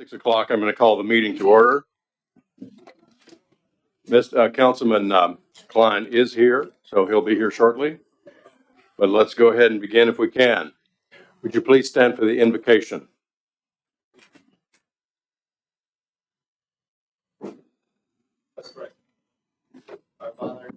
6 o'clock, I'm going to call the meeting to order. Councilman Klein is here, so he'll be here shortly. But let's go ahead and begin if we can. Would you please stand for the invocation? Let's pray. Our Father.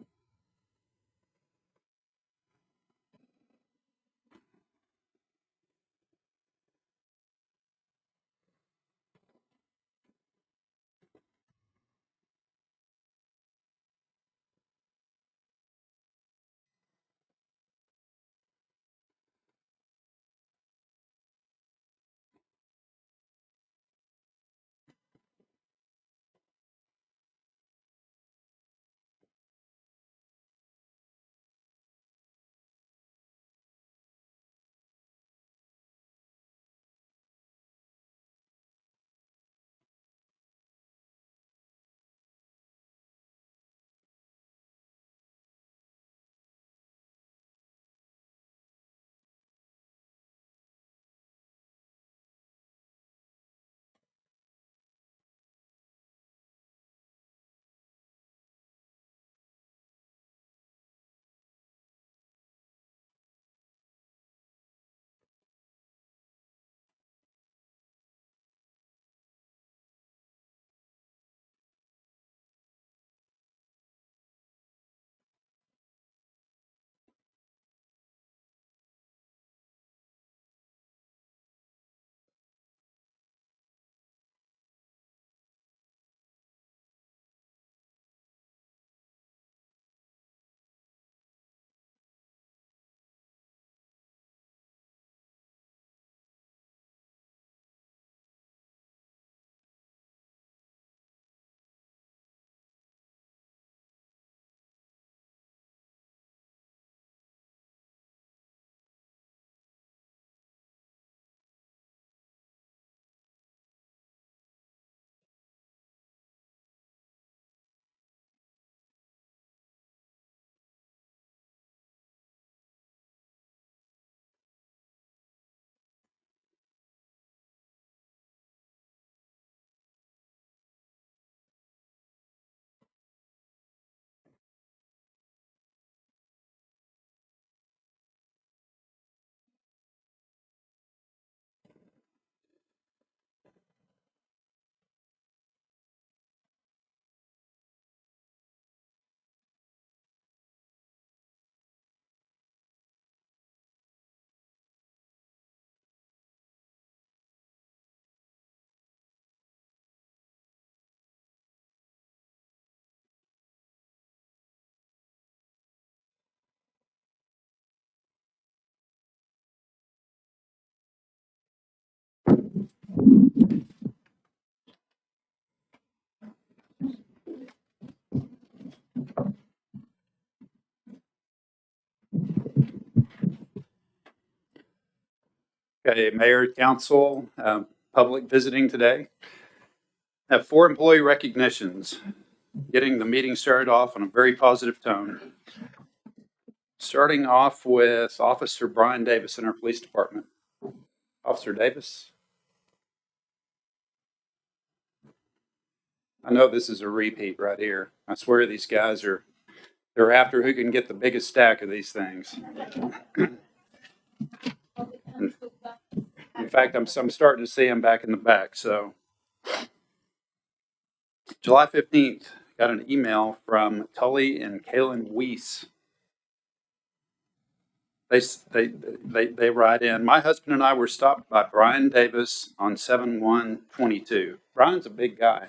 Okay, Mayor, Council, public visiting today. I have 4 employee recognitions, getting the meeting started off on a very positive tone. Starting off with Officer Brian Davis in our police department. Officer Davis. I know this is a repeat right here. I swear these guys they're after who can get the biggest stack of these things. In fact, I'm starting to see them back in the back. So July 15th, got an email from Tully and Kaylin Weiss. They write in, my husband and I were stopped by Brian Davis on 7/1/22. Brian's a big guy,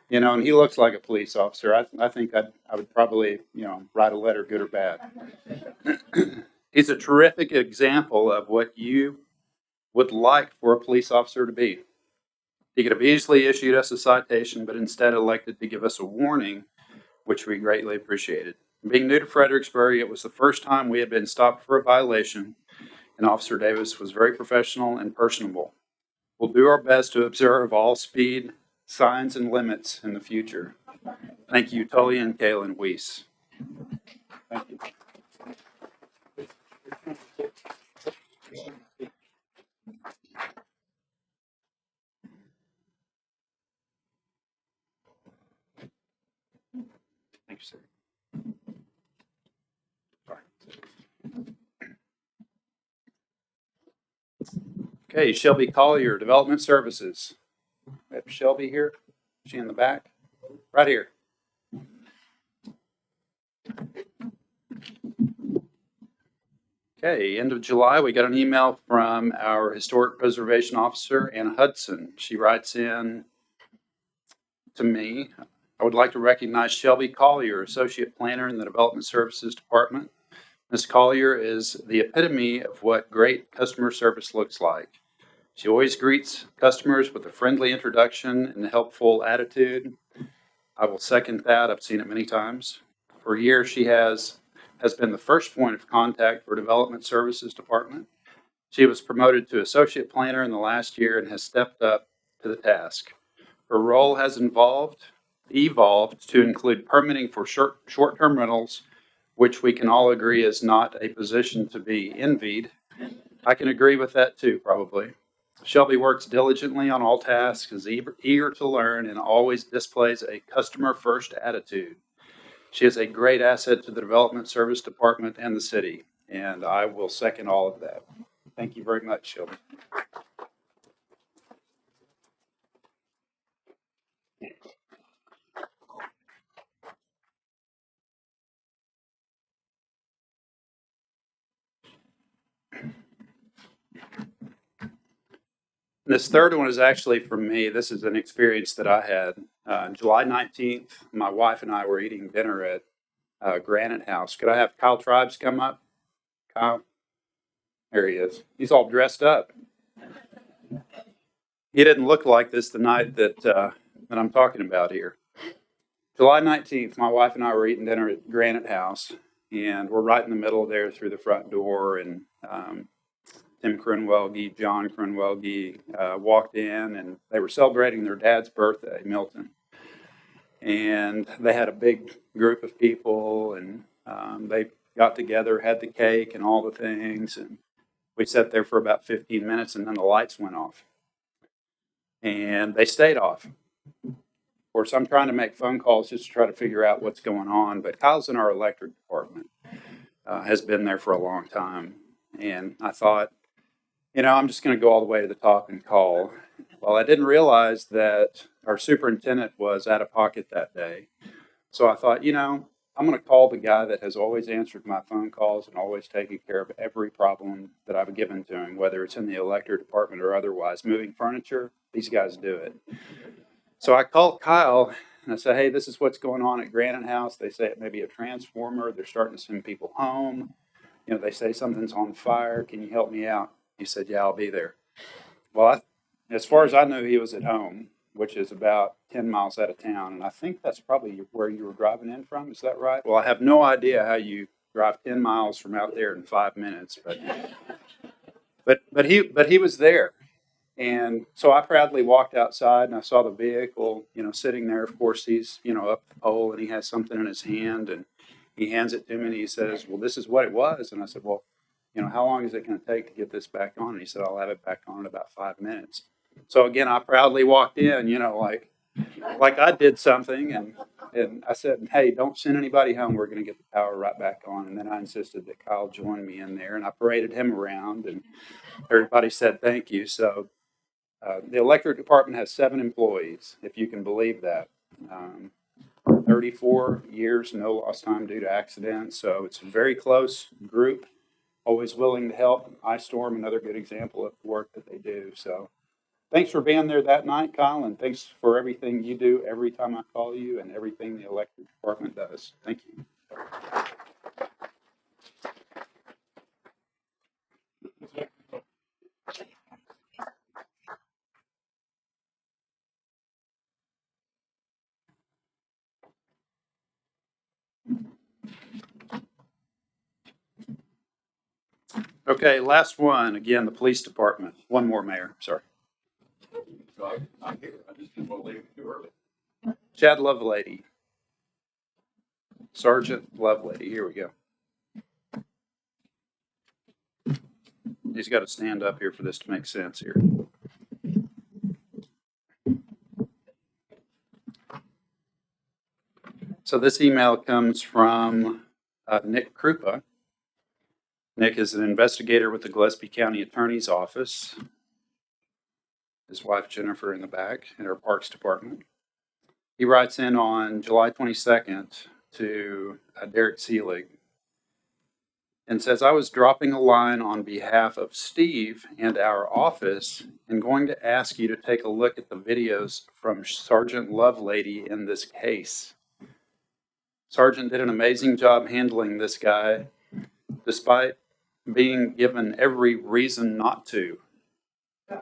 and he looks like a police officer. I think I would probably, write a letter, good or bad. He's a terrific example of what you would like for a police officer to be. He could have easily issued us a citation, but instead elected to give us a warning, which we greatly appreciated. Being new to Fredericksburg, it was the first time we had been stopped for a violation, and Officer Davis was very professional and personable. We'll do our best to observe all speed signs and limits in the future. Thank you, Tully and Kaylin Weiss. Thank you. you, sir. Sorry. Okay, Shelby Collier, Development Services. We have Shelby here. Is she in the back? Right here. Okay, end of July, we got an email from our Historic Preservation Officer, Anna Hudson. She writes in to me, I would like to recognize Shelby Collier, Associate Planner in the Development Services Department. Ms. Collier is the epitome of what great customer service looks like. She always greets customers with a friendly introduction and a helpful attitude. I will second that. I've seen it many times. For years, she has been the first point of contact for Development Services Department. She was promoted to Associate Planner in the last year and has stepped up to the task. Her role has evolved to include permitting for short-term rentals, which we can all agree is not a position to be envied. I can agree with that too, probably. Shelby works diligently on all tasks, is eager to learn, and always displays a customer-first attitude. She is a great asset to the Development Service Department and the city, and I will second all of that. Thank you very much, Shelby. This third one is actually from me. This is an experience that I had. July 19th, my wife and I were eating dinner at Granite House. Could I have Kyle Tribes come up? Kyle? There he is. He's all dressed up. He didn't look like this the night that I'm talking about here. July 19th, my wife and I were eating dinner at Granite House, and we're right in the middle there through the front door, and Tim Cronwelge, John Cronwelge walked in, and they were celebrating their dad's birthday, Milton. And they had a big group of people, and they got together, had the cake and all the things, and we sat there for about 15 minutes, and then the lights went off. And they stayed off. Of course, I'm trying to make phone calls just to try to figure out what's going on, but Kyle's in our electric department, has been there for a long time. And I thought, I'm just going to go all the way to the top and call. Well, I didn't realize that our superintendent was out of pocket that day. So I thought, I'm going to call the guy that has always answered my phone calls and always taken care of every problem that I've given to him, whether it's in the electric department or otherwise. Moving furniture, these guys do it. So I called Kyle and I said, hey, this is what's going on at Granite House. They say it may be a transformer. They're starting to send people home. They say something's on fire. Can you help me out? He said, yeah, I'll be there. Well, as far as I knew, he was at home, which is about 10 miles out of town. And I think that's probably where you were driving in from. Is that right? Well, I have no idea how you drive 10 miles from out there in 5 minutes, but he was there. And so I proudly walked outside and I saw the vehicle, sitting there. Of course, he's, up the pole and he has something in his hand and he hands it to me and he says, well, this is what it was. And I said, well, how long is it going to take to get this back on? And he said, I'll have it back on in about 5 minutes. So again, I proudly walked in, like I did something. And I said, hey, don't send anybody home. We're going to get the power right back on. And then I insisted that Kyle join me in there and I paraded him around and everybody said, thank you. So the electric department has 7 employees, if you can believe that. 34 years, no lost time due to accidents. So it's a very close group, always willing to help. Ice Storm, another good example of the work that they do. So thanks for being there that night, Kyle, and thanks for everything you do every time I call you and everything the electric department does. Thank you. Okay, last one. Again, the police department. One more, Mayor. Sorry. I'm here. I just didn't want to leave too early. Chad Lovelady. Sergeant Lovelady. Here we go. He's got to stand up here for this to make sense here. So this email comes from Nick Krupa. Nick is an investigator with the Gillespie County Attorney's Office. His wife Jennifer in the back in our Parks Department. He writes in on July 22nd to Derek Seelig and says, I was dropping a line on behalf of Steve and our office and going to ask you to take a look at the videos from Sergeant Lovelady in this case. Sergeant did an amazing job handling this guy, despite being given every reason not to. I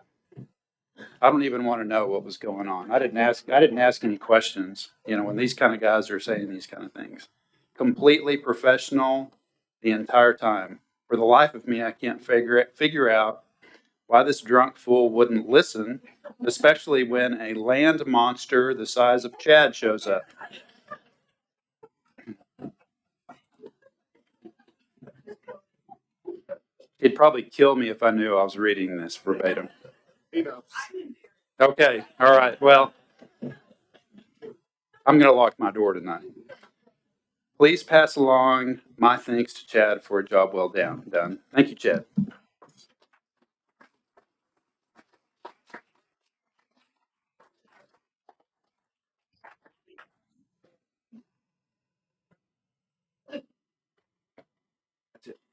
don't even want to know what was going on. I didn't ask any questions, when these kind of guys are saying these kind of things. Completely professional the entire time. For the life of me, I can't figure out why this drunk fool wouldn't listen, especially when a land monster the size of Chad shows up. He'd probably kill me if I knew I was reading this verbatim. Okay, all right. Well, I'm going to lock my door tonight. Please pass along my thanks to Chad for a job well done. Thank you, Chad.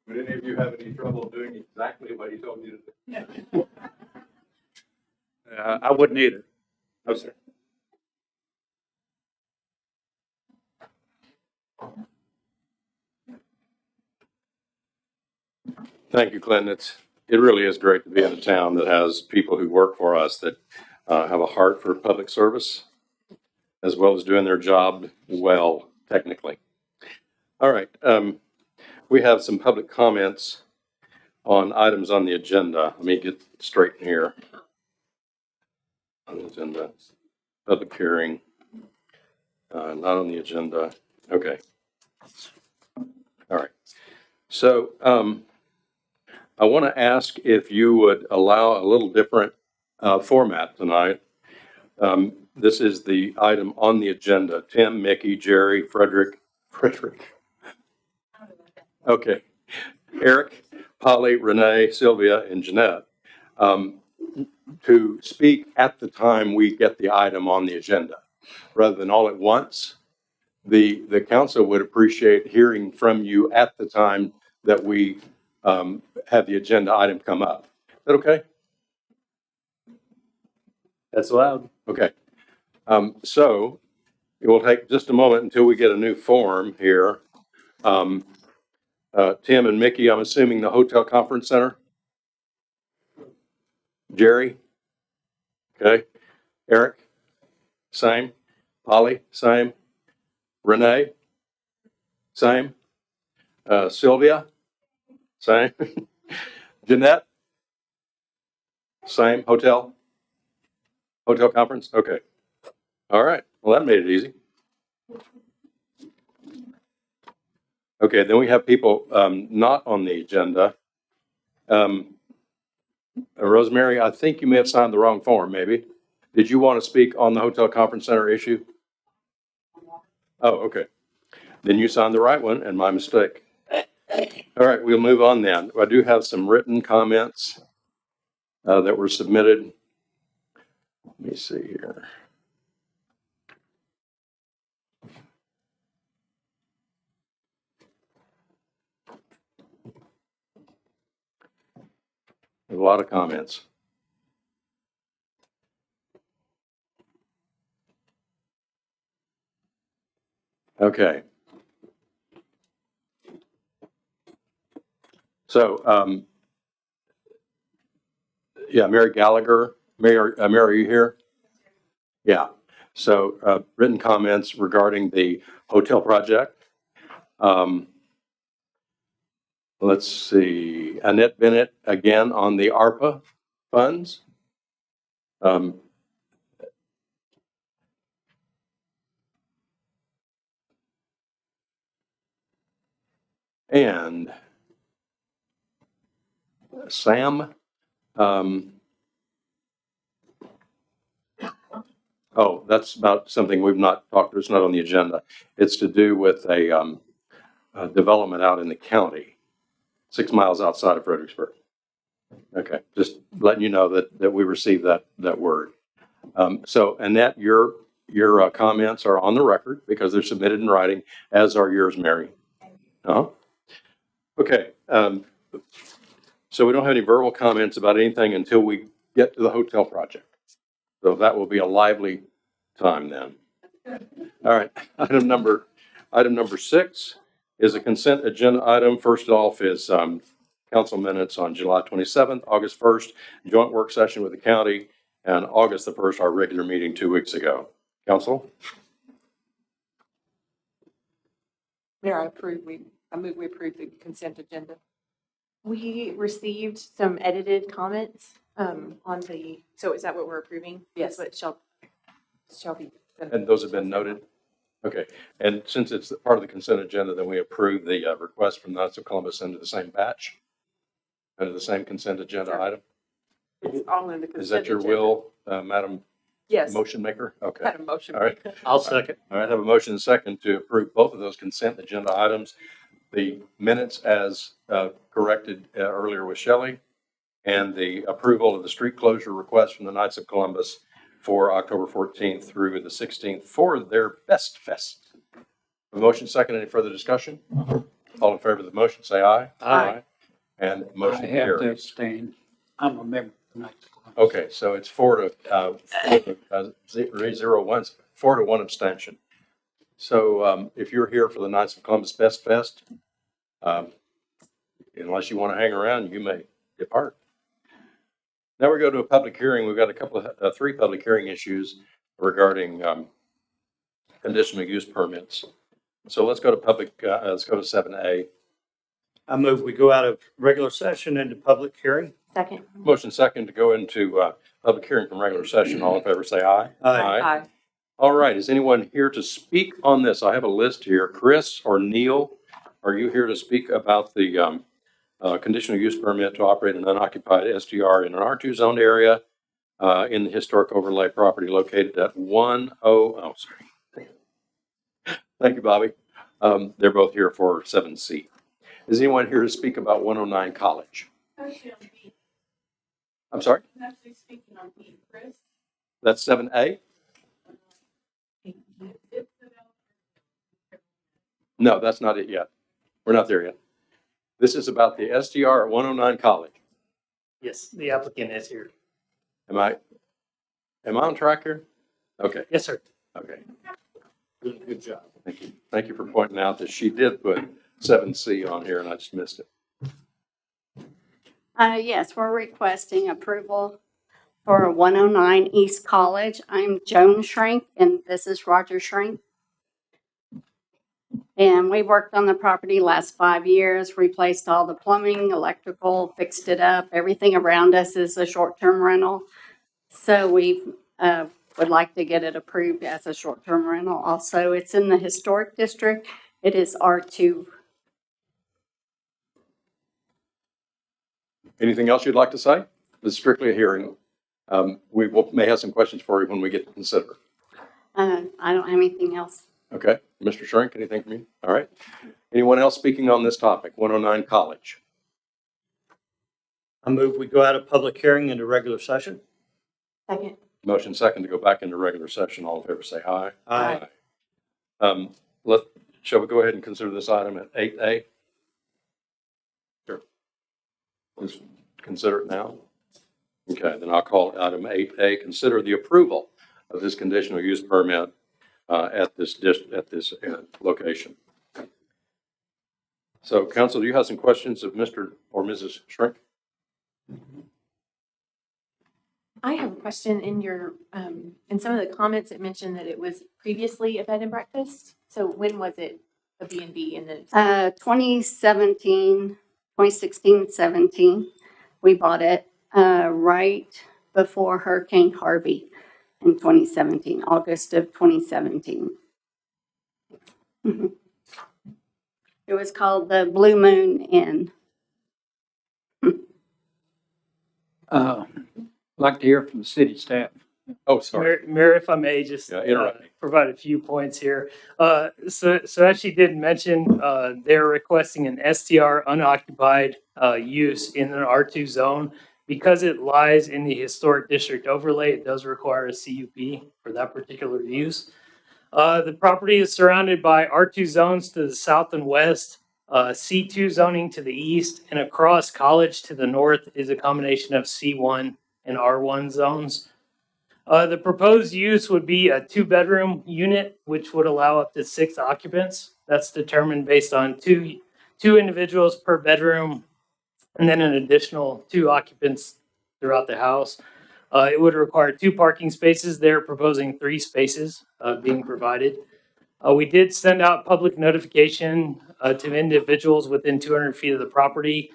Would any of you have any trouble doing exactly what he told you to do? I wouldn't either. No, sir. Thank you, Clinton. It really is great to be in a town that has people who work for us that have a heart for public service, as well as doing their job well, technically. All right. We have some public comments on items on the agenda. Let me get straight in here. On the agenda, public hearing, not on the agenda. Okay. All right. So I want to ask if you would allow a little different format tonight. This is the item on the agenda. Tim, Mickey, Jerry, Frederick. Okay. Eric, Polly, Renee, Sylvia, and Jeanette. To speak at the time we get the item on the agenda, rather than all at once. The council would appreciate hearing from you at the time that we have the agenda item come up. Is that okay? That's allowed. Okay. So it will take just a moment until we get a new form here. Tim and Mickey, I'm assuming the Hotel Conference Center. Jerry? Okay. Eric? Same. Polly? Same. Renee? Same. Sylvia? Same. Jeanette? Same. Hotel conference? Okay. All right. Well, that made it easy. Okay. Then we have people not on the agenda. Rosemary, I think you may have signed the wrong form, maybe. Did you want to speak on the Hotel Conference Center issue? Oh, okay. Then you signed the right one, and my mistake. All right, we'll move on then. I do have some written comments that were submitted. Let me see here. There's a lot of comments. Okay. So, yeah, Mary Gallagher. Mary, are you here? Yeah. So, written comments regarding the hotel project. Let's see. Annette Bennett again on the ARPA funds. And Sam, Oh, that's about something we've not talked, it's not on the agenda. It's to do with a development out in the county, 6 miles outside of Fredericksburg. Okay, just letting you know that we received that word. So Annette, your comments are on the record because they're submitted in writing, as are yours, Mary. Uh-huh. Okay, so we don't have any verbal comments about anything until we get to the hotel project. So that will be a lively time then. All right, item number 6 is a consent agenda item. First off is council minutes on July 27th, August 1st, joint work session with the county, and August the 1st, our regular meeting 2 weeks ago. Council? Mayor, I move we approve the consent agenda. We received some edited comments on the, so is that what we're approving? Yes. That's what shall be. And those have been noted? Okay, and since it's part of the consent agenda, then we approve the request from Knights of Columbus into the same batch, under the same consent agenda Sure. item. It's all in the consent Is that your agenda. will, Madam Yes. Motion Maker? Okay. Had a motion. All right. I'll second. All right, I have a motion and second to approve both of those consent agenda items. The minutes as corrected earlier with Shelley, and the approval of the street closure request from the Knights of Columbus for October 14th through the 16th for their Best Fest. A motion second, any further discussion? All in favor of the motion, say aye. Aye. And I motion have to carries. abstain. I'm a member tonight. Okay, so it's 4 to 1 abstention. So if you're here for the Knights of Columbus Best Fest, unless you want to hang around, you may depart. Now we go to a public hearing. We've got a couple of 3 public hearing issues regarding conditional use permits. So let's go to let's go to 7A. I move we go out of regular session into public hearing. Second. Motion second to go into public hearing from regular session. All in favor, say aye. Aye. Aye. All right, is anyone here to speak on this? I have a list here. Chris or Neil, are you here to speak about the conditional use permit to operate an unoccupied STR in an R2 zoned area in the historic overlay property located at sorry. Thank you, Bobby. They're both here for 7C. Is anyone here to speak about 109 College? I'm sorry? That's 7A? No, that's not it yet. We're not there yet. This is about the STR at 109 College. Yes, the applicant is here. Am I on track here? Okay, Yes, sir. okay. Good job. Thank you. Thank you for pointing out that she did put 7C on here and I just missed it. Yes, we're requesting approval for 109 East College. I'm Joan Shrink, and this is Roger Shrink. And we worked on the property last 5 years, replaced all the plumbing, electrical, fixed it up. Everything around us is a short-term rental. So we would like to get it approved as a short-term rental. Also, it's in the historic district. It is R2. Anything else you'd like to say? This is strictly a hearing. May have some questions for you when we get to consider. I don't have anything else. Okay, Mr. Shrink, anything from you? All right. Anyone else speaking on this topic? 109 College. I move we go out of public hearing into regular session. Second. Motion second to go back into regular session. All in favor, say aye. Aye. Shall we go ahead and consider this item at 8A? Sure. Let's consider it now. Okay, then I'll call item 8A. Consider the approval of this conditional use permit at this location. So, council, do you have some questions of Mr. or Mrs. Shrink? I have a question in in some of the comments it mentioned that it was previously a bed and breakfast. So when was it a B&B and then? 2016, 17. We bought it right before Hurricane Harvey in 2017, August of 2017. It was called the Blue Moon Inn. Like to hear from the city staff. Oh, sorry. Mayor, if I may just Yeah, interrupt me. provide a few points here. So as she did mention, they're requesting an STR unoccupied use in an R2 zone. Because it lies in the historic district overlay, it does require a CUP for that particular use. The property is surrounded by R2 zones to the south and west, C2 zoning to the east, and across College to the north is a combination of C1 and R1 zones. The proposed use would be a two-bedroom unit, which would allow up to 6 occupants. That's determined based on two individuals per bedroom, and then an additional 2 occupants throughout the house. It would require 2 parking spaces. They're proposing 3 spaces being provided. We did send out public notification to individuals within 200 feet of the property.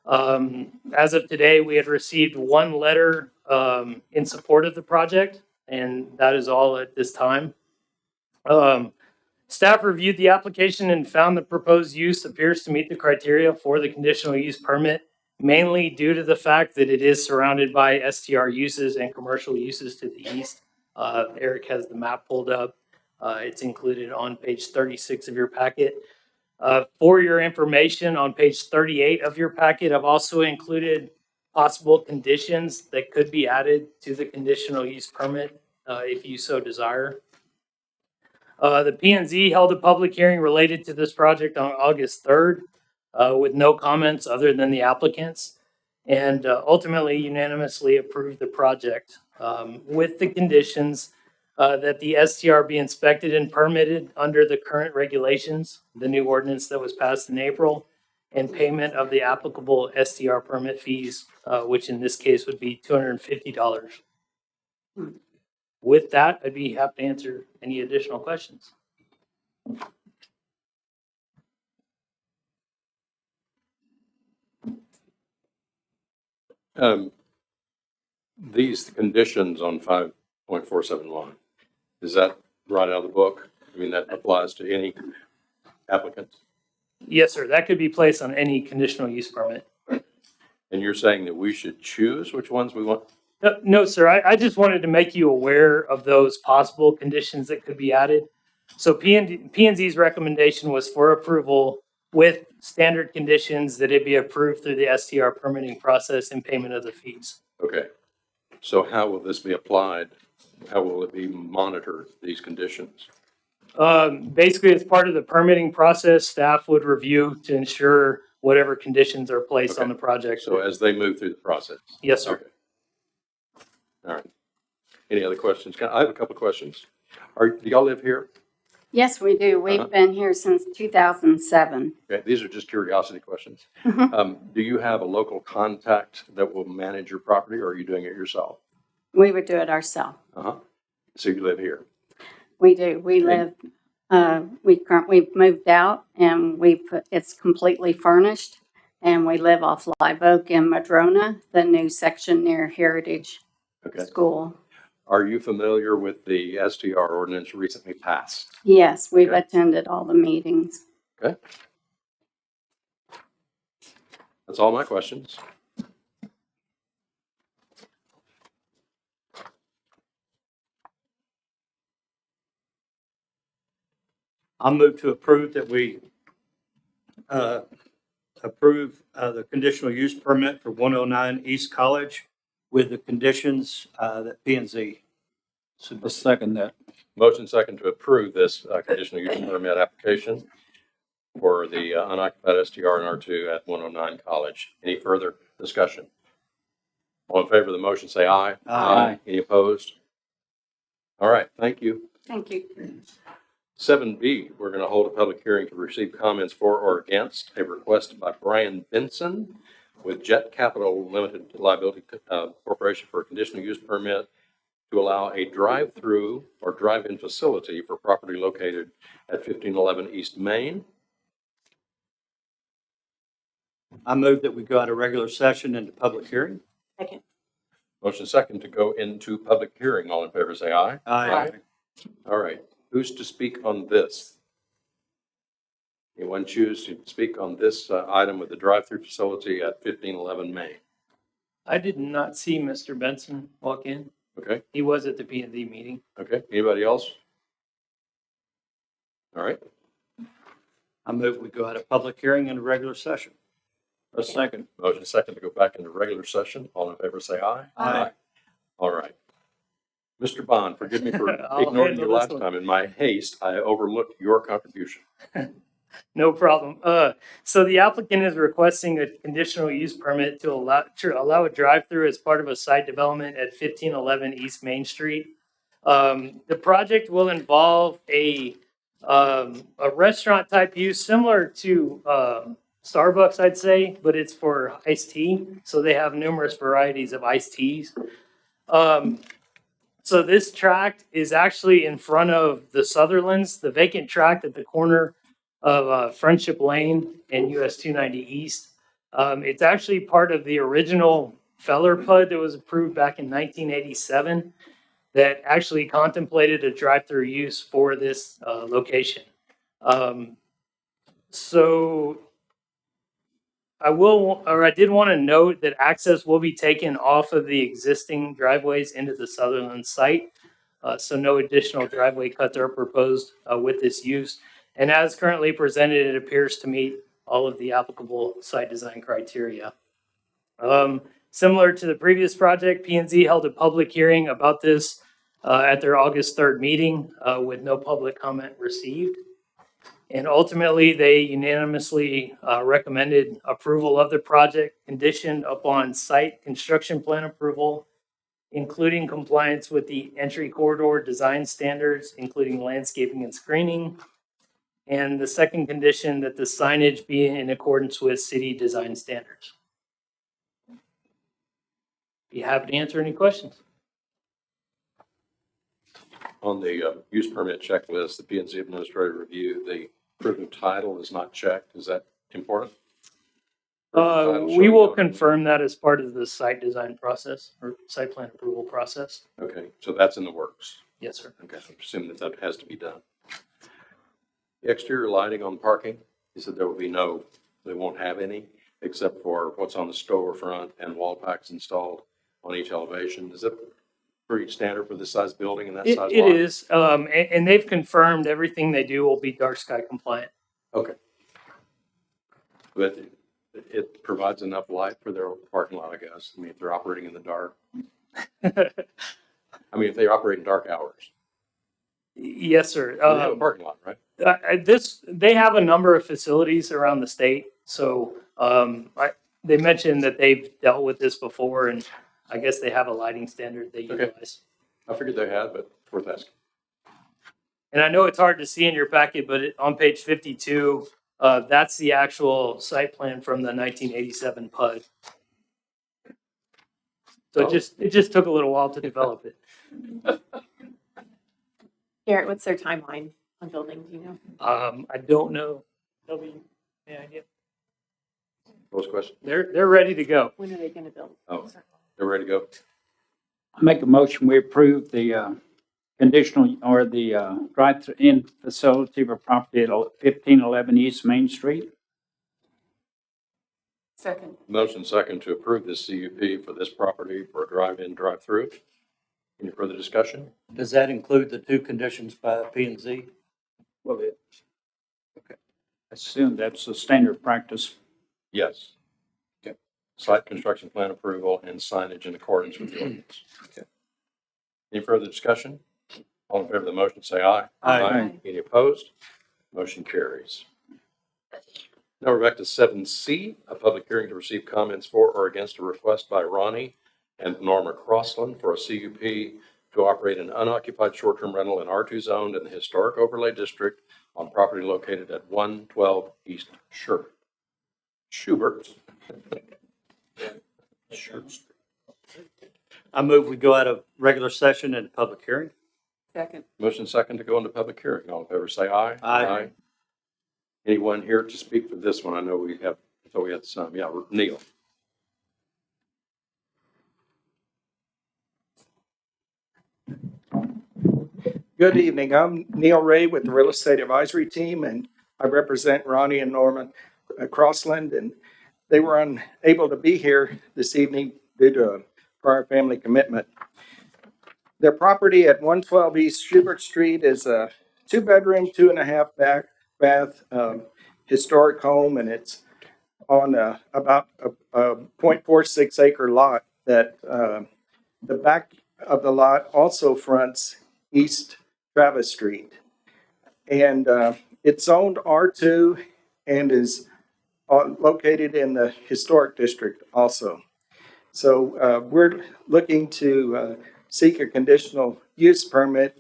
As of today, we had received 1 letter in support of the project, and that is all at this time. Staff reviewed the application and found the proposed use appears to meet the criteria for the conditional use permit, mainly due to the fact that it is surrounded by STR uses and commercial uses to the east. Eric has the map pulled up. It's included on page 36 of your packet. For your information, on page 38 of your packet, I've also included possible conditions that could be added to the conditional use permit if you so desire. The P&Z held a public hearing related to this project on August 3rd with no comments other than the applicants, and ultimately unanimously approved the project with the conditions that the STR be inspected and permitted under the current regulations, the new ordinance that was passed in April, and payment of the applicable STR permit fees, which in this case would be $250. With that, I'd be happy to answer any additional questions. These conditions on 5.471, is that right out of the book? I mean, that applies to any applicant? Yes, sir. That could be placed on any conditional use permit. And you're saying that we should choose which ones we want? No, sir. I just wanted to make you aware of those possible conditions that could be added. So P&Z's recommendation was for approval with standard conditions that it be approved through the STR permitting process and payment of the fees. Okay. So how will this be applied? How will it be monitored, these conditions? Basically, as part of the permitting process, staff would review to ensure whatever conditions are placed on the project. So as they move through the process? Yes, sir. Okay. All right. Any other questions? I have a couple of questions. Do y'all live here? Yes, we do. We've been here since 2007. Okay, these are just curiosity questions. Do you have a local contact that will manage your property, or are you doing it yourself? We would do it ourselves. So you live here? We do. We live, we've moved out and it's completely furnished. And we live off Live Oak in Madrona, the new section near Heritage School. Are you familiar with the STR ordinance recently passed? Yes, we've attended all the meetings. Okay. That's all my questions. I'll move to approve that we approve the conditional use permit for 109 East College with the conditions that P&Z. I'll second that. Motion second to approve this conditional use permit application for the unoccupied STR and R2 at 109 College. Any further discussion? All in favor of the motion, say aye. Aye. Any opposed? All right, thank you. Thank you. 7B, we're going to hold a public hearing to receive comments for or against a request by Brian Benson with Jet Capital Limited Liability Corporation for a conditional use permit to allow a drive-through or drive-in facility for property located at 1511 East Main. I move that we go out of regular session into public hearing. Second. Motion second to go into public hearing. All in favor, say aye. Aye. All right. Who's to speak on this? Anyone choose to speak on this item with the drive-through facility at 1511 Main? I did not see Mr. Benson walk in. Okay, He was at the P&Z meeting. okay. Anybody else? All right. I move we go out of public hearing in a regular session. A second. Motion second to go back into regular session. All in favor, say aye. Aye. All right. Mr. Bond, forgive me for I'll ignoring handle you this last one. time. In my haste, I overlooked your contribution. No problem. So the applicant is requesting a conditional use permit to allow a drive-through as part of a site development at 1511 East Main Street. The project will involve a restaurant type use similar to Starbucks, I'd say, but it's for iced tea. So they have numerous varieties of iced teas. So this tract is actually in front of the Sutherlands, the vacant tract at the corner of Friendship Lane and US 290 East. It's actually part of the original Feller PUD that was approved back in 1987 that actually contemplated a drive-through use for this location. So I did want to note that access will be taken off of the existing driveways into the Sutherland site. So no additional driveway cuts are proposed with this use. And as currently presented, it appears to meet all of the applicable site design criteria. Similar to the previous project, P&Z held a public hearing about this at their August 3rd meeting with no public comment received. And ultimately, they unanimously recommended approval of the project conditioned upon site construction plan approval, including compliance with the entry corridor design standards, including landscaping and screening. And the second condition that the signage be in accordance with city design standards. Be happy to answer any questions. On the use permit checklist, the P&Z administrative review, the proof of title is not checked. Is that important? Proof of title We showing will no- confirm that as part of the site design process or site plan approval process. Okay, so that's in the works. Yes, sir. Okay, I'm assuming that that has to be done. The exterior lighting on parking, you said there will be no, they won't have any, except for what's on the storefront and wall packs installed on each elevation. Is it pretty standard for this size building and that size lot? It is, and they've confirmed everything they do will be dark sky compliant. Okay. But it provides enough light for their parking lot, I guess. I mean, if they're operating in the dark. I mean, if they operate in dark hours. Yes, sir. They have a parking lot, right? They have a number of facilities around the state. So they mentioned that they've dealt with this before, and I guess they have a lighting standard they Okay. utilize. I figured they had, but it's worth asking. And I know it's hard to see in your packet, but on page 52, that's the actual site plan from the 1987 PUD. So it just took a little while to develop it. Garrett, what's their timeline on building, do you know? I don't know. Any idea? What was the question? They're ready to go. When are they gonna build? Oh. They're ready to go. I make a motion, we approve the conditional or the drive-in facility for property at 1511 East Main Street. Second. Motion second to approve this CUP for this property for a drive-in, drive-through. Any further discussion? Does that include the two conditions by P and Z? Well, I assume that's the standard practice. Yes. Okay. Site construction plan approval and signage in accordance with the ordinance. Okay. Any further discussion? All in favor of the motion, say aye. Aye. Any opposed? Motion carries. Now we're back to 7C, a public hearing to receive comments for or against a request by Ronnie and Norma Crossland for a CUP to operate an unoccupied short-term rental in R2 zone in the historic overlay district on property located at 112 East Schubert. I move we go out of regular session and public hearing. Second. Motion second to go into public hearing. All in favor, say aye. Aye. Anyone here to speak for this one? I know we have, I thought we had some. Yeah, Neil. Good evening. I'm Neil Ray with the Real Estate Advisory Team, and I represent Ronnie and Norman Crossland, and they were unable to be here this evening due to a prior family commitment. Their property at 112 East Schubert Street is a 2-bedroom, 2.5 bath historic home, and it's on about a 0.46 acre lot that the back of the lot also fronts East Travis Street. And it's zoned R2 and is located in the historic district also. So we're looking to seek a conditional use permit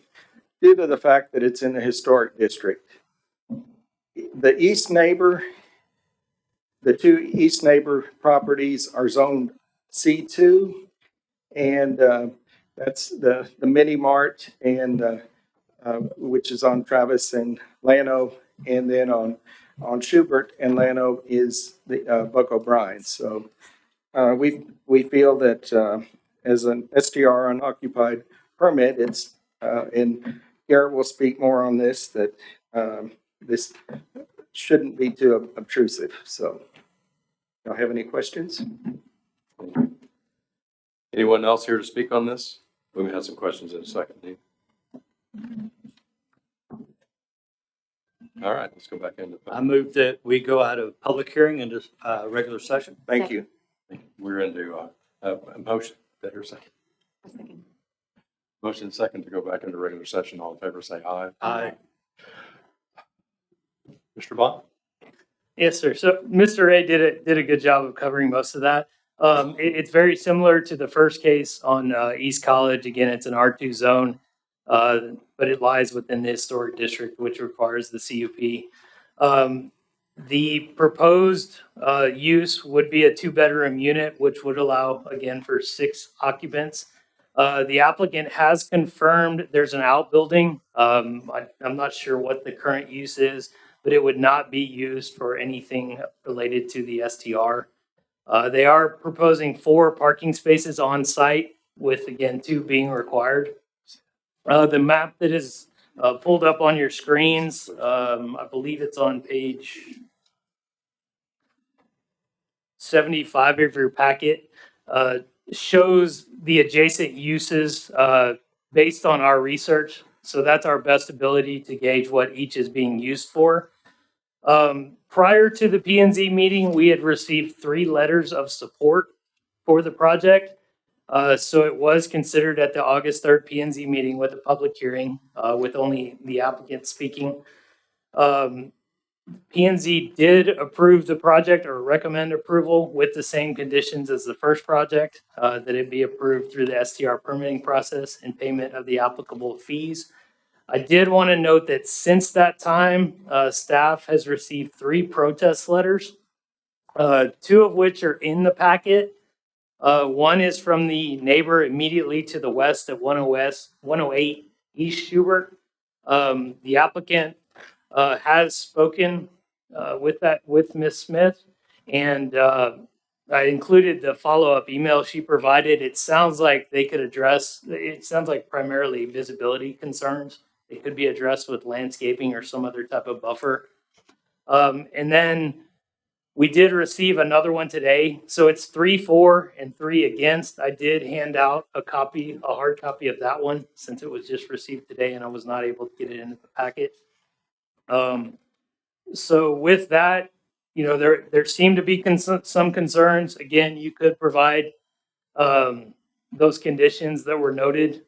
due to the fact that it's in the historic district. The east neighbor, the two east neighbor properties are zoned C2, and that's the mini mart and which is on Travis and Llano, and then on Schubert and Llano is the Buck O'Brien. So we feel that as an STR unoccupied permit, it's and Garrett will speak more on this, that this shouldn't be too obtrusive. So, y'all have any questions? Anyone else here to speak on this? We may have some questions in a second. All right, let's go back into. I move that we go out of public hearing into regular session. Thank you. We're into a motion. Did I hear a second? Motion second to go back into regular session. All in favor, say aye. Aye. Mr. Bond? Yes, sir. So Mr. Ray did a good job of covering most of that. It's very similar to the first case on East College. Again, it's an R2 zone, but it lies within the historic district, which requires the CUP. The proposed use would be a 2-bedroom unit, which would allow, again, for 6 occupants. The applicant has confirmed there's an outbuilding. I'm not sure what the current use is, but it would not be used for anything related to the STR. They are proposing 4 parking spaces on site, with, again, 2 being required. The map that is pulled up on your screens, I believe it's on page 75 of your packet, shows the adjacent uses based on our research. So that's our best ability to gauge what each is being used for. Prior to the P&Z meeting, we had received 3 letters of support for the project. So it was considered at the August 3rd P&Z meeting with a public hearing with only the applicant speaking. P&Z did approve the project or recommend approval with the same conditions as the first project, that it be approved through the STR permitting process and payment of the applicable fees. I did want to note that since that time, staff has received 3 protest letters, 2 of which are in the packet. One is from the neighbor immediately to the west at 108 East Schubert. The applicant has spoken with Ms. Smith, and I included the follow-up email she provided. It sounds like primarily visibility concerns. It could be addressed with landscaping or some other type of buffer. And then we did receive another one today. So it's 3 for and 3 against. I did hand out a hard copy of that one, since it was just received today and I was not able to get it into the packet. So with that, there seem to be some concerns. Again, you could provide those conditions that were noted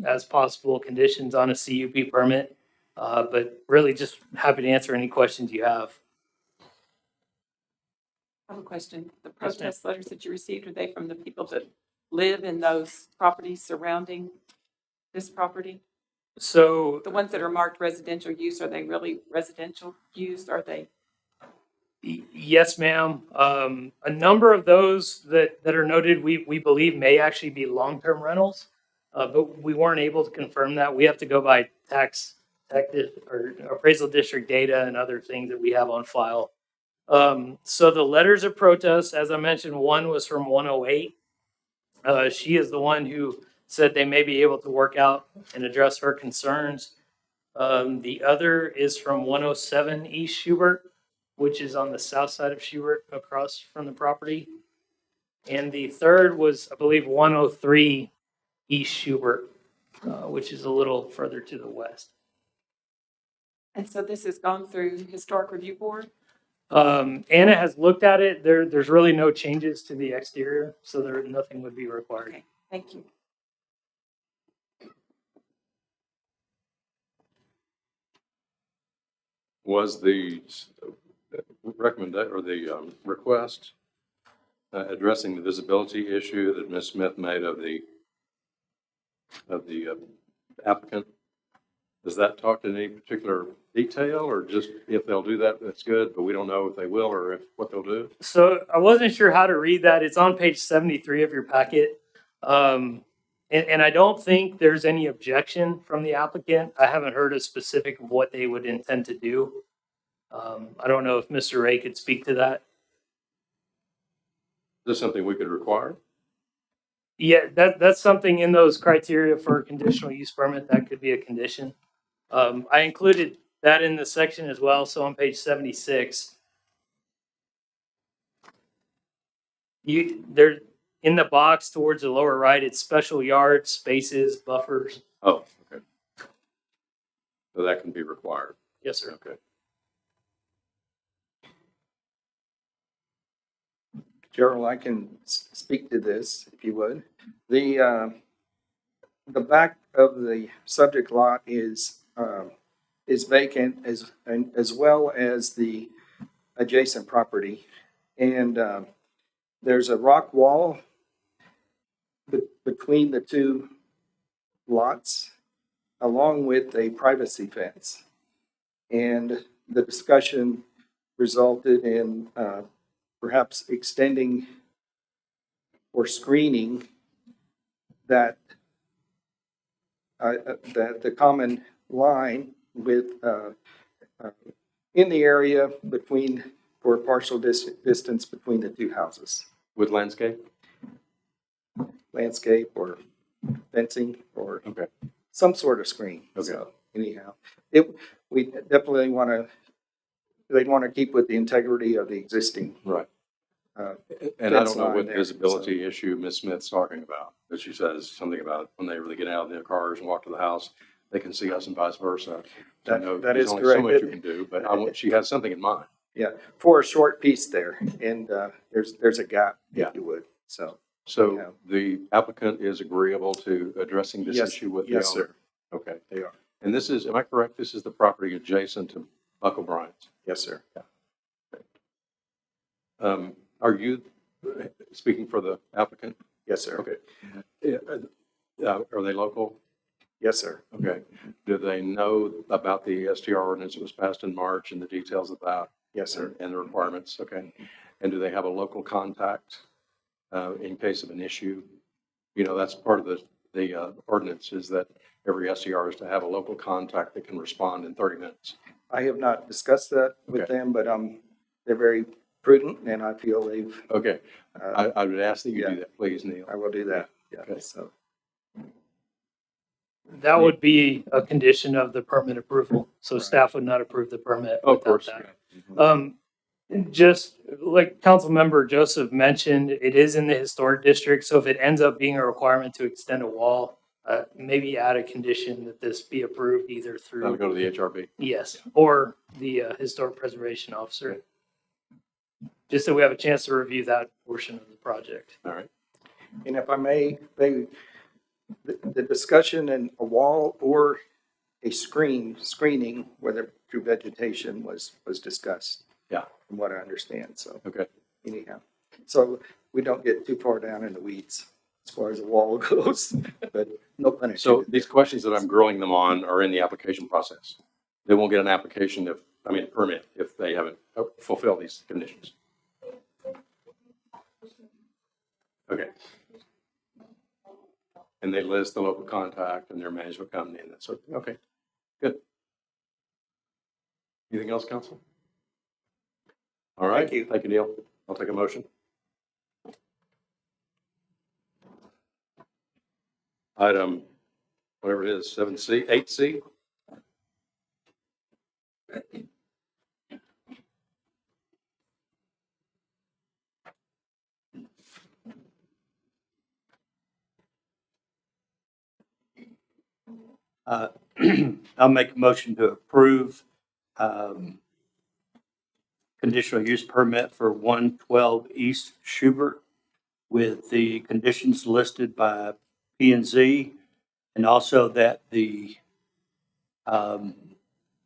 as possible conditions on a CUP permit, but really just happy to answer any questions you have. I have a question. The Yes, ma'am. protest letters that you received, are they from the people that live in those properties surrounding this property? So The ones that are marked residential use, are they really residential use? Are they? yes, ma'am. A number of those that are noted, we believe may actually be long-term rentals, but we weren't able to confirm that. We have to go by tax or appraisal district data and other things that we have on file. So the letters of protest, as I mentioned, one was from 108. She is the one who said they may be able to work out and address her concerns. The other is from 107 East Schubert, which is on the south side of Schubert across from the property. And the third was, I believe, 103 East Schubert, which is a little further to the west. And so this has gone through Historic Review Board? Anna has looked at it. There's really no changes to the exterior, so nothing would be required. Okay, thank you. Was the request addressing the visibility issue that Ms. Smith made of the applicant? Does that talk to any particular detail, or just if they'll do that, that's good, but we don't know if they will or what they'll do? So I wasn't sure how to read that. It's on page 73 of your packet. And I don't think there's any objection from the applicant. I haven't heard a specific of what they would intend to do. I don't know if Mr. Ray could speak to that. Is this something we could require? Yeah, that's something in those criteria for a conditional use permit that could be a condition. I included that in the section as well. So on page 76, there in the box towards the lower right, it's special yards, spaces, buffers. Oh, okay. So that can be required. Yes, sir. Okay. Gerald, I can speak to this if you would. The back of the subject lot is vacant as well as the adjacent property. And there's a rock wall between the two lots, along with a privacy fence. And the discussion resulted in perhaps extending or screening that the common line with in the area between for a partial distance between the two houses. With landscape? Landscape or fencing or Okay. some sort of screen. Okay. So anyhow, we definitely they'd want to keep with the integrity of the existing. Right. Uh, And I don't fence know line what there, visibility issue Ms. Smith's talking about, but she says something about when they really get out of their cars and walk to the house, they can see us and vice versa. So no, that there's is only correct. so much you can do, but she has something in mind. Yeah, for a short piece there, and there's a gap, Yeah. if you would. So So the applicant is agreeable to addressing this Yes, issue with the yes, owner? sir. Okay. They are. And this is, am I correct? This is the property adjacent to Buckle Bryant's? Yes, sir. Are you speaking for the applicant? Yes, sir. Okay. Are they local? Yes, sir. Okay. Do they know about the STR ordinance that was passed in March and the details of that? Yes, sir. And the requirements? Okay. And do they have a local contact in case of an issue? You know, that's part of the ordinance is that every STR is to have a local contact that can respond in 30 minutes. I have not discussed that with Okay. them, but they're very prudent, and I feel they've. Okay. I would ask that you yeah. do that, please, Neil. I will do that. Yeah. Okay. So That would be a condition of the permit approval. So Right. staff would not approve the permit Oh, of without course. that. Just like Councilmember Joseph mentioned, it is in the historic district. So if it ends up being a requirement to extend a wall, maybe add a condition that this be approved either That'll through, go to the HRB. yes, or the historic preservation officer. Just so we have a chance to review that portion of the project. All right. and if I may, the discussion in a wall or a screening, whether through vegetation, was discussed. Yeah. From what I understand. So Okay. anyhow, so we don't get too far down in the weeds as far as the wall goes, but no pun So intended. these questions that I'm grilling them on are in the application process. They won't get an application permit if they haven't fulfilled these conditions. Okay. And they list the local contact and their management company and that sort of thing. Okay, good. Anything else, council? All right. Thank you. Thank you, Neil. I'll take a motion. Item, whatever it is, 7C, 8C. Uh, I'll make a motion to approve conditional use permit for 112 East Schubert with the conditions listed by P&Z, and also that the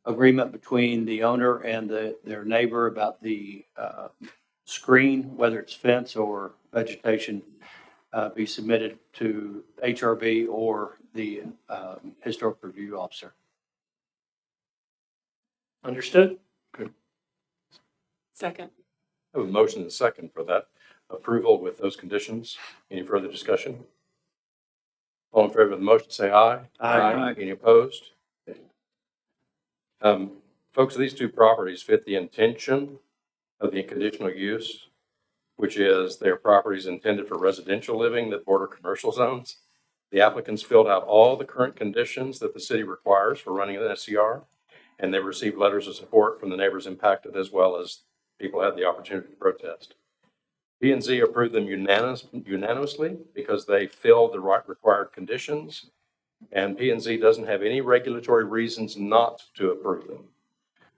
agreement between the owner and their neighbor about the screen, whether it's fence or vegetation, be submitted to HRB or the historic review officer. Understood? Second. I have a motion and a second for that approval with those conditions. Any further discussion? All in favor of the motion, say aye. Aye. Any opposed? Folks, these two properties fit the intention of the conditional use, which is they are properties intended for residential living that border commercial zones. The applicants filled out all the current conditions that the city requires for running an SCR, and they received letters of support from the neighbors impacted, as well as people had the opportunity to protest. P&Z approved them unanimously because they filled the right required conditions, and P&Z doesn't have any regulatory reasons not to approve them.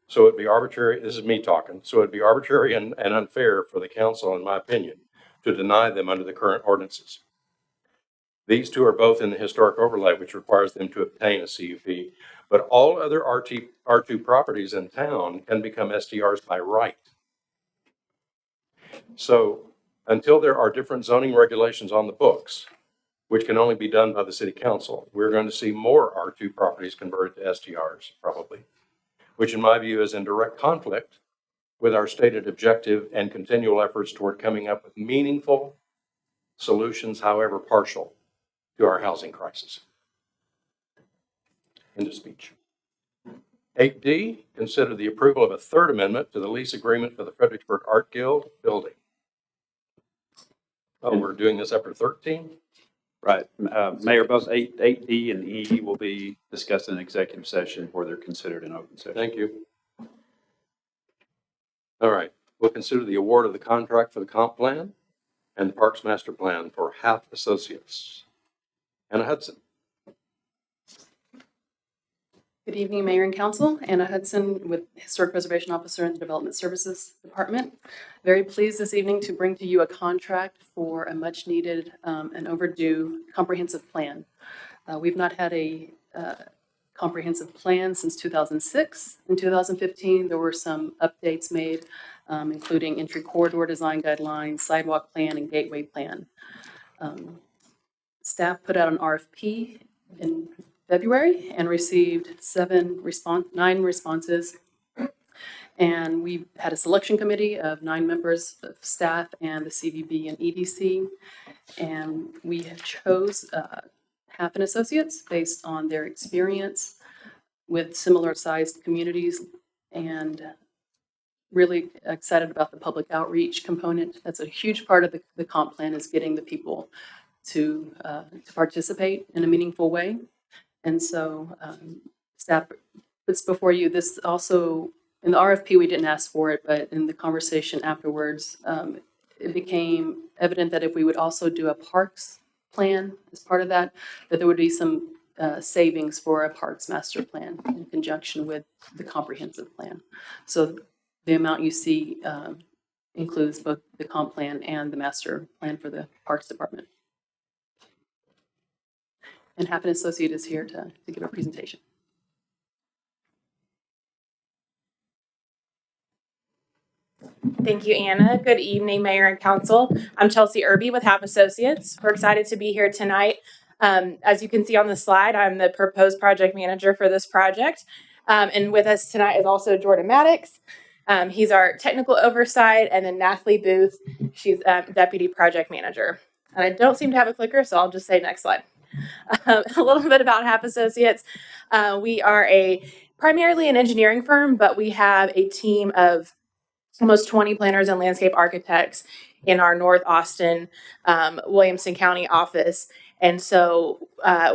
So it'd be arbitrary, this is me talking, so it'd be arbitrary and unfair for the council, in my opinion, to deny them under the current ordinances. These two are both in the historic overlay, which requires them to obtain a CUP, but all other R2 properties in town can become STRs by right. So until there are different zoning regulations on the books, which can only be done by the city council, we're going to see more R2 properties converted to STRs, probably, which in my view is in direct conflict with our stated objective and continual efforts toward coming up with meaningful solutions, however partial, to our housing crisis. End of speech. 8D, consider the approval of a third amendment to the lease agreement for the Fredericksburg Art Guild building. Oh, we're doing this after 13? Right. Mayor, both 8D and E will be discussed in executive session where they're considered in open session. Thank you. All right. We'll consider the award of the contract for the comp plan and the Parks Master Plan for Half Associates. Anna Hudson. Good evening, Mayor and Council. Anna Hudson with Historic Preservation Officer in the Development Services Department. Very pleased this evening to bring to you a contract for a much needed and overdue comprehensive plan. We've not had a comprehensive plan since 2006. In 2015, there were some updates made, including entry corridor design guidelines, sidewalk plan, and gateway plan. Staff put out an RFP in February and received 9 responses. And we had a selection committee of 9 members of staff and the CVB and EDC. And we chose Hafen Associates based on their experience with similar sized communities, and really excited about the public outreach component. That's a huge part of the comp plan, is getting the people to participate in a meaningful way. And so staff puts before you this also, in the RFP, we didn't ask for it, but in the conversation afterwards, it became evident that if we would also do a parks plan as part of that, that there would be some savings for a parks master plan in conjunction with the comprehensive plan. So the amount you see includes both the comp plan and the master plan for the Parks Department. And Hafen Associate is here to give a presentation. Thank you, Anna. Good evening, Mayor and Council. I'm Chelsea Irby with Hafen Associates. We're excited to be here tonight. As you can see on the slide, I'm the proposed project manager for this project. And with us tonight is also Jordan Maddox. He's our technical oversight, and then Nathalie Booth, she's deputy project manager. And I don't seem to have a clicker, so I'll just say next slide. A little bit about Hafen Associates. We are primarily an engineering firm, but we have a team of almost 20 planners and landscape architects in our North Austin, Williamson County office. And so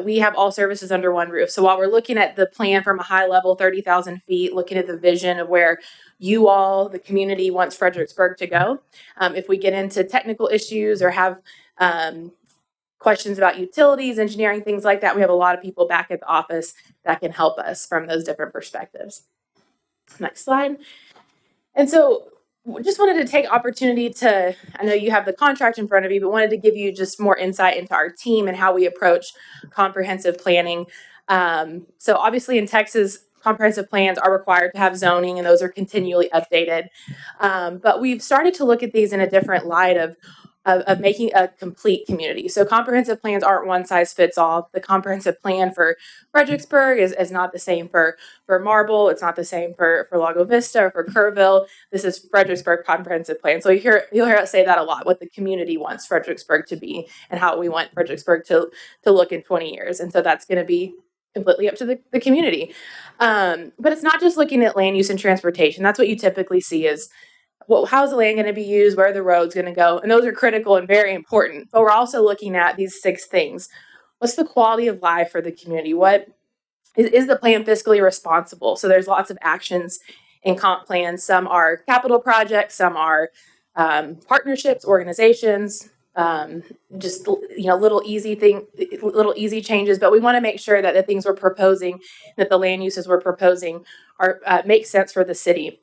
we have all services under one roof. So while we're looking at the plan from a high level, 30,000 feet, looking at the vision of where you all, the community, wants Fredericksburg to go, if we get into technical issues or have questions about utilities, engineering, things like that, we have a lot of people back at the office that can help us from those different perspectives. Next slide. And so just wanted to take opportunity to, I know you have the contract in front of you, but wanted to give you just more insight into our team and how we approach comprehensive planning. So obviously in Texas, comprehensive plans are required to have zoning, and those are continually updated. But we've started to look at these in a different light of making a complete community. So comprehensive plans aren't one size fits all. The comprehensive plan for Fredericksburg is not the same for Marble. It's not the same for Lago Vista or for Kerrville. This is Fredericksburg comprehensive plan. So you'll hear us say that a lot, what the community wants Fredericksburg to be and how we want Fredericksburg to look in 20 years. And so that's going to be completely up to the community. But it's not just looking at land use and transportation. That's what you typically see is, well, how's the land going to be used? Where are the roads going to go? And those are critical and very important. But we're also looking at these 6 things. What's the quality of life for the community? What is the plan fiscally responsible? So there's lots of actions in comp plans. Some are capital projects, some are partnerships, organizations, just little easy changes. But we want to make sure that the things we're proposing, that the land uses we're proposing, are make sense for the city.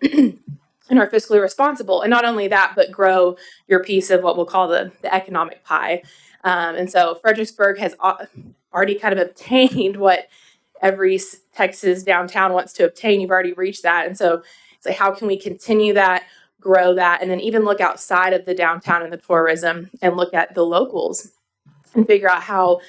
And are fiscally responsible. And not only that, but grow your piece of what we'll call the economic pie. And so Fredericksburg has already kind of obtained what every Texas downtown wants to obtain. You've already reached that. And so it's like, how can we continue that, grow that, and then even look outside of the downtown and the tourism and look at the locals and figure out how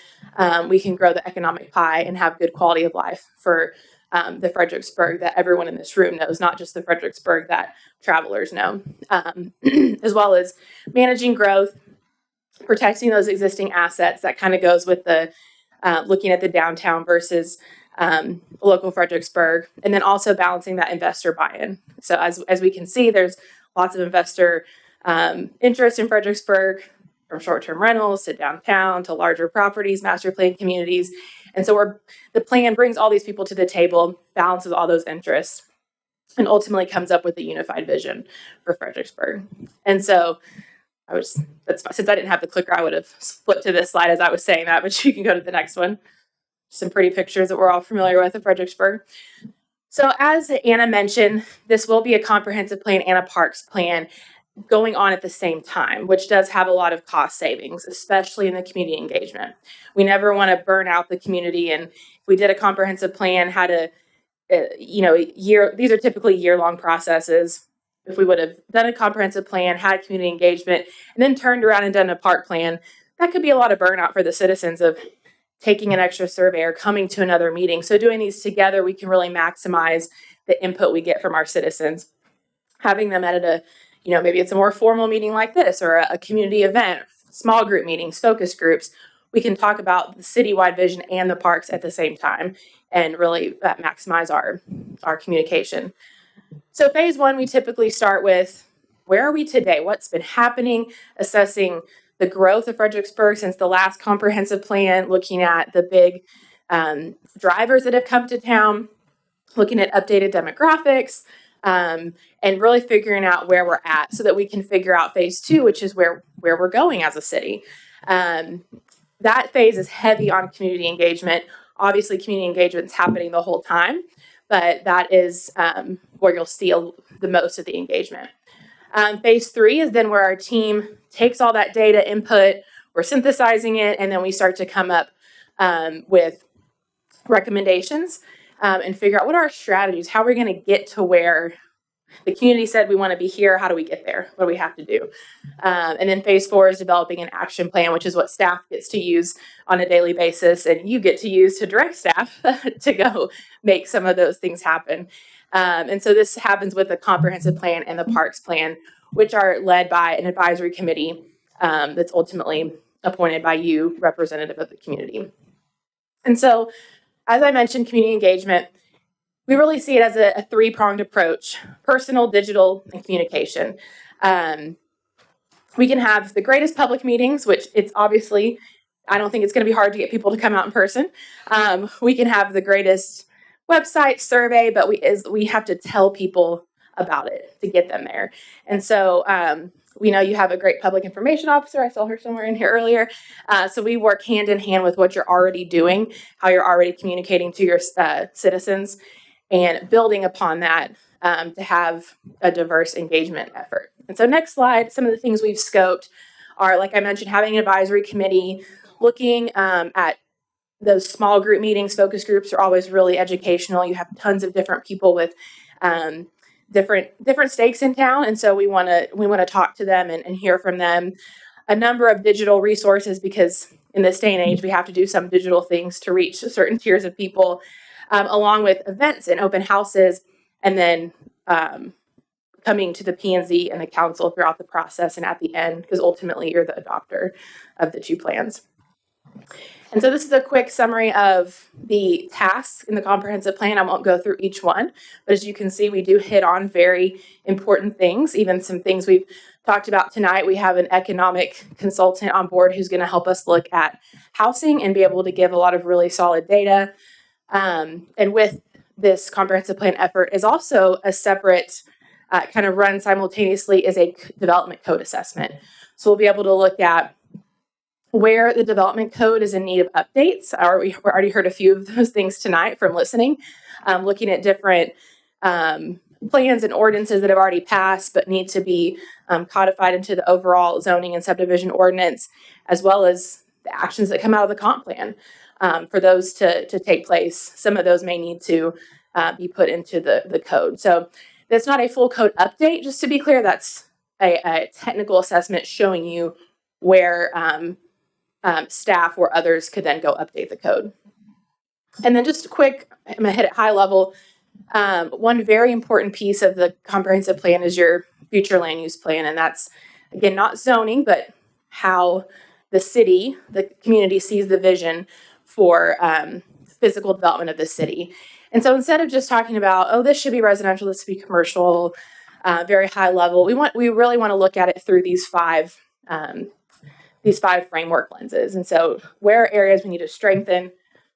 we can grow the economic pie and have good quality of life for the Fredericksburg that everyone in this room knows, not just the Fredericksburg that travelers know, as well as managing growth, protecting those existing assets. That kind of goes with the looking at the downtown versus local Fredericksburg, and then also balancing that investor buy-in. So as we can see, there's lots of investor interest in Fredericksburg, from short-term rentals to downtown to larger properties, master plan communities. And so the plan brings all these people to the table, balances all those interests, and ultimately comes up with a unified vision for Fredericksburg. And so since I didn't have the clicker, I would have flipped to this slide as I was saying that, but you can go to the next one. Some pretty pictures that we're all familiar with of Fredericksburg. So as Anna mentioned, this will be a comprehensive plan and a parks plan going on at the same time, which does have a lot of cost savings, especially in the community engagement. We never want to burn out the community. And if we did a comprehensive plan, had these are typically year-long processes. If we would have done a comprehensive plan, had community engagement, and then turned around and done a park plan, that could be a lot of burnout for the citizens of taking an extra survey or coming to another meeting. So doing these together, we can really maximize the input we get from our citizens. Having them at maybe it's a more formal meeting like this, or a community event, small group meetings, focus groups. We can talk about the citywide vision and the parks at the same time and really maximize our communication. So phase 1, we typically start with, where are we today? What's been happening? Assessing the growth of Fredericksburg since the last comprehensive plan, looking at the big drivers that have come to town, looking at updated demographics, and really figuring out where we're at so that we can figure out phase 2, which is where we're going as a city. That phase is heavy on community engagement. Obviously, community engagement is happening the whole time, but that is where you'll see the most of the engagement. Phase 3 is then where our team takes all that data input, we're synthesizing it, and then we start to come up with recommendations and figure out what are our strategies, how we're going to get to where the community said we want to be here. How do we get there? What do we have to do? And then phase 4 is developing an action plan, which is what staff gets to use on a daily basis, and you get to use to direct staff to go make some of those things happen. And so this happens with the comprehensive plan and the parks plan, which are led by an advisory committee that's ultimately appointed by you, representative of the community. And so, as I mentioned, community engagement, we really see it as a 3-pronged approach: personal, digital, and communication. We can have the greatest public meetings, which it's obviously, I don't think it's going to be hard to get people to come out in person. We can have the greatest website survey, but we have to tell people about it to get them there. And so we know you have a great public information officer. I saw her somewhere in here earlier. So we work hand in hand with what you're already doing, how you're already communicating to your citizens, and building upon that to have a diverse engagement effort. And so next slide, some of the things we've scoped are, like I mentioned, having an advisory committee, looking at those small group meetings. Focus groups are always really educational. You have tons of different people with different stakes in town, and so we want to talk to them and hear from them. A number of digital resources, because in this day and age we have to do some digital things to reach certain tiers of people, along with events and open houses, and then coming to the P&Z and the council throughout the process and at the end, because ultimately you're the adopter of the two plans. And so this is a quick summary of the tasks in the comprehensive plan. I won't go through each one, but as you can see, we do hit on very important things, even some things we've talked about tonight. We have an economic consultant on board who's going to help us look at housing and be able to give a lot of really solid data. And with this comprehensive plan effort is also a separate kind of run simultaneously is a development code assessment. So we'll be able to look at where the development code is in need of updates. We already heard a few of those things tonight from listening, looking at different plans and ordinances that have already passed but need to be codified into the overall zoning and subdivision ordinance, as well as the actions that come out of the comp plan for those to take place. Some of those may need to be put into the code. So that's not a full code update, just to be clear. That's a technical assessment showing you where staff or others could then go update the code. And then just a quick, I'm gonna hit it high level. One very important piece of the comprehensive plan is your future land use plan. And that's, again, not zoning, but how the city, the community sees the vision for physical development of the city. And so instead of just talking about, oh, this should be residential, this should be commercial, very high level, we really want to look at it through these five framework lenses. And so where are areas we need to strengthen,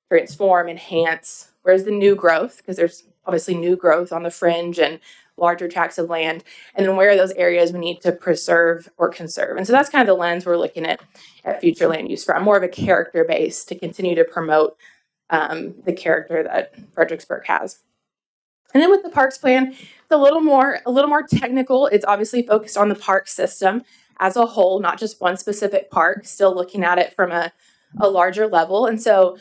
transform, enhance? Where's the new growth? Because there's obviously new growth on the fringe and larger tracts of land. And then where are those areas we need to preserve or conserve? And so that's kind of the lens we're looking at future land use from, more of a character base to continue to promote the character that Fredericksburg has. And then with the parks plan, it's a little more technical. It's obviously focused on the park system as a whole, not just one specific park, still looking at it from a larger level. And so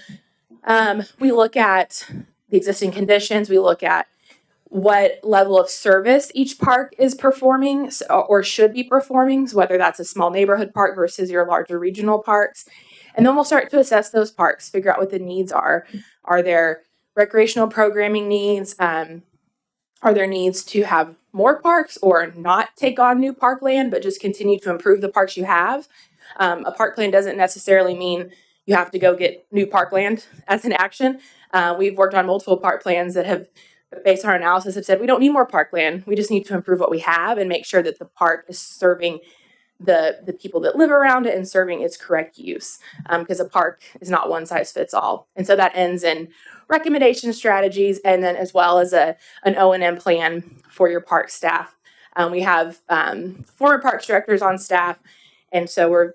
we look at the existing conditions, we look at what level of service each park is performing or should be performing, so whether that's a small neighborhood park versus your larger regional parks. And then we'll start to assess those parks, figure out what the needs are. Are there recreational programming needs? Are there needs to have more parks or not take on new parkland, but just continue to improve the parks you have? A park plan doesn't necessarily mean you have to go get new parkland as an action. We've worked on multiple park plans that have, based on our analysis, have said we don't need more parkland. We just need to improve what we have and make sure that the park is serving the people that live around it and serving its correct use, because a park is not one size fits all. And so that ends in recommendation strategies, and then as well as an O&M plan for your park staff. We have former parks directors on staff, and so we're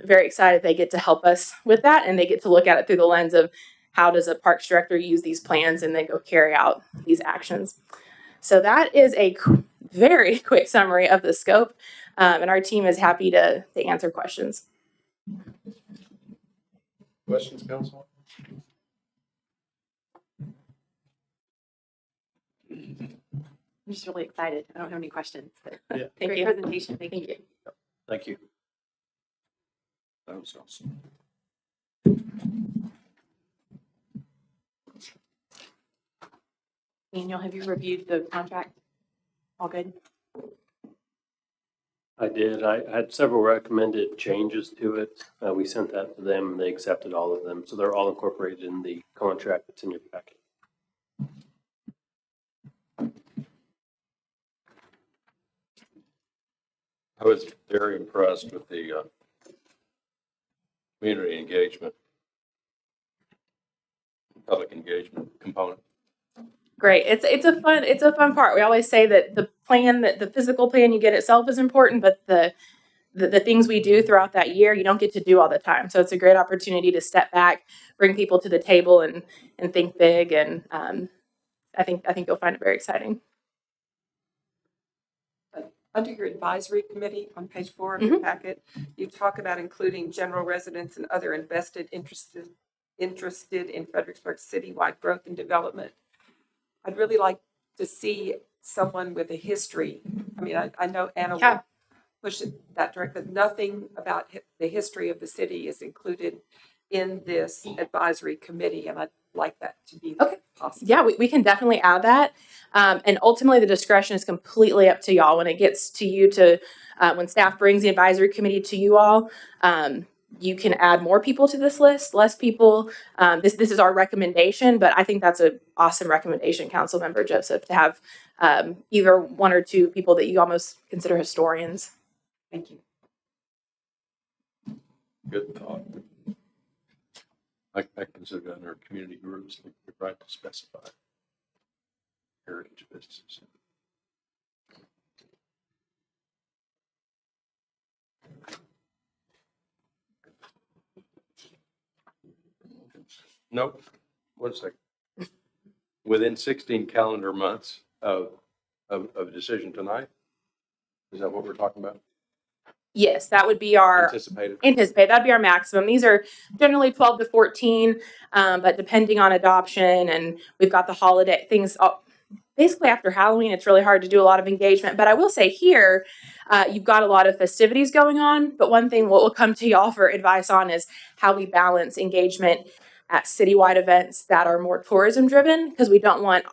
very excited they get to help us with that, and they get to look at it through the lens of how does a parks director use these plans and then go carry out these actions. So that is a very quick summary of the scope, and our team is happy to answer questions. Questions, Council? I'm just really excited. I don't have any questions. Yeah. Thank Great you. presentation. Thank you. Thank you. That was awesome. Daniel, have you reviewed the contract? All good? I did. I had several recommended changes to it. We sent that to them and they accepted all of them. So they're all incorporated in the contract that's in your packet. I was very impressed with the community engagement, public engagement component. Great. It's a fun part. We always say that the plan, that the physical plan you get itself is important, but the things we do throughout that year, you don't get to do all the time. So it's a great opportunity to step back, bring people to the table and think big. And I think you'll find it very exciting. Under your advisory committee on page 4 of your packet, you talk about including general residents and other interested in Fredericksburg citywide growth and development. I'd really like to see someone with a history. I mean, I know Anna will push it that direct, but nothing about the history of the city is included in this advisory committee, and I'd like that to be possible. Yeah, we can definitely add that. And ultimately, the discretion is completely up to y'all. When it gets to you when staff brings the advisory committee to you all, you can add more people to this list, less people. This is our recommendation, but I think that's an awesome recommendation, Councilmember Joseph, to have either one or two people that you almost consider historians. Thank you. Good thought. I consider that in our community groups, the right to specify heritage businesses. Nope. 1 second. Within 16 calendar months of a decision tonight? Is that what we're talking about? Yes, that would be our anticipated. That'd be our maximum. These are generally 12 to 14, but depending on adoption, and we've got the holiday things. Basically, after Halloween, it's really hard to do a lot of engagement. But I will say here, you've got a lot of festivities going on. But one thing we'll come to y'all for advice on is how we balance engagement at citywide events that are more tourism driven, because we don't want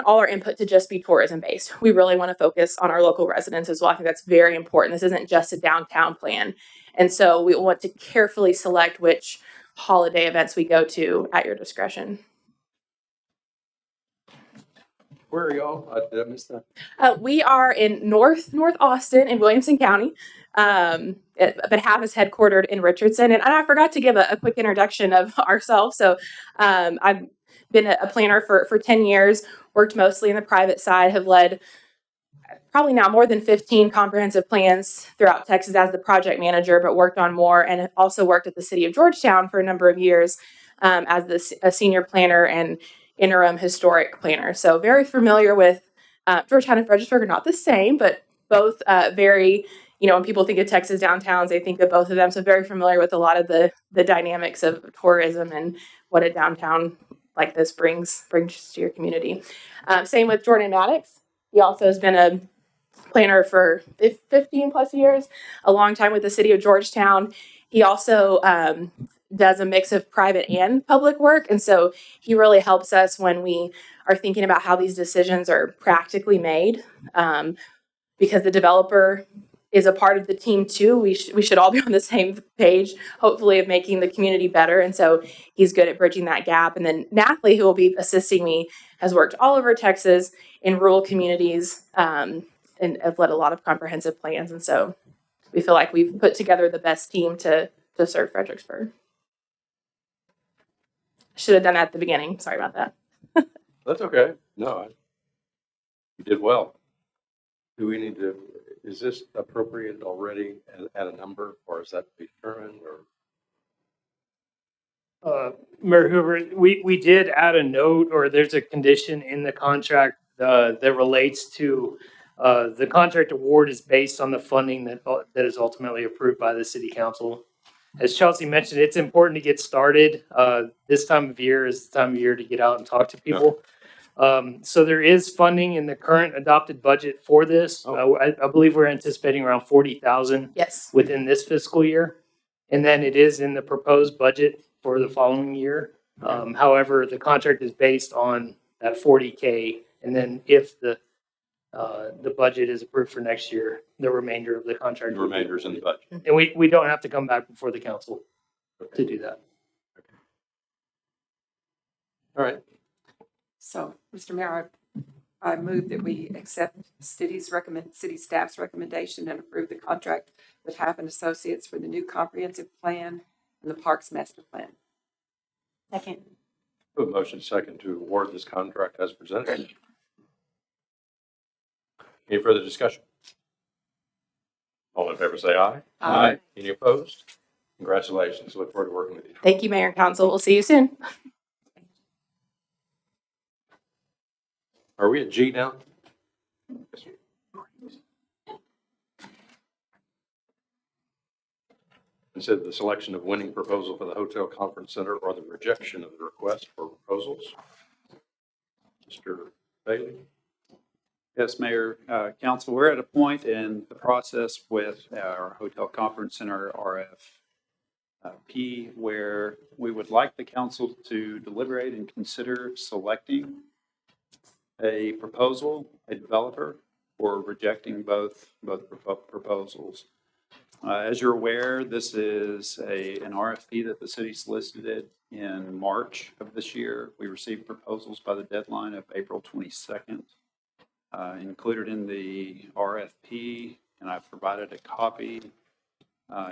all our input to just be tourism based. We really want to focus on our local residents as well. I think that's very important. This isn't just a downtown plan. And so we want to carefully select which holiday events we go to at your discretion. Where are y'all? Did I miss that? We are in North Austin in Williamson County, but HAP is headquartered in Richardson. And I forgot to give a quick introduction of ourselves. So I've been a planner for 10 years, worked mostly in the private side, have led probably now more than 15 comprehensive plans throughout Texas as the project manager, but worked on more, and also worked at the city of Georgetown for a number of years as a senior planner and interim historic planner. So very familiar with Georgetown and Fredericksburg are not the same, but both very, when people think of Texas downtowns, they think of both of them. So very familiar with a lot of the dynamics of tourism and what a downtown like this brings to your community. Same with Jordan Maddox. He also has been a planner for 15 plus years, a long time with the city of Georgetown. He also does a mix of private and public work. And so he really helps us when we are thinking about how these decisions are practically made, because the developer is a part of the team too. We should all be on the same page, hopefully, of making the community better. And so he's good at bridging that gap. And then Nathalie, who will be assisting me, has worked all over Texas in rural communities and have led a lot of comprehensive plans. And so we feel like we've put together the best team to serve Fredericksburg. Should have done that at the beginning. Sorry about that. That's okay. No, you did well. Do we need to, is this appropriated already at a number, or is that to be determined, or? Mayor Hoover, we did add a note, or there's a condition in the contract that relates to the contract award is based on the funding that is ultimately approved by the city council. As Chelsea mentioned, it's important to get started. This time of year is the time of year to get out and talk to people. So there is funding in the current adopted budget for this. I believe we're anticipating around 40,000 within this fiscal year. And then it is in the proposed budget for the following year. However, the contract is based on that 40K. And then if the budget is approved for next year, the remainder of the contract. The remainder's in the budget. And we don't have to come back before the council to do that. Okay. All right. So, Mr. Mayor, I move that we accept city staff's recommendation and approve the contract with Half and Associates for the new comprehensive plan and the Parks Master Plan. Second. A motion second to award this contract as presented. Any further discussion? All in favor say aye. Aye. Any opposed? Congratulations. Look forward to working with you. Thank you, Mayor and Council. We'll see you soon. Are we at G now? Consider the selection of winning proposal for the Hotel Conference Center or the rejection of the request for proposals. Mr. Bailey? Yes, Mayor, Council, we're at a point in the process with our Hotel Conference Center RFP where we would like the council to deliberate and consider selecting a proposal, a developer, or rejecting both proposals. As you're aware, this is an RFP that the city solicited in March of this year. We received proposals by the deadline of April 22nd. Included in the RFP, and I've provided a copy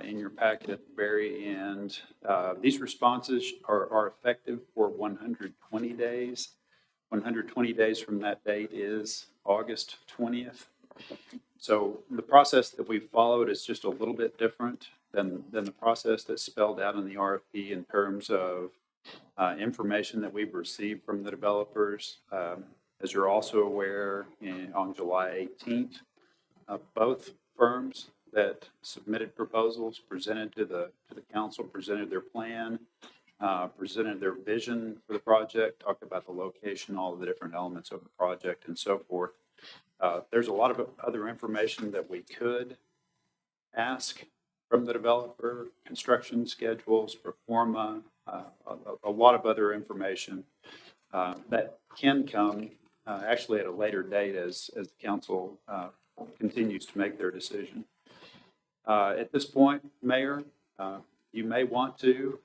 in your packet at the very end. These responses are effective for 120 days. 120 days from that date is August 20th. So the process that we've followed is just a little bit different than the process that's spelled out in the RFP in terms of information that we've received from the developers. As you're also aware, on July 18th, both firms that submitted proposals presented to the council, presented their plan, presented their vision for the project, talked about the location, all of the different elements of the project, and so forth. There's a lot of other information that we could ask from the developer, construction schedules, pro forma, a lot of other information that can come actually at a later date as the council continues to make their decision. At this point, Mayor, you may want to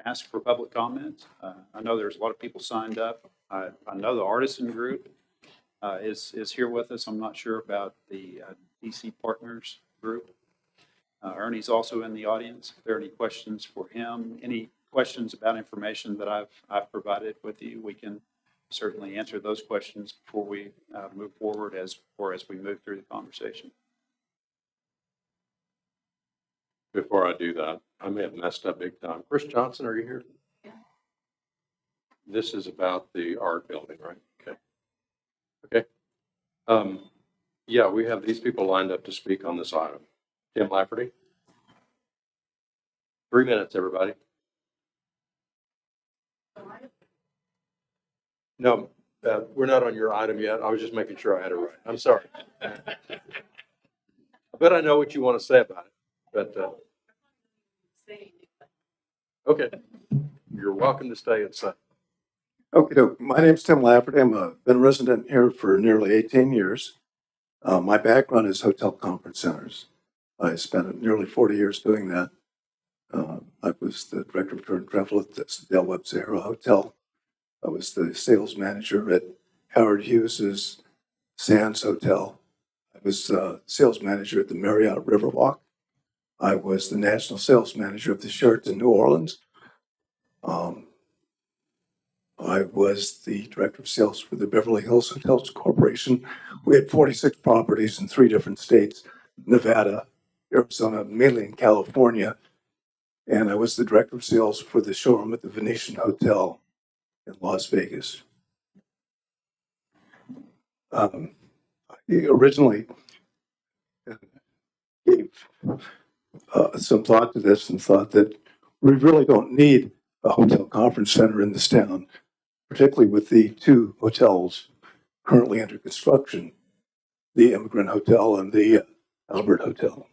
ask for public comment. I know there's a lot of people signed up. I know the Artisan Group is here with us. I'm not sure about the DC Partners Group. Ernie's also in the audience. If there are any questions for him, any questions about information that I've provided with you, we can certainly answer those questions before we move forward as we move through the conversation. Before I do that, I may have messed up big time. Chris Johnson, are you here? Yeah. This is about the art building, right? Okay. Okay. Yeah, we have these people lined up to speak on this item. Tim Lafferty. 3 minutes, everybody. No, we're not on your item yet. I was just making sure I had it right. I'm sorry. I bet I know what you want to say about it, but okay. You're welcome to stay and say. Okay, my name's Tim Lafferty. I've been a resident here for nearly 18 years. My background is hotel conference centers. I spent nearly 40 years doing that. I was the director of tour and travel at the Del Webb Sahara Hotel. I was the sales manager at Howard Hughes's Sands Hotel. I was sales manager at the Marriott Riverwalk. I was the national sales manager of the Sheraton New Orleans. I was the director of sales for the Beverly Hills Hotels Corporation. We had 46 properties in 3 different states, Nevada, Arizona, mainly in California. And I was the director of sales for the showroom at the Venetian Hotel in Las Vegas. I originally gave some thought to this and thought that we really don't need a hotel conference center in this town, particularly with the 2 hotels currently under construction, the Immigrant Hotel and the Albert Hotel.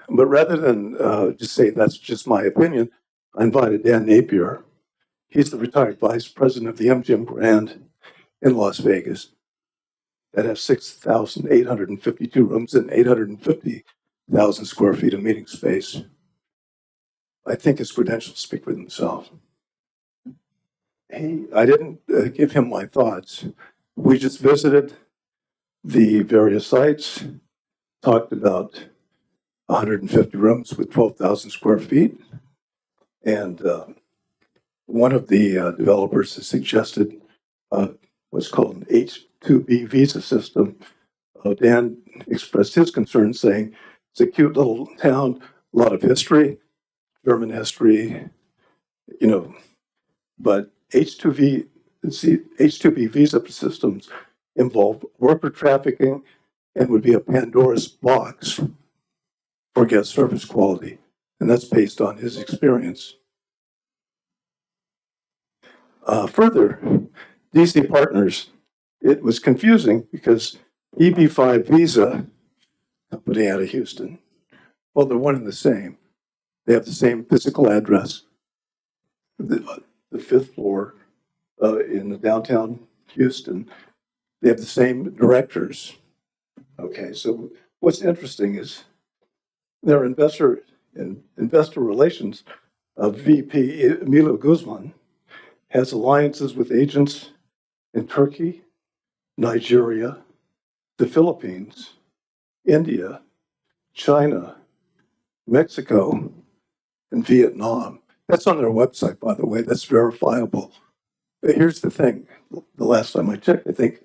But rather than just say that's just my opinion, I invited Dan Napier. He's the retired vice president of the MGM Grand in Las Vegas that has 6,852 rooms and 850,000 square feet of meeting space. I think his credentials speak for themselves. I didn't give him my thoughts. We just visited the various sites, talked about 150 rooms with 12,000 square feet. And one of the developers has suggested what's called an H-2B visa system Dan expressed his concern saying it's a cute little town, a lot of history, German history, you know, but H2B visa systems involve worker trafficking and would be a Pandora's box for guest service quality. And that's based on his experience. Further, DC Partners, it was confusing because EB5 Visa, company out of Houston, well, they're one and the same. They have the same physical address, the fifth floor in the downtown Houston. They have the same directors. Okay, so what's interesting is their investor relations VP Milo Guzman has alliances with agents in Turkey, Nigeria, the Philippines, India, China, Mexico, and Vietnam. That's on their website, by the way. That's verifiable. But here's the thing. The last time I checked, I think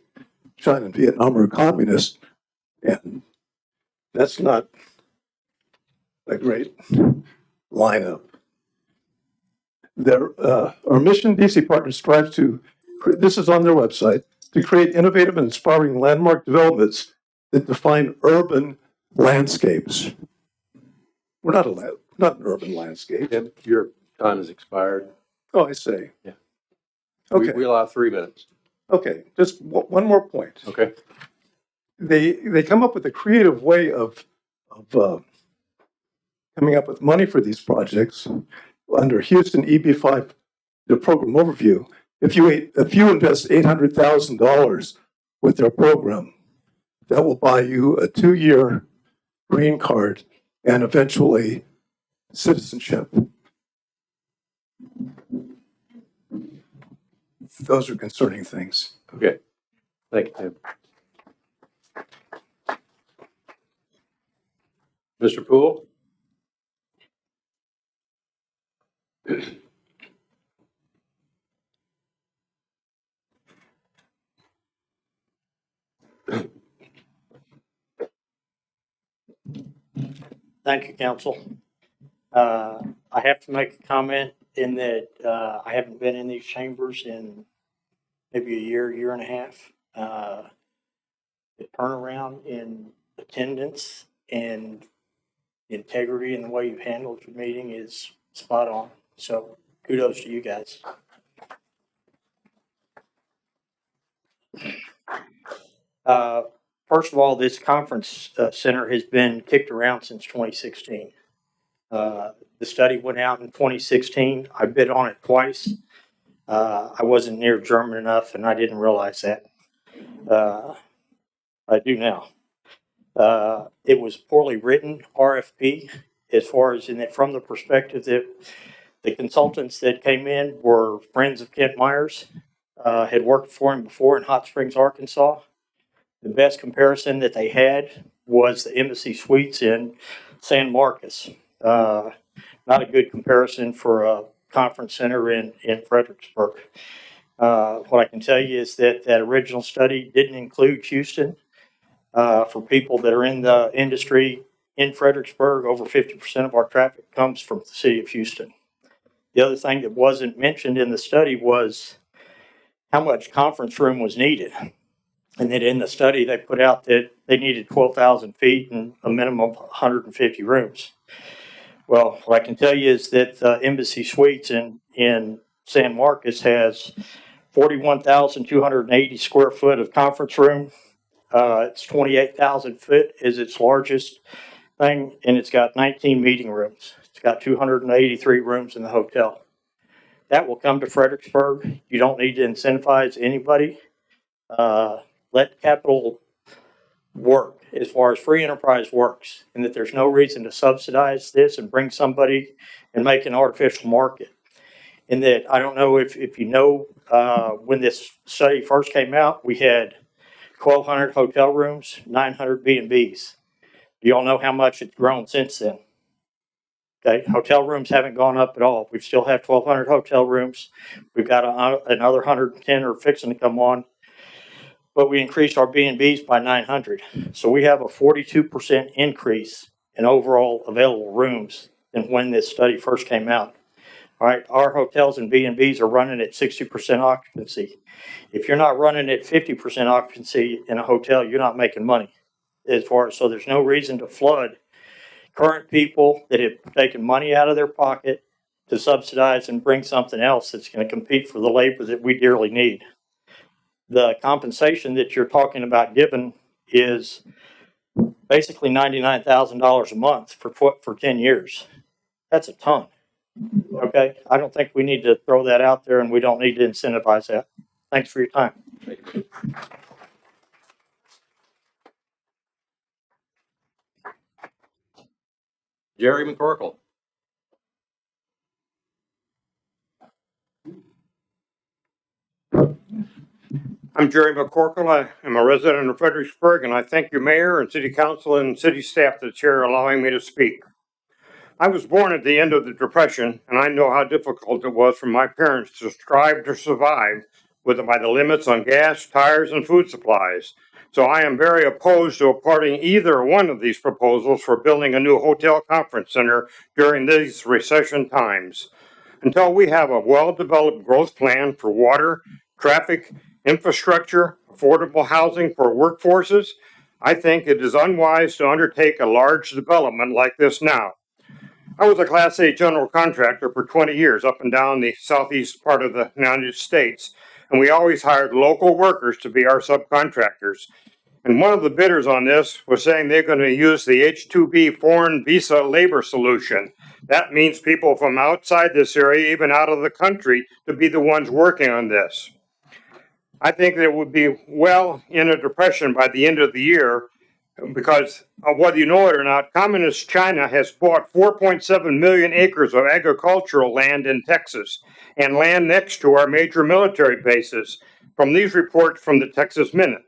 China and Vietnam are communist, and that's not a great lineup. Our mission, DC Partners, strives to, this is on their website, to create innovative and inspiring landmark developments that define urban landscapes. We're not an urban landscape. Tim, your time has expired. Oh, I see. Yeah. Okay. We allow 3 minutes. Okay. Just one more point. Okay. They come up with a creative way of coming up with money for these projects under Houston EB5, the program overview. If you invest $800,000 with their program, that will buy you a 2-year green card and eventually citizenship. Those are concerning things. Okay. Thank you, Tim. Mr. Poole? Thank you, Council. I have to make a comment in that I haven't been in these chambers in maybe a year and a half. The turnaround in attendance and integrity in the way you've handled your meeting is spot on. So kudos to you guys. First of all, this conference center has been kicked around since 2016. The study went out in 2016. I bid on it twice. I wasn't near German enough and I didn't realize that. I do now. It was poorly written RFP as far as in it from the perspective that the consultants that came in were friends of Kent Myers, had worked for him before in Hot Springs, Arkansas. The best comparison that they had was the Embassy Suites in San Marcos. Not a good comparison for a conference center in Fredericksburg. What I can tell you is that that original study didn't include Houston. For people that are in the industry in Fredericksburg, over 50% of our traffic comes from the city of Houston. The other thing that wasn't mentioned in the study was how much conference room was needed. And that in the study, they put out that they needed 12,000 feet and a minimum of 150 rooms. Well, what I can tell you is that Embassy Suites in San Marcos has 41,280 square foot of conference room. It's 28,000 foot is its largest thing, and it's got 19 meeting rooms. It's got 283 rooms in the hotel. That will come to Fredericksburg. You don't need to incentivize anybody. Let capital work as far as free enterprise works, and that there's no reason to subsidize this and bring somebody and make an artificial market. And that I don't know if you know, when this study first came out, we had 1,200 hotel rooms, 900 B&Bs. Do y'all know how much it's grown since then? Okay, hotel rooms haven't gone up at all. We still have 1,200 hotel rooms. We've got another 110 are fixing to come on. but we increased our B&Bs by 900. So we have a 42% increase in overall available rooms than when this study first came out. All right, our hotels and B&Bs are running at 60% occupancy. If you're not running at 50% occupancy in a hotel, you're not making money. So there's no reason to flood current people that have taken money out of their pocket to subsidize and bring something else that's going to compete for the labor that we dearly need. The compensation that you're talking about giving is basically $99,000 a month for 10 years. That's a ton. Okay, I don't think we need to throw that out there, and we don't need to incentivize that. Thanks for your time. Jerry McCorkle. I'm Jerry McCorkle. I am a resident of Fredericksburg, and I thank you, Mayor and City Council and City staff that's here allowing me to speak. I was born at the end of the Depression, and I know how difficult it was for my parents to strive to survive by the limits on gas, tires, and food supplies. So I am very opposed to supporting either one of these proposals for building a new hotel conference center during these recession times. Until we have a well-developed growth plan for water, traffic, infrastructure, affordable housing for workforces, I think it is unwise to undertake a large development like this now. I was a Class A general contractor for 20 years up and down the southeast part of the United States, and we always hired local workers to be our subcontractors. And one of the bidders on this was saying they're going to use the H-2B foreign visa labor solution. That means people from outside this area, even out of the country, to be the ones working on this. I think that it would be well in a depression by the end of the year because whether you know it or not, Communist China has bought 4.7 million acres of agricultural land in Texas and land next to our major military bases from these reports from the Texas Minute.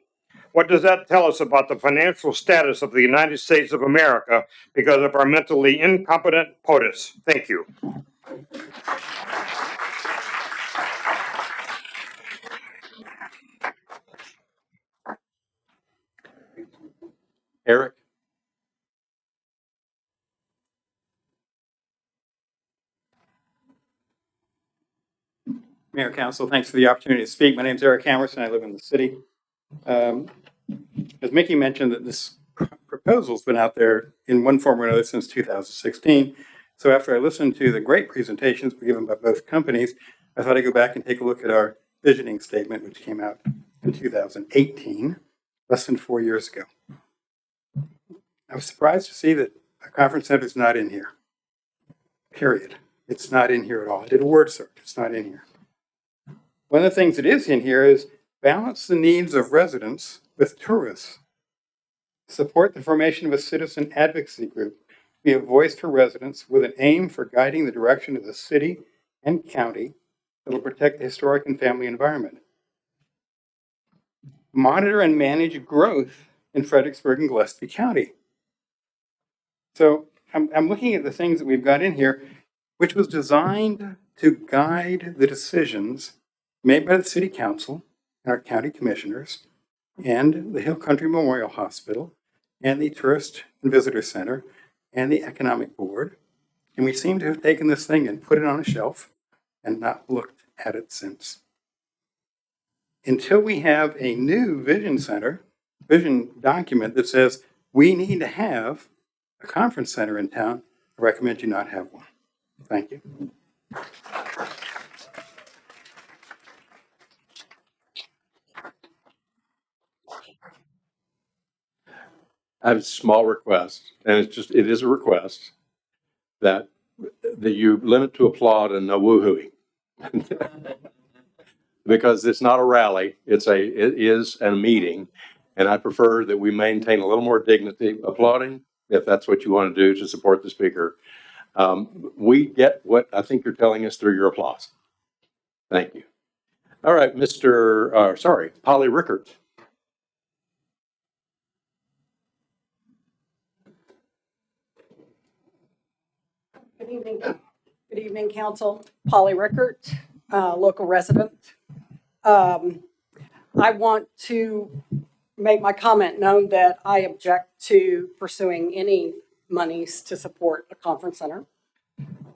What does that tell us about the financial status of the United States of America because of our mentally incompetent POTUS? Thank you. Eric. Mayor, Council, thanks for the opportunity to speak. My name is Eric Hammerson. I live in the city. As Mickey mentioned, that this proposal's been out there in one form or another since 2016. So after I listened to the great presentations given by both companies, I thought I'd go back and take a look at our visioning statement, which came out in 2018, less than 4 years ago. I was surprised to see that a conference center is not in here. Period. It's not in here at all. I did a word search. It's not in here. One of the things that is in here is balance the needs of residents with tourists. Support the formation of a citizen advocacy group. Be a voice for residents with an aim for guiding the direction of the city and county that will protect the historic and family environment. Monitor and manage growth in Fredericksburg and Gillespie County. So I'm looking at the things that we've got in here, which was designed to guide the decisions made by the City Council and our county commissioners and the Hill Country Memorial Hospital and the Tourist and Visitor Center and the Economic Board. And we seem to have taken this thing and put it on a shelf and not looked at it since. Until we have a new vision document that says we need to have a conference center in town, I recommend you not have one. Thank you. I have a small request, and it is a request that you limit to applaud and no woohooing. Because it's not a rally, it is a meeting, and I prefer that we maintain a little more dignity applauding, if that's what you want to do to support the speaker. We get what I think you're telling us through your applause. Thank you. All right, Polly Rickert. Good evening. Good evening, Council. Polly Rickert, local resident. I want to make my comment known that I object to pursuing any monies to support a conference center.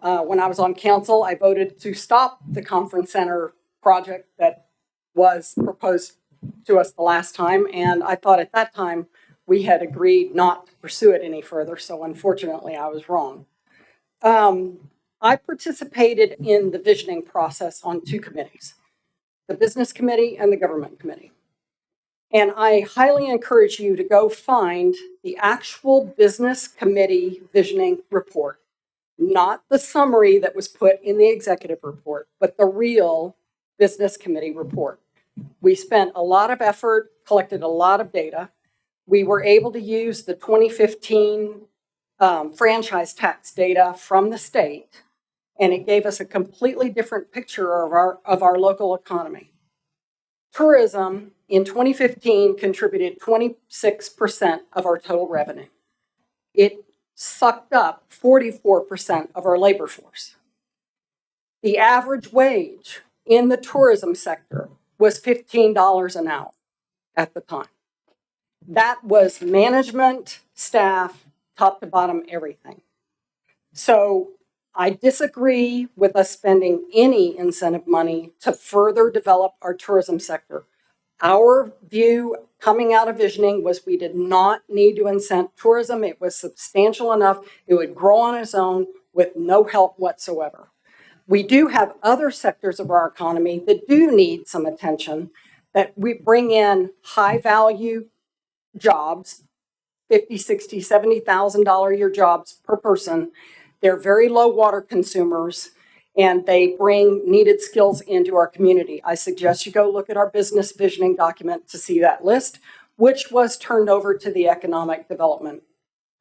When I was on council, I voted to stop the conference center project that was proposed to us the last time. And I thought at that time we had agreed not to pursue it any further. So unfortunately, I was wrong. I participated in the visioning process on two committees, the business committee and the government committee. And I highly encourage you to go find the actual business committee visioning report, not the summary that was put in the executive report, but the real business committee report. We spent a lot of effort, collected a lot of data. We were able to use the 2015 franchise tax data from the state, and it gave us a completely different picture of our local economy. Tourism in 2015 contributed 26% of our total revenue. It sucked up 44% of our labor force. The average wage in the tourism sector was $15 an hour at the time. That was management, staff, top to bottom, everything. So I disagree with us spending any incentive money to further develop our tourism sector. Our view coming out of visioning was we did not need to incent tourism. It was substantial enough. It would grow on its own with no help whatsoever. We do have other sectors of our economy that do need some attention, that we bring in high value jobs, $50,000, $60,000, $70,000 a year jobs per person. They're very low water consumers, and they bring needed skills into our community. I suggest you go look at our business visioning document to see that list, which was turned over to the economic development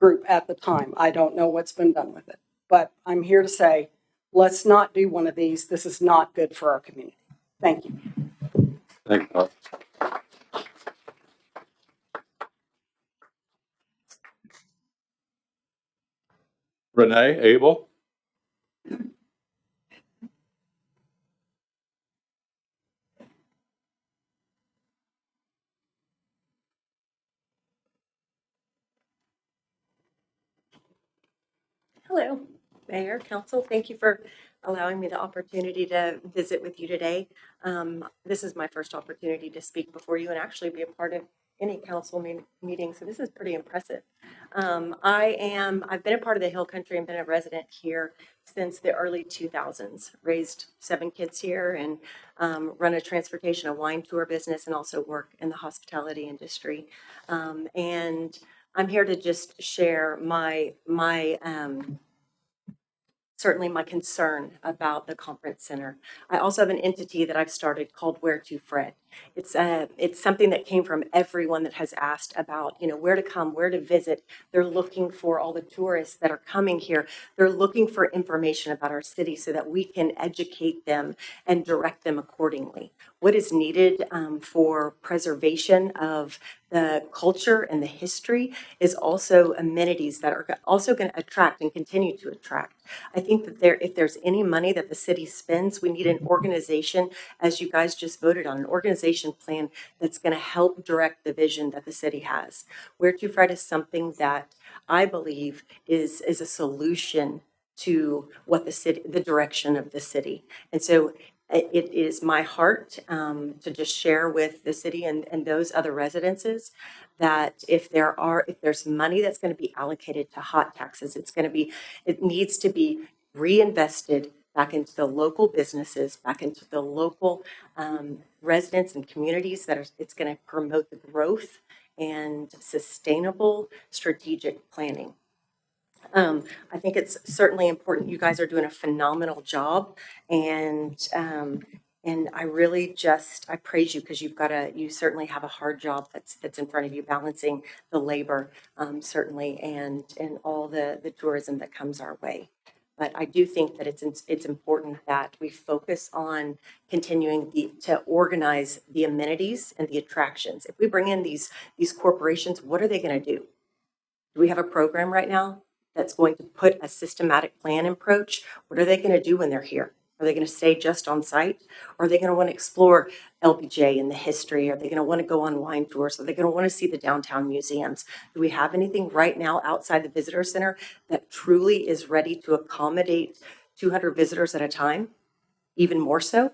group at the time. I don't know what's been done with it, but I'm here to say, let's not do one of these. This is not good for our community. Thank you. Thank you. Renee, Abel? Hello, Mayor, Council. Thank you for allowing me the opportunity to visit with you today. This is my first opportunity to speak before you and actually be a part of any council meeting, so this is pretty impressive. I've been a part of the Hill Country and been a resident here since the early 2000s, raised 7 kids here and run a transportation, a wine tour business, and also work in the hospitality industry. And I'm here to just share certainly my concern about the conference center. I also have an entity that I've started called Where to Fred. It's something that came from everyone that has asked about, where to come, where to visit. They're looking for all the tourists that are coming here. They're looking for information about our city so that we can educate them and direct them accordingly. What is needed for preservation of the culture and the history is also amenities that are also going to attract and continue to attract. I think that if there's any money that the city spends, we need an organization, as you guys just voted on, an organization plan that's going to help direct the vision that the city has. Where to Fred is something that I believe is a solution to what the direction of the city. And so it is my heart to just share with the city and those other residences that if there's money that's going to be allocated to hot taxes, it needs to be reinvested back into the local businesses, back into the local residents and communities it's going to promote the growth and sustainable strategic planning. I think it's certainly important. You guys are doing a phenomenal job, and I really I praise you because you certainly have a hard job that's in front of you, balancing the labor certainly and all the tourism that comes our way. But I do think that it's important that we focus on continuing to organize the amenities and the attractions. If we bring in these corporations, what are they going to do? Do we have a program right now that's going to put a systematic plan approach? What are they going to do when they're here? Are they going to stay just on site? Or are they going to want to explore LBJ and the history? Are they going to want to go on wine tours? Are they going to want to see the downtown museums? Do we have anything right now outside the visitor center that truly is ready to accommodate 200 visitors at a time? Even more so?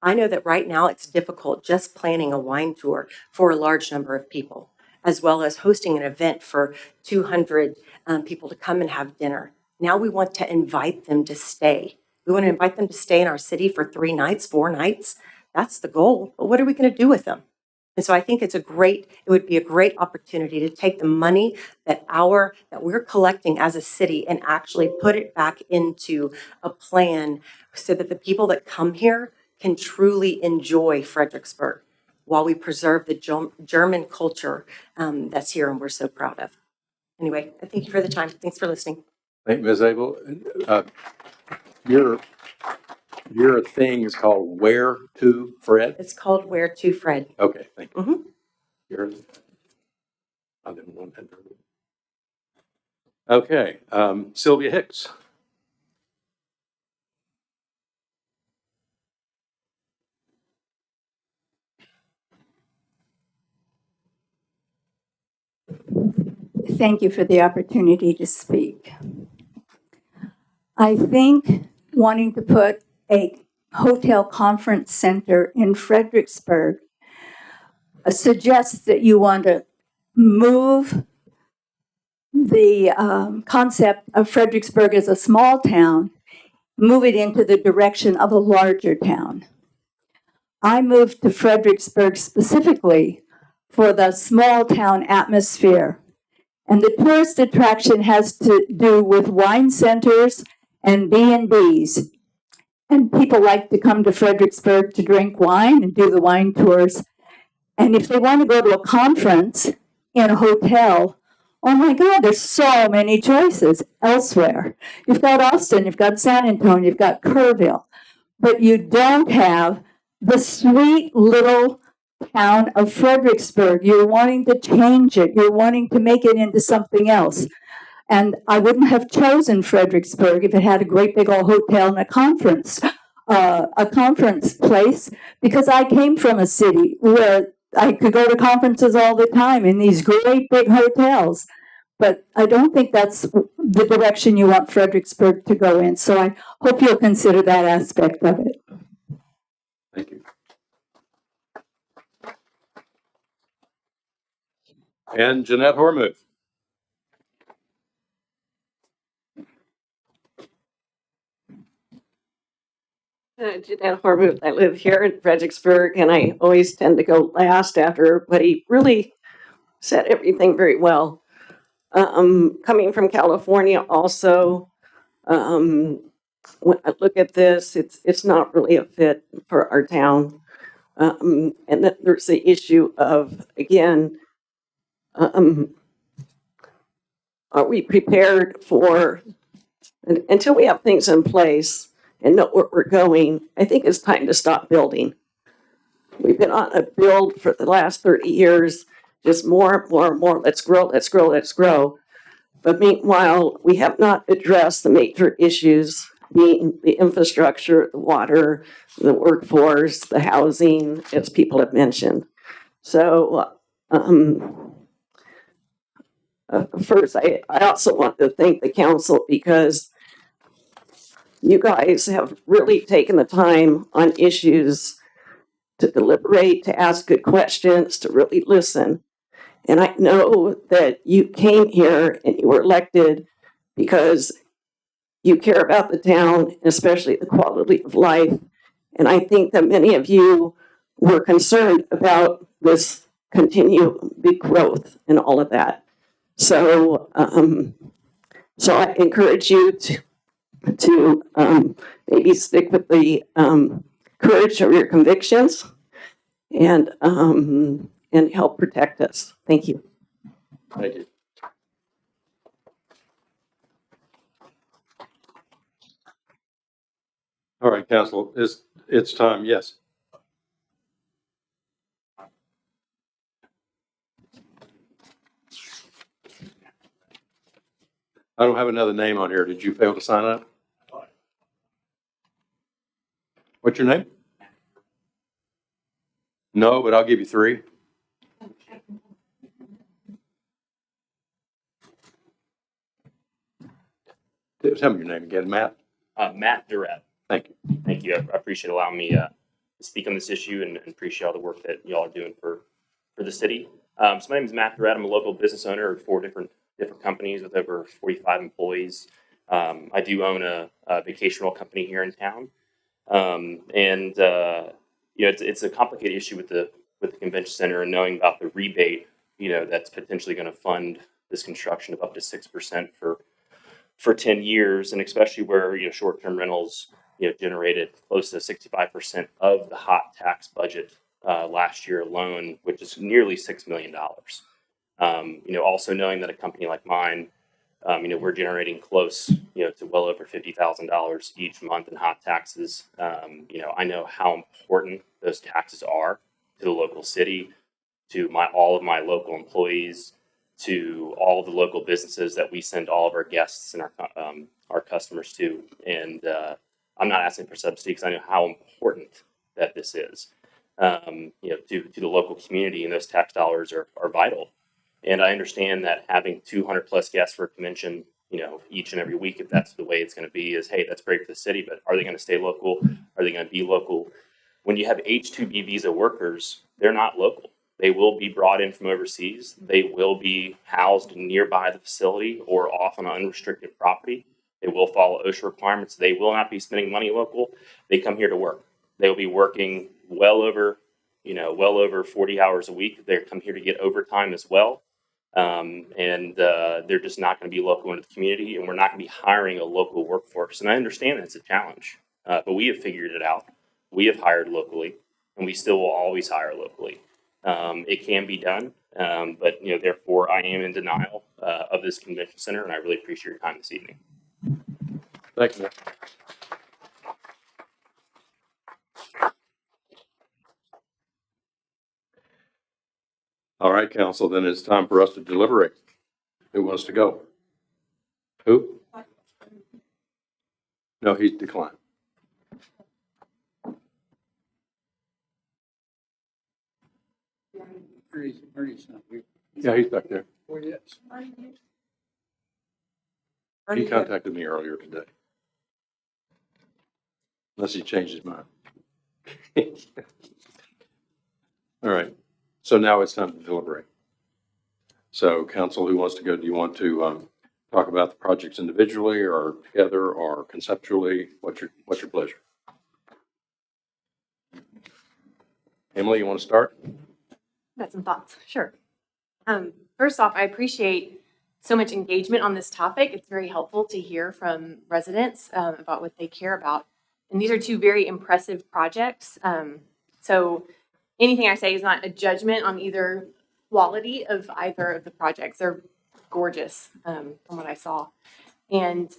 I know that right now it's difficult just planning a wine tour for a large number of people, as well as hosting an event for 200 people to come and have dinner. Now we want to invite them to stay. We want to invite them to stay in our city for 3 nights, 4 nights. That's the goal. But what are we going to do with them? And so I think it would be a great opportunity to take the money that we're collecting as a city and actually put it back into a plan so that the people that come here can truly enjoy Fredericksburg while we preserve the German culture that's here and we're so proud of. Anyway, I thank you for the time. Thanks for listening. Thank you, Ms. Abel. Your thing is called Where to Fred? It's called Where to Fred. Okay, thank you. Mhm. I didn't want that. Okay, Sylvia Hicks. Thank you for the opportunity to speak. I think wanting to put a hotel conference center in Fredericksburg suggests that you want to move the concept of Fredericksburg as a small town, move it into the direction of a larger town. I moved to Fredericksburg specifically for the small town atmosphere. And the tourist attraction has to do with wine centers and B&Bs. And people like to come to Fredericksburg to drink wine and do the wine tours. And if they want to go to a conference in a hotel, oh my God, there's so many choices elsewhere. You've got Austin, you've got San Antonio, you've got Kerrville, but you don't have the sweet little town of Fredericksburg. You're wanting to change it. You're wanting to make it into something else. And I wouldn't have chosen Fredericksburg if it had a great big old hotel and a conference place, because I came from a city where I could go to conferences all the time in these great big hotels. But I don't think that's the direction you want Fredericksburg to go in. So I hope you'll consider that aspect of it. Thank you. And Jeanette Hormuth. Jeanette Hormuth. I live here in Fredericksburg, and I always tend to go last after everybody really said everything very well. Coming from California also, when I look at this, it's not really a fit for our town. And then there's the issue of, again, are we prepared for, until we have things in place and know where we're going, I think it's time to stop building. We've been on a build for the last 30 years, just more, let's grow, let's grow, let's grow. But meanwhile, we have not addressed the major issues, being the infrastructure, the water, the workforce, the housing, as people have mentioned. So first, I also want to thank the council, because you guys have really taken the time on issues to deliberate, to ask good questions, to really listen. And I know that you came here and you were elected because you care about the town, especially the quality of life. And I think that many of you were concerned about this continued big growth and all of that. So, so I encourage you to maybe stick with the courage of your convictions and help protect us. Thank you. Thank you. All right, council, it's time. Yes. I don't have another name on here. Did you fail to sign up? What's your name? No, but I'll give you 3. Tell me your name again, Matt. Matt Durrett. Thank you. Thank you. I appreciate allowing me to speak on this issue and appreciate all the work that y'all are doing for the city. So my name is Matt Durrett. I'm a local business owner of 4 different companies with over 45 employees. I do own a vacation rental company here in town, and it's a complicated issue with the convention center and knowing about the rebate, that's potentially going to fund this construction of up to 6% for 10 years, and especially where short-term rentals generated close to 65% of the hot tax budget last year alone, which is nearly $6 million. Also knowing that a company like mine, we're generating close to well over $50,000 each month in hot taxes. I know how important those taxes are to the local city, to all of my local employees, to all of the local businesses that we send all of our guests and our customers to. And I'm not asking for subsidy because I know how important that this is, to the local community, and those tax dollars are vital. And I understand that having 200 plus guests for a convention, each and every week, if that's the way it's going to be, is, hey, that's great for the city, but are they going to stay local? Are they going to be local? When you have H-2B visa workers, they're not local. They will be brought in from overseas. They will be housed nearby the facility or off on unrestricted property. They will follow OSHA requirements. They will not be spending money local. They come here to work. They will be working well over 40 hours a week. They come here to get overtime as well. They're just not going to be local into the community, and we're not going to be hiring a local workforce. And I understand that's a challenge, but we have figured it out. We have hired locally, and we still will always hire locally. It can be done, but therefore I am in denial of this convention center, and I really appreciate your time this evening. Thank you. All right, council, then it's time for us to deliberate. Who wants to go? Who? No, he's declined. Yeah, he's back there. Oh, yes. He contacted me earlier today. Unless he changed his mind. All right. So now it's time to deliberate. So council, who wants to go? Do you want to talk about the projects individually or together or conceptually? What's your pleasure? Emily, you want to start? Got some thoughts. Sure. First off, I appreciate so much engagement on this topic. It's very helpful to hear from residents about what they care about. And these are 2 very impressive projects. So anything I say is not a judgment on either quality of either of the projects. They're gorgeous from what I saw. And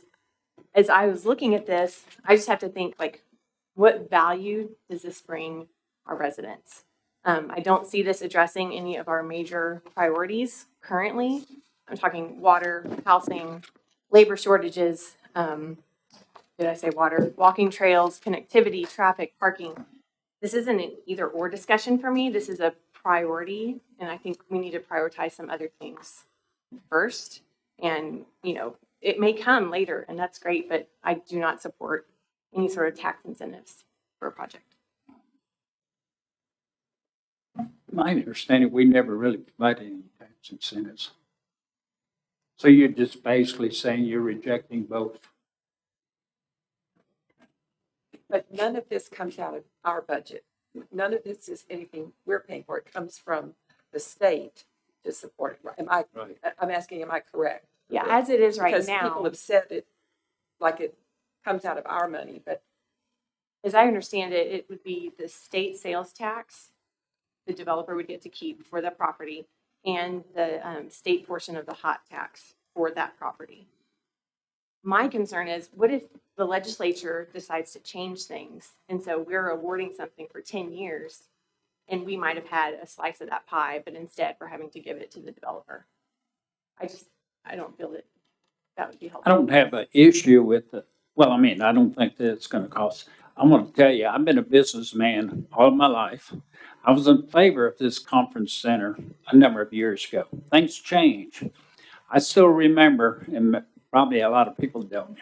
as I was looking at this, I just have to think, like, what value does this bring our residents? I don't see this addressing any of our major priorities currently. I'm talking water, housing, labor shortages. Did I say water? Walking trails, connectivity, traffic, parking. This isn't an either or discussion for me. This is a priority, and I think we need to prioritize some other things first. And, it may come later, and that's great, but I do not support any sort of tax incentives for a project. My understanding, we never really provided any tax incentives. So you're just basically saying you're rejecting both. But none of this comes out of our budget. None of this is anything we're paying for. It comes from the state to support it. Right. I'm asking, am I correct? Yeah, as it is right Because now. people have said it like it comes out of our money, but As I understand it, it would be the state sales tax the developer would get to keep for the property, and the state portion of the hot tax for that property. My concern is, what if the legislature decides to change things? And so we're awarding something for 10 years, and we might have had a slice of that pie, but instead we're having to give it to the developer. I don't feel that would be helpful. I don't have an issue with I don't think that it's going to cost. I'm going to tell you, I've been a businessman all my life. I was in favor of this conference center a number of years ago. Things change. I still remember, and probably a lot of people don't,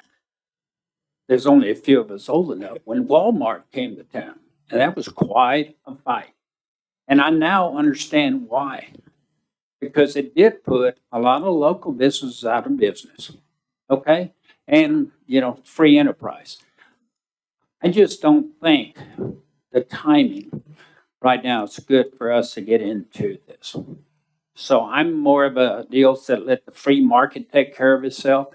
there's only a few of us old enough, when Walmart came to town, and that was quite a fight. And I now understand why, because it did put a lot of local businesses out of business, okay? And, free enterprise. I just don't think the timing right now is good for us to get into this. So I'm more of a deal that let the free market take care of itself.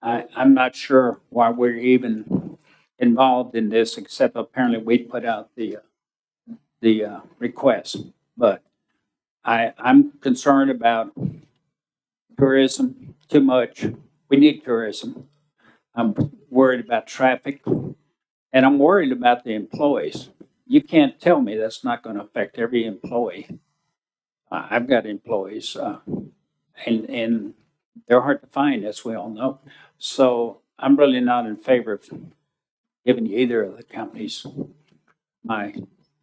I'm not sure why we're even involved in this, except apparently we put out the request. But I'm concerned about tourism too much. We need tourism. I'm worried about traffic, and I'm worried about the employees. You can't tell me that's not going to affect every employee. I've got employees, and they're hard to find, as we all know. So I'm really not in favor of giving either of the companies my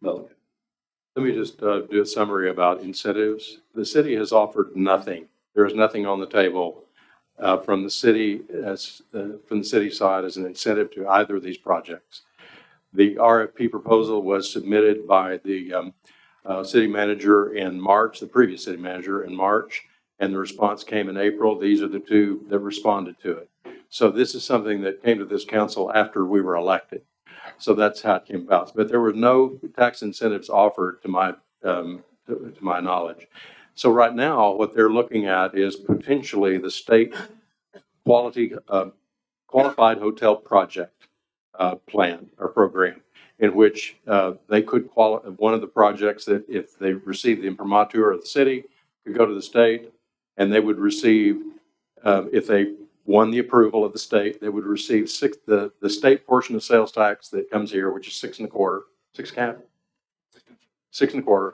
vote. Let me just do a summary about incentives. The city has offered nothing. There is nothing on the table from the city side as an incentive to either of these projects. The RFP proposal was submitted by the city manager in March, the previous city manager in March, and the response came in April. These are the two that responded to it. So this is something that came to this council after we were elected. So that's how it came about. But there were no tax incentives offered to my knowledge. So right now, what they're looking at is potentially the state qualified hotel project plan or program, in which they could qualify. One of the projects that, if they received the imprimatur of the city, could go to the state, and they would receive, if they won the approval of the state, they would receive the state portion of sales tax that comes here, which is 6.25, 6.25,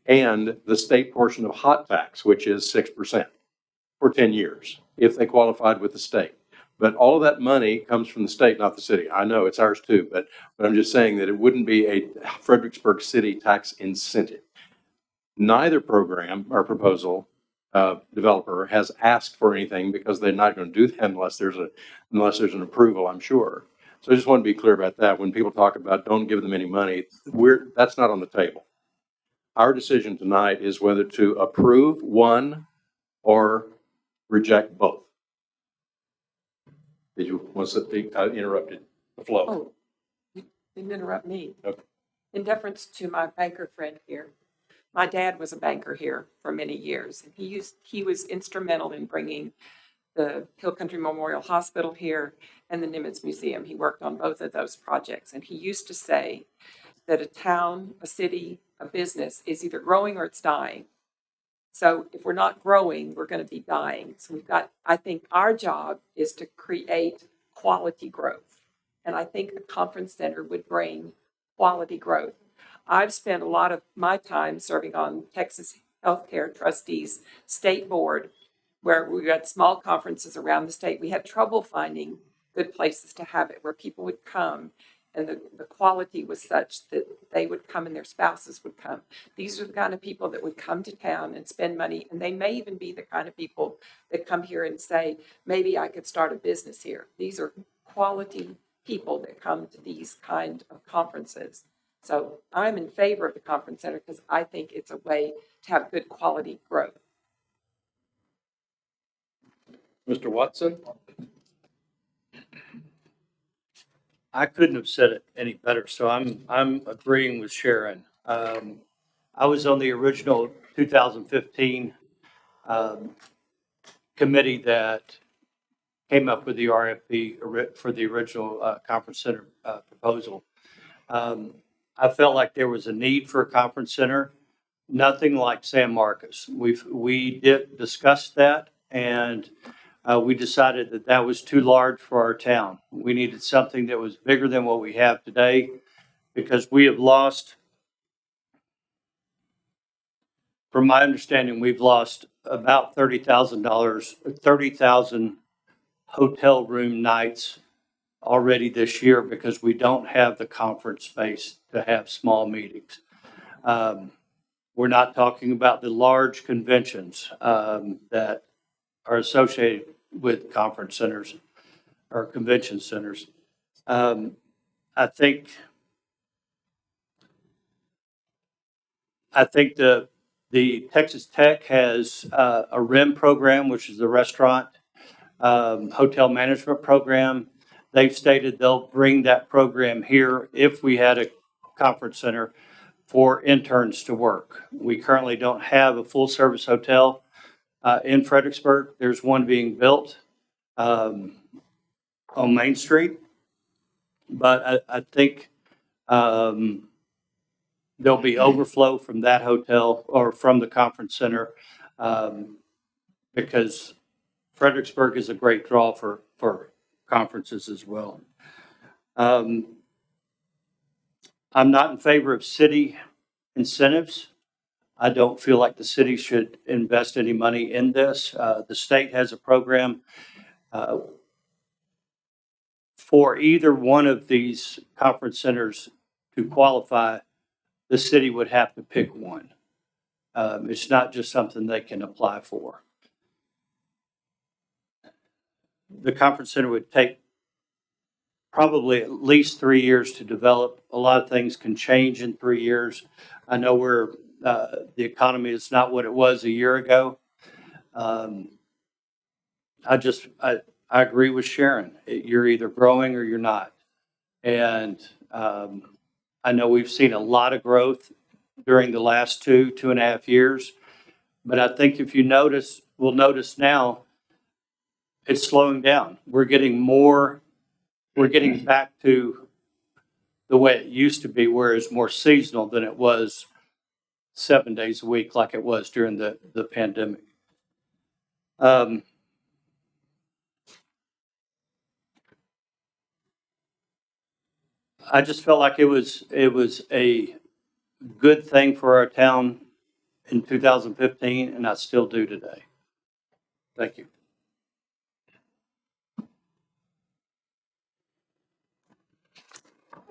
and the state portion of hot tax, which is 6% for 10 years, if they qualified with the state. But all of that money comes from the state, not the city. I know it's ours too, but I'm just saying that it wouldn't be a Fredericksburg City tax incentive. Neither program or proposal developer has asked for anything, because they're not going to do that unless there's an approval, I'm sure. So I just want to be clear about that. When people talk about don't give them any money, that's not on the table. Our decision tonight is whether to approve one or reject both. Did you want to interrupted the flow? Oh, you didn't interrupt me. Okay. In deference to my banker friend here, my dad was a banker here for many years. And he was instrumental in bringing the Hill Country Memorial Hospital here and the Nimitz Museum. He worked on both of those projects. And he used to say that a town, a city, a business is either growing or it's dying. So if we're not growing, we're going to be dying. So I think our job is to create quality growth. And I think a conference center would bring quality growth. I've spent a lot of my time serving on Texas Healthcare Trustees State Board, where we had small conferences around the state. We had trouble finding good places to have it, where people would come and the quality was such that they would come and their spouses would come. These are the kind of people that would come to town and spend money, and they may even be the kind of people that come here and say, maybe I could start a business here. These are quality people that come to these kind of conferences. So I'm in favor of the conference center because I think it's a way to have good quality growth. Mr. Watson? I couldn't have said it any better. So I'm agreeing with Sharon. I was on the original 2015 committee that came up with the RFP for the original conference center proposal. I felt like there was a need for a conference center, nothing like San Marcos. We did discuss that, and we decided that that was too large for our town. We needed something that was bigger than what we have today, because we have lost, from my understanding, we've lost about $30,000 hotel room nights already this year because we don't have the conference space to have small meetings. We're not talking about the large conventions that are associated with conference centers or convention centers. I think the Texas Tech has a RIM program, which is the restaurant hotel management program. They've stated they'll bring that program here if we had a conference center for interns to work. We currently don't have a full service hotel in Fredericksburg. There's one being built on Main Street, but I think there'll be overflow from that hotel or from the conference center because Fredericksburg is a great draw for conferences as well. I'm not in favor of city incentives. I don't feel like the city should invest any money in this. The state has a program for either one of these conference centers to qualify. The city would have to pick one. It's not just something they can apply for. The conference center would take probably at least 3 years to develop. A lot of things can change in 3 years. I know the economy is not what it was a year ago. I agree with Sharon. You're either growing or you're not. And I know we've seen a lot of growth during the last 2.5 years. But I think if you notice, we'll notice now, it's slowing down. We're getting back to the way it used to be, where it's more seasonal than it was 7 days a week like it was during the pandemic. I just felt like it was a good thing for our town in 2015, and I still do today. Thank you.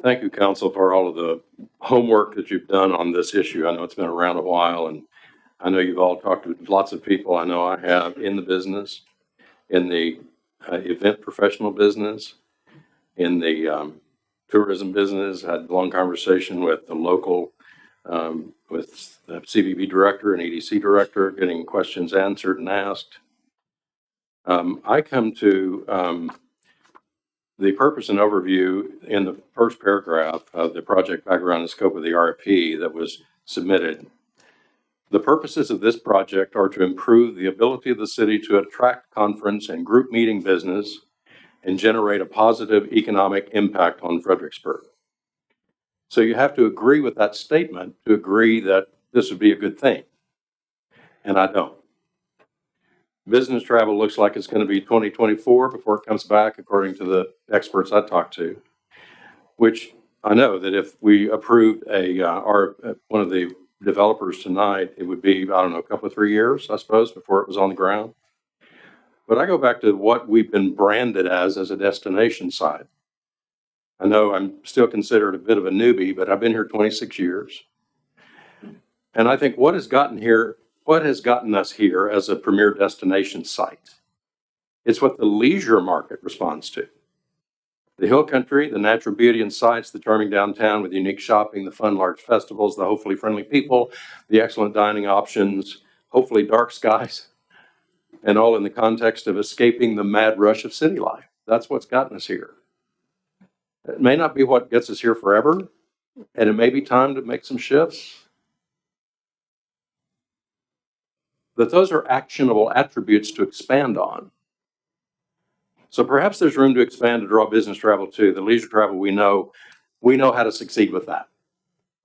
Thank you, Council, for all of the homework that you've done on this issue. I know it's been around a while, and I know you've all talked to lots of people. I know I have in the business, in the event professional business, in the tourism business. I had a long conversation with the local, with the CVB director and EDC director, getting questions answered and asked. I come to the purpose and overview in the first paragraph of the project background and scope of the RFP that was submitted. The purposes of this project are to improve the ability of the city to attract conference and group meeting business and generate a positive economic impact on Fredericksburg. So you have to agree with that statement to agree that this would be a good thing. And I don't. Business travel looks like it's going to be 2024 before it comes back, according to the experts I talked to, which I know that if we approved one of the developers tonight, it would be, I don't know, a couple of 3 years, I suppose, before it was on the ground. But I go back to what we've been branded as a destination site. I know I'm still considered a bit of a newbie, but I've been here 26 years. And I think what has gotten us here as a premier destination site? It's what the leisure market responds to. The hill country, the natural beauty and sights, the charming downtown with unique shopping, the fun large festivals, the hopefully friendly people, the excellent dining options, hopefully dark skies, and all in the context of escaping the mad rush of city life. That's what's gotten us here. It may not be what gets us here forever, and it may be time to make some shifts. But those are actionable attributes to expand on. So perhaps there's room to expand to draw business travel too. The leisure travel we know how to succeed with that.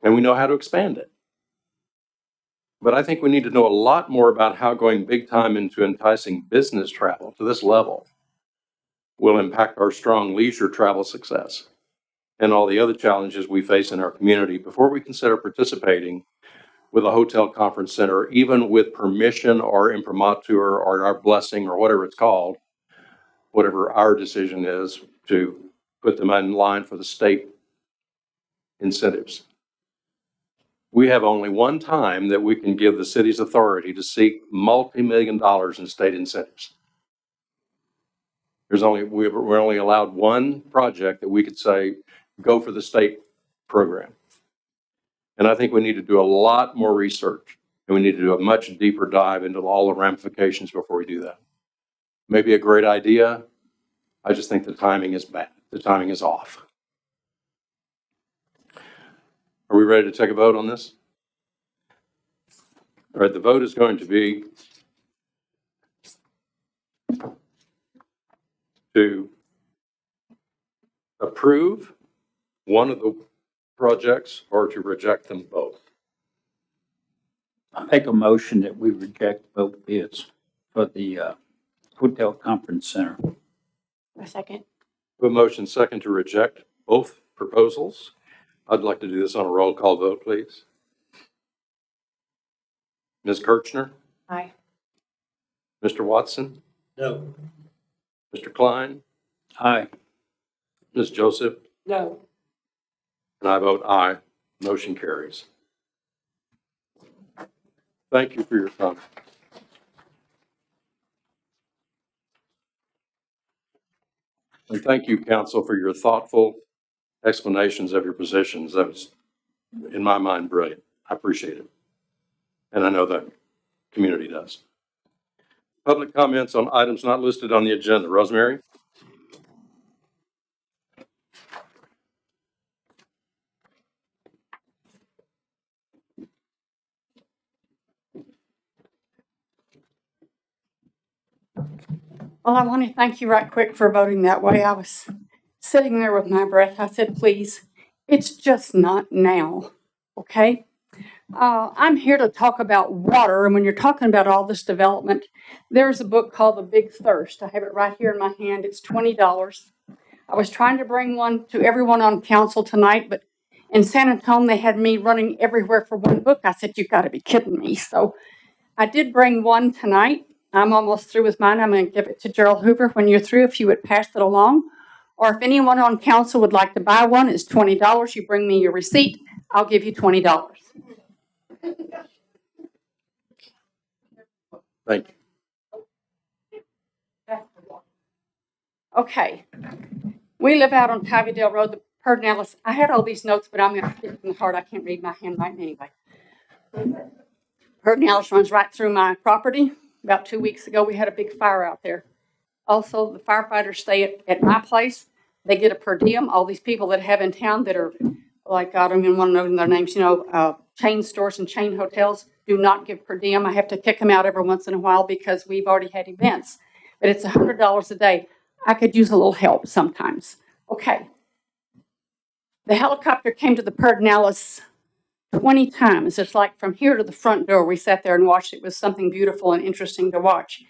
And we know how to expand it. But I think we need to know a lot more about how going big time into enticing business travel to this level will impact our strong leisure travel success and all the other challenges we face in our community before we consider participating with a hotel conference center, even with permission or imprimatur or our blessing or whatever it's called, whatever our decision is to put them in line for the state incentives. We have only one time that we can give the city's authority to seek multi-million dollars in state incentives. We're only allowed one project that we could say, go for the state program. And I think we need to do a lot more research, and we need to do a much deeper dive into all the ramifications before we do that. Maybe a great idea. I just think the timing is bad. The timing is off. Are we ready to take a vote on this? All right, the vote is going to be to approve one of the projects or to reject them both. I make a motion that we reject both bids for the Hotel Conference Center. A second. A motion second to reject both proposals. I'd like to do this on a roll call vote, please. Ms. Kirchner? Aye. Mr. Watson? No. Mr. Klein? Aye. Ms. Joseph? No. And I vote aye. Motion carries. Thank you for your time. And thank you, council, for your thoughtful explanations of your positions. That was, in my mind, brilliant. I appreciate it. And I know the community does. Public comments on items not listed on the agenda. Rosemary? Well, I want to thank you right quick for voting that way. I was sitting there with my breath. I said, please, it's just not now, okay? I'm here to talk about water, and when you're talking about all this development, there's a book called The Big Thirst. I have it right here in my hand. It's $20. I was trying to bring one to everyone on council tonight, but in San Antonio, they had me running everywhere for one book. I said, you got to be kidding me. So I did bring one tonight. I'm almost through with mine. I'm going to give it to Gerald Hoover. When you're through, if you would pass it along. Or if anyone on council would like to buy one, it's $20. You bring me your receipt, I'll give you $20. Thank you. Okay. We live out on Tavydale Road, the Pedernales. I had all these notes, but I'm going to speak from the heart. I can't read my handwriting anyway. Pedernales runs right through my property. About 2 weeks ago, we had a big fire out there. Also, the firefighters stay at my place. They get a per diem. All these people that have in town that are, like, I don't even want to know their names, chain stores and chain hotels do not give per diem. I have to kick them out every once in a while because we've already had events. But it's $100 a day. I could use a little help sometimes. Okay. The helicopter came to the Pedernales 20 times. It's like from here to the front door, we sat there and watched. It was something beautiful and interesting to watch.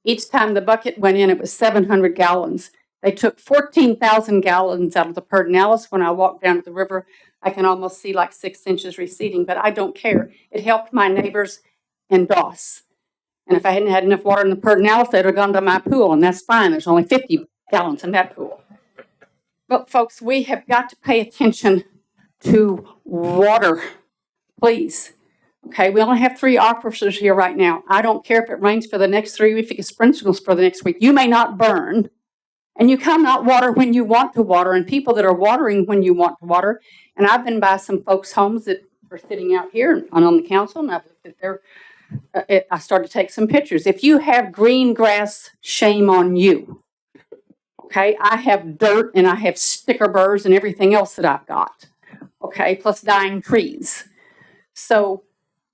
Each time the bucket went in, it was 700 gallons. They took 14,000 gallons out of the Pedernales. When I walked down to the river, I can almost see like 6 inches receding, but I don't care. It helped my neighbors in Doss. And if I hadn't had enough water in the Pedernales, they'd have gone to my pool, and that's fine. There's only 50 gallons in that pool. But folks, we have got to pay attention to water, please. Okay, we only have 3 officers here right now. I don't care if it rains for the next 3 weeks, if it's sprinkles for the next week. You may not burn, and you cannot water when you want to water, and people that are watering when you want to water. And I've been by some folks' homes that are sitting out here and on the council, and I've looked at their, I started to take some pictures. If you have green grass, shame on you. Okay, I have dirt and I have sticker burrs and everything else that I've got. Okay, plus dying trees. So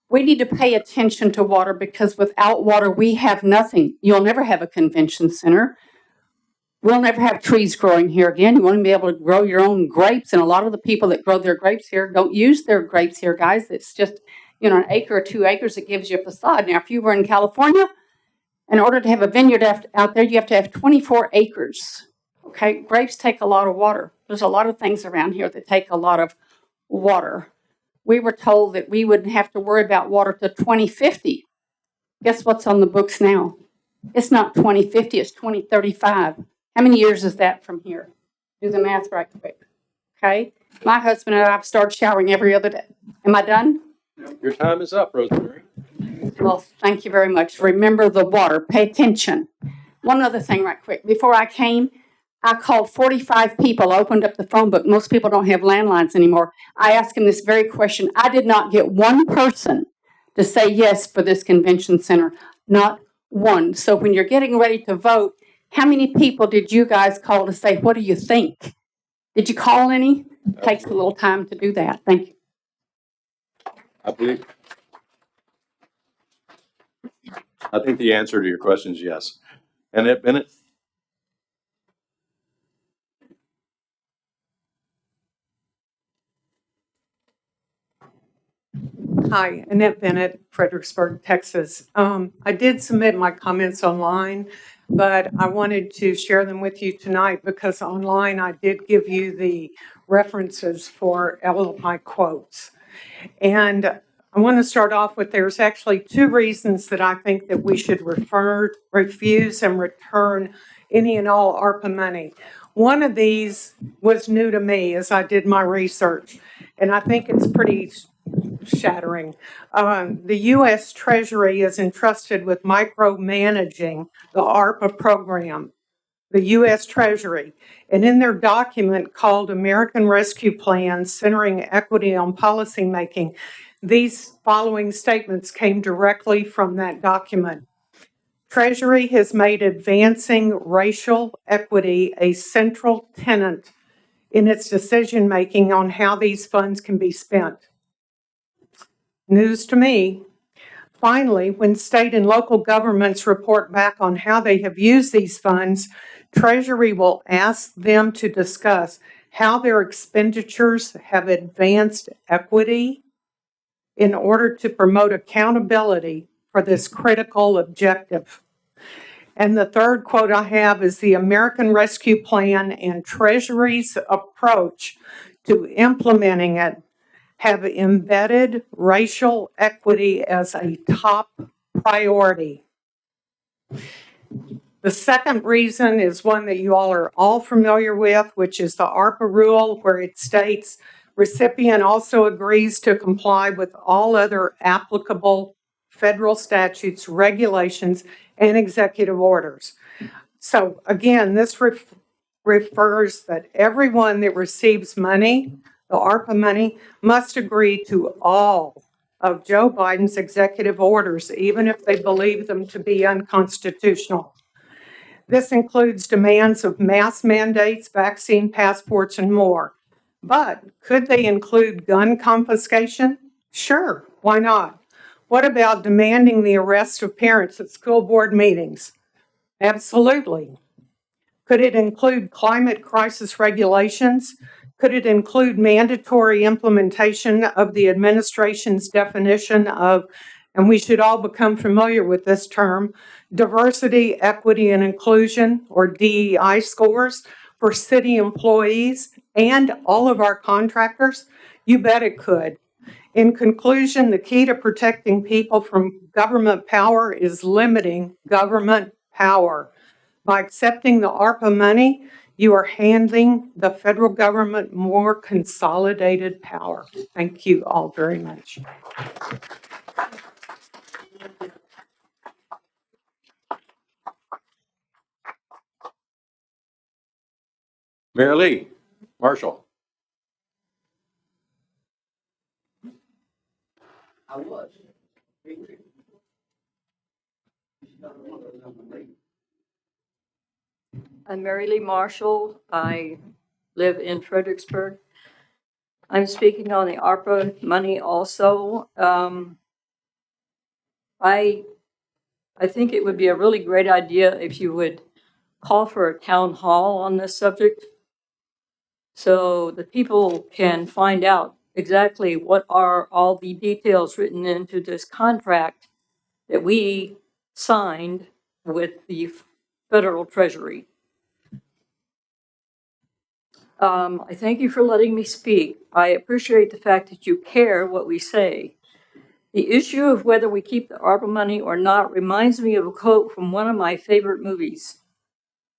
we need to pay attention to water because without water, we have nothing. You'll never have a convention center. We'll never have trees growing here again. You won't be able to grow your own grapes. And a lot of the people that grow their grapes here don't use their grapes here, guys. It's just, an acre or 2 acres that gives you a facade. Now, if you were in California, in order to have a vineyard out there, you have to have 24 acres. Okay, grapes take a lot of water. There's a lot of things around here that take a lot of water. We were told that we wouldn't have to worry about water till 2050. Guess what's on the books now? It's not 2050, it's 2035. How many years is that from here? do the math right quick. Okay? My husband and I have started showering every other day. Am I done? Your time is up, Rosemary. Well, thank you very much. Remember the water. Pay attention. One other thing right quick. Before I came, I called 45 people, opened up the phone book. Most people don't have landlines anymore. I asked them this very question. I did not get one person to say yes for this convention center. Not one. So when you're getting ready to vote, how many people did you guys call to say, what do you think? Did you call any? It takes a little time to do that. Thank you. I think the answer to your question is yes. Annette Bennett? Hi, Annette Bennett, Fredericksburg, Texas. I did submit my comments online, but I wanted to share them with you tonight because online I did give you the references for all of my quotes. And I want to start off with there's actually two reasons that I think that we should refuse and return any and all ARPA money. One of these was new to me as I did my research, and I think it's pretty shattering. The U.S. Treasury is entrusted with micromanaging the ARPA program, the U.S. Treasury. And in their document called American Rescue Plan, Centering Equity on Policymaking, these following statements came directly from that document. Treasury has made advancing racial equity a central tenet in its decision-making on how these funds can be spent. News to me. Finally, when state and local governments report back on how they have used these funds, Treasury will ask them to discuss how their expenditures have advanced equity in order to promote accountability for this critical objective. And the third quote I have is the American Rescue Plan and Treasury's approach to implementing it have embedded racial equity as a top priority. The second reason is one that you all are all familiar with, which is the ARPA rule, where it states recipient also agrees to comply with all other applicable federal statutes, regulations, and executive orders. So again, this refers that everyone that receives money, the ARPA money, must agree to all of Joe Biden's executive orders, even if they believe them to be unconstitutional. This includes demands of mask mandates, vaccine passports, and more. But could they include gun confiscation? Sure, why not? What about demanding the arrest of parents at school board meetings? Absolutely. Could it include climate crisis regulations? Could it include mandatory implementation of the administration's definition of, and we should all become familiar with this term, diversity, equity, and inclusion, or DEI scores for city employees and all of our contractors? You bet it could. In conclusion, the key to protecting people from government power is limiting government power. By accepting the ARPA money, you are handing the federal government more consolidated power. Thank you all very much. Mary Lee Marshall. I'm Mary Lee Marshall. I live in Fredericksburg. I'm speaking on the ARPA money also. I think it would be a really great idea if you would call for a town hall on this subject so the people can find out exactly what are all the details written into this contract that we signed with the federal treasury. I thank you for letting me speak. I appreciate the fact that you care what we say. The issue of whether we keep the ARPA money or not reminds me of a quote from one of my favorite movies.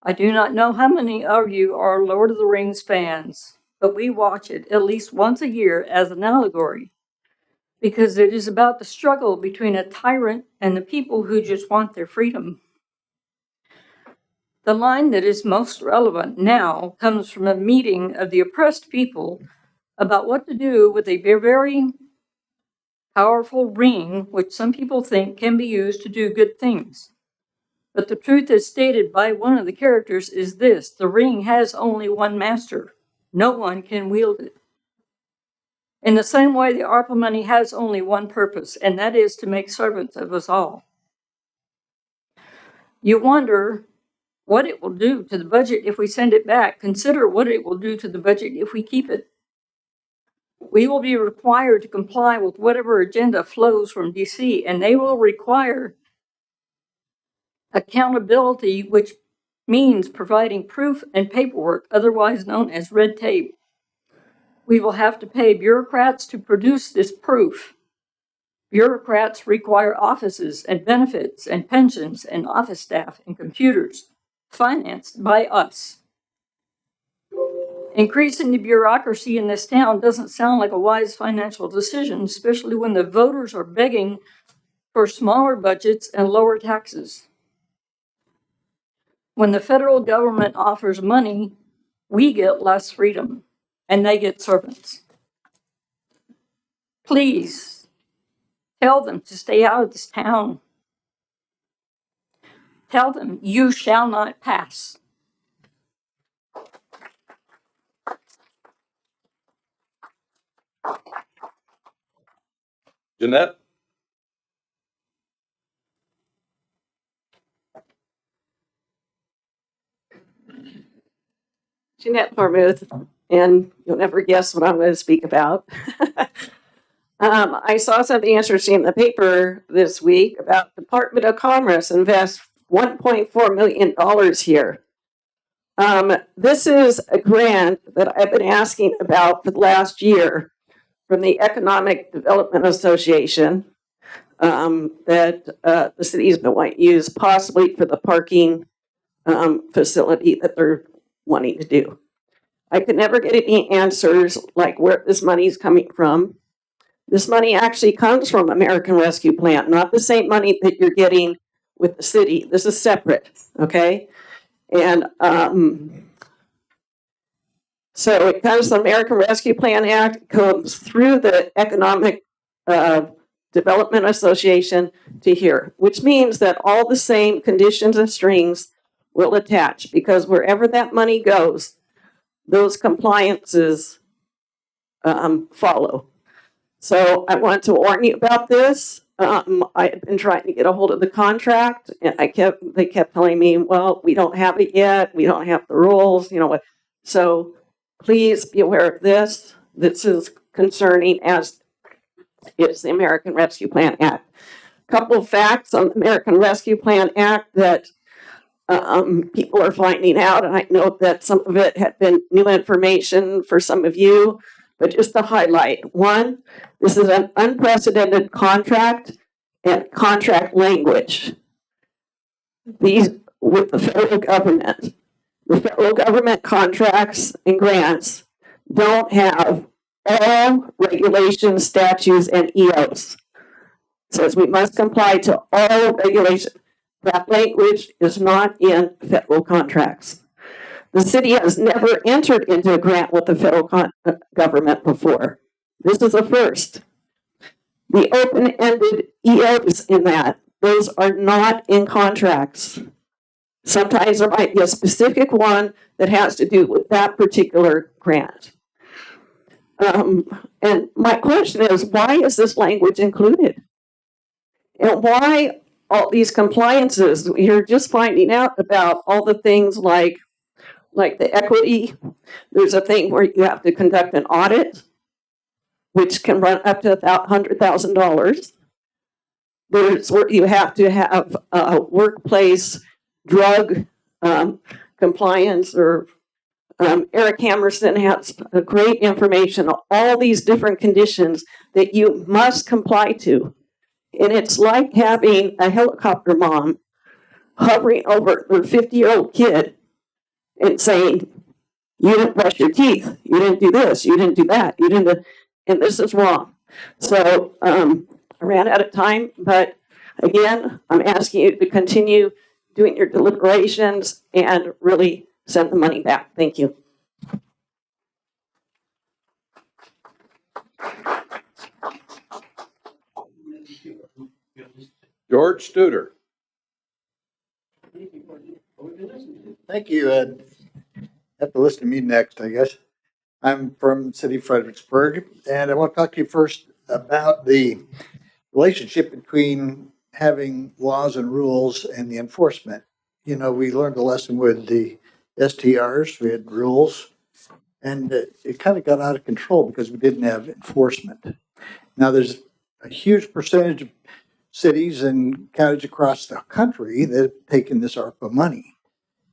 I do not know how many of you are Lord of the Rings fans, but we watch it at least once a year as an allegory, because it is about the struggle between a tyrant and the people who just want their freedom. The line that is most relevant now comes from a meeting of the oppressed people about what to do with a very powerful ring, which some people think can be used to do good things. But the truth as stated by one of the characters is this: the ring has only one master. No one can wield it. In the same way, the ARPA money has only one purpose, and that is to make servants of us all. You wonder what it will do to the budget if we send it back. Consider what it will do to the budget if we keep it. We will be required to comply with whatever agenda flows from DC, and they will require accountability, which means providing proof and paperwork, otherwise known as red tape. We will have to pay bureaucrats to produce this proof. Bureaucrats require offices and benefits and pensions and office staff and computers financed by us. Increasing the bureaucracy in this town doesn't sound like a wise financial decision, especially when the voters are begging for smaller budgets and lower taxes. When the federal government offers money, we get less freedom, and they get servants. Please tell them to stay out of this town. Tell them you shall not pass. Jeanette? Jeanette Farmuth, and you'll never guess what I'm going to speak about. I saw something interesting in the paper this week about Department of Commerce invest $1.4 million here. This is a grant that I've been asking about for the last year from the Economic Development Association that the city's been wanting to use possibly for the parking facility that they're wanting to do. I could never get any answers like where this money is coming from. This money actually comes from American Rescue Plan, not the same money that you're getting with the city. This is separate, okay? And so it comes from the American Rescue Plan Act, comes through the Economic Development Association to here, which means that all the same conditions and strings will attach, because wherever that money goes, those compliances follow. So I want to warn you about this. I've been trying to get a hold of the contract, and they kept telling me, well, we don't have it yet. We don't have the rules, you know what. So please be aware of this. This is concerning, as is the American Rescue Plan Act. A couple of facts on the American Rescue Plan Act that people are finding out, and I know that some of it had been new information for some of you, but just to highlight. One, this is an unprecedented contract and contract language. These with the federal government. The federal government contracts and grants don't have all regulations, statutes, and EOs. It says we must comply to all regulations. That language is not in federal contracts. The city has never entered into a grant with the federal government before. This is a first. The open-ended EOs in that, those are not in contracts. Sometimes there might be a specific one that has to do with that particular grant. And my question is, why is this language included? And why all these compliances? You're just finding out about all the things like the equity. There's a thing where you have to conduct an audit, which can run up to $100,000. There's where you have to have workplace drug compliance, or Eric Hammerson has great information on all these different conditions that you must comply to. And it's like having a helicopter mom hovering over their 50-year-old kid and saying, you didn't brush your teeth, you didn't do this, you didn't do that, you didn't, and this is wrong. So I ran out of time, but again, I'm asking you to continue doing your deliberations and really send the money back. Thank you. George Studer. Thank you. Have to listen to me next, I guess. I'm from City of Fredericksburg, and I want to talk to you first about the relationship between having laws and rules and the enforcement. You know, we learned a lesson with the STRs, we had rules, and it kind of got out of control because we didn't have enforcement. Now, there's a huge percentage of cities and counties across the country that have taken this ARPA money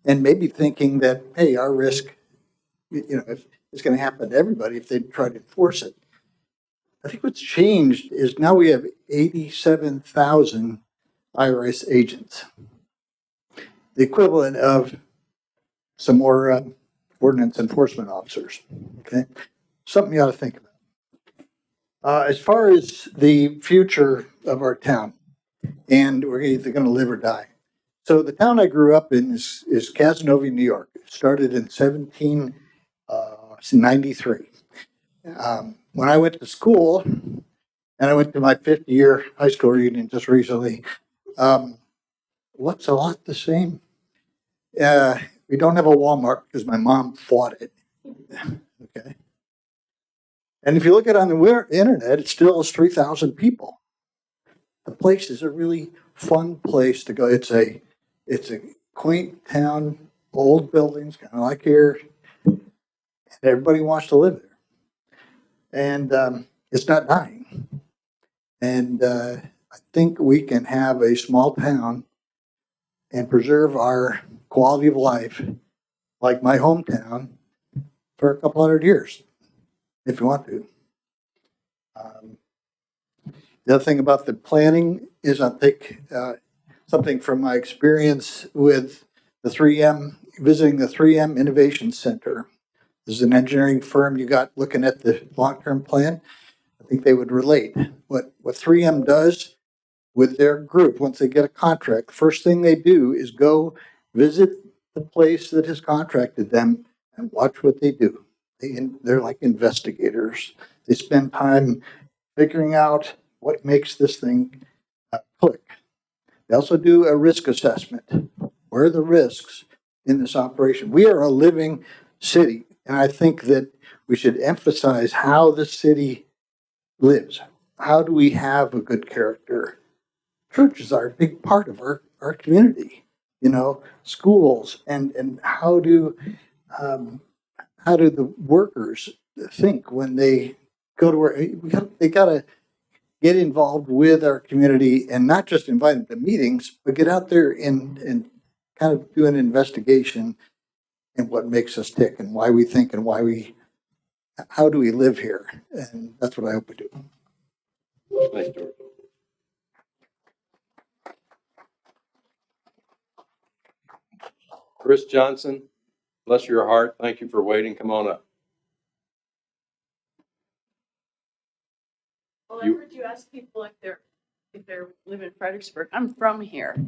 and maybe thinking that, hey, our risk, if it's going to happen to everybody if they try to enforce it. I think what's changed is now we have 87,000 IRS agents, the equivalent of some more ordinance enforcement officers. Okay, something you ought to think about. As far as the future of our town, and we're either going to live or die. So the town I grew up in is Casanova, New York. It started in 1793. When I went to school, and I went to my 50-year high school reunion just recently, looks a lot the same. We don't have a Walmart because my mom fought it. Okay. And if you look at it on the internet, it still is 3,000 people. The place is a really fun place to go. It's a quaint town, old buildings, kind of like here. And everybody wants to live there. And it's not dying. And I think we can have a small town and preserve our quality of life like my hometown for a couple hundred years, if you want to. The other thing about the planning is I think something from my experience with the 3M, visiting the 3M Innovation Center. This is an engineering firm you got looking at the long-term plan. I think they would relate. What 3M does with their group, once they get a contract, the first thing they do is go visit the place that has contracted them and watch what they do. They're like investigators. They spend time figuring out what makes this thing click. They also do a risk assessment. Where are the risks in this operation? We are a living city, and I think that we should emphasize how the city lives. How do we have a good character? Churches are a big part of our community, schools, and how do the workers think when they go to work? They got to get involved with our community and not just invite them to meetings, but get out there and kind of do an investigation in what makes us tick and why we think and how do we live here? And that's what I hope we do. Thanks, George. Chris Johnson, bless your heart. Thank you for waiting. Come on up. Well, I heard you ask people if they live in Fredericksburg. I'm from here.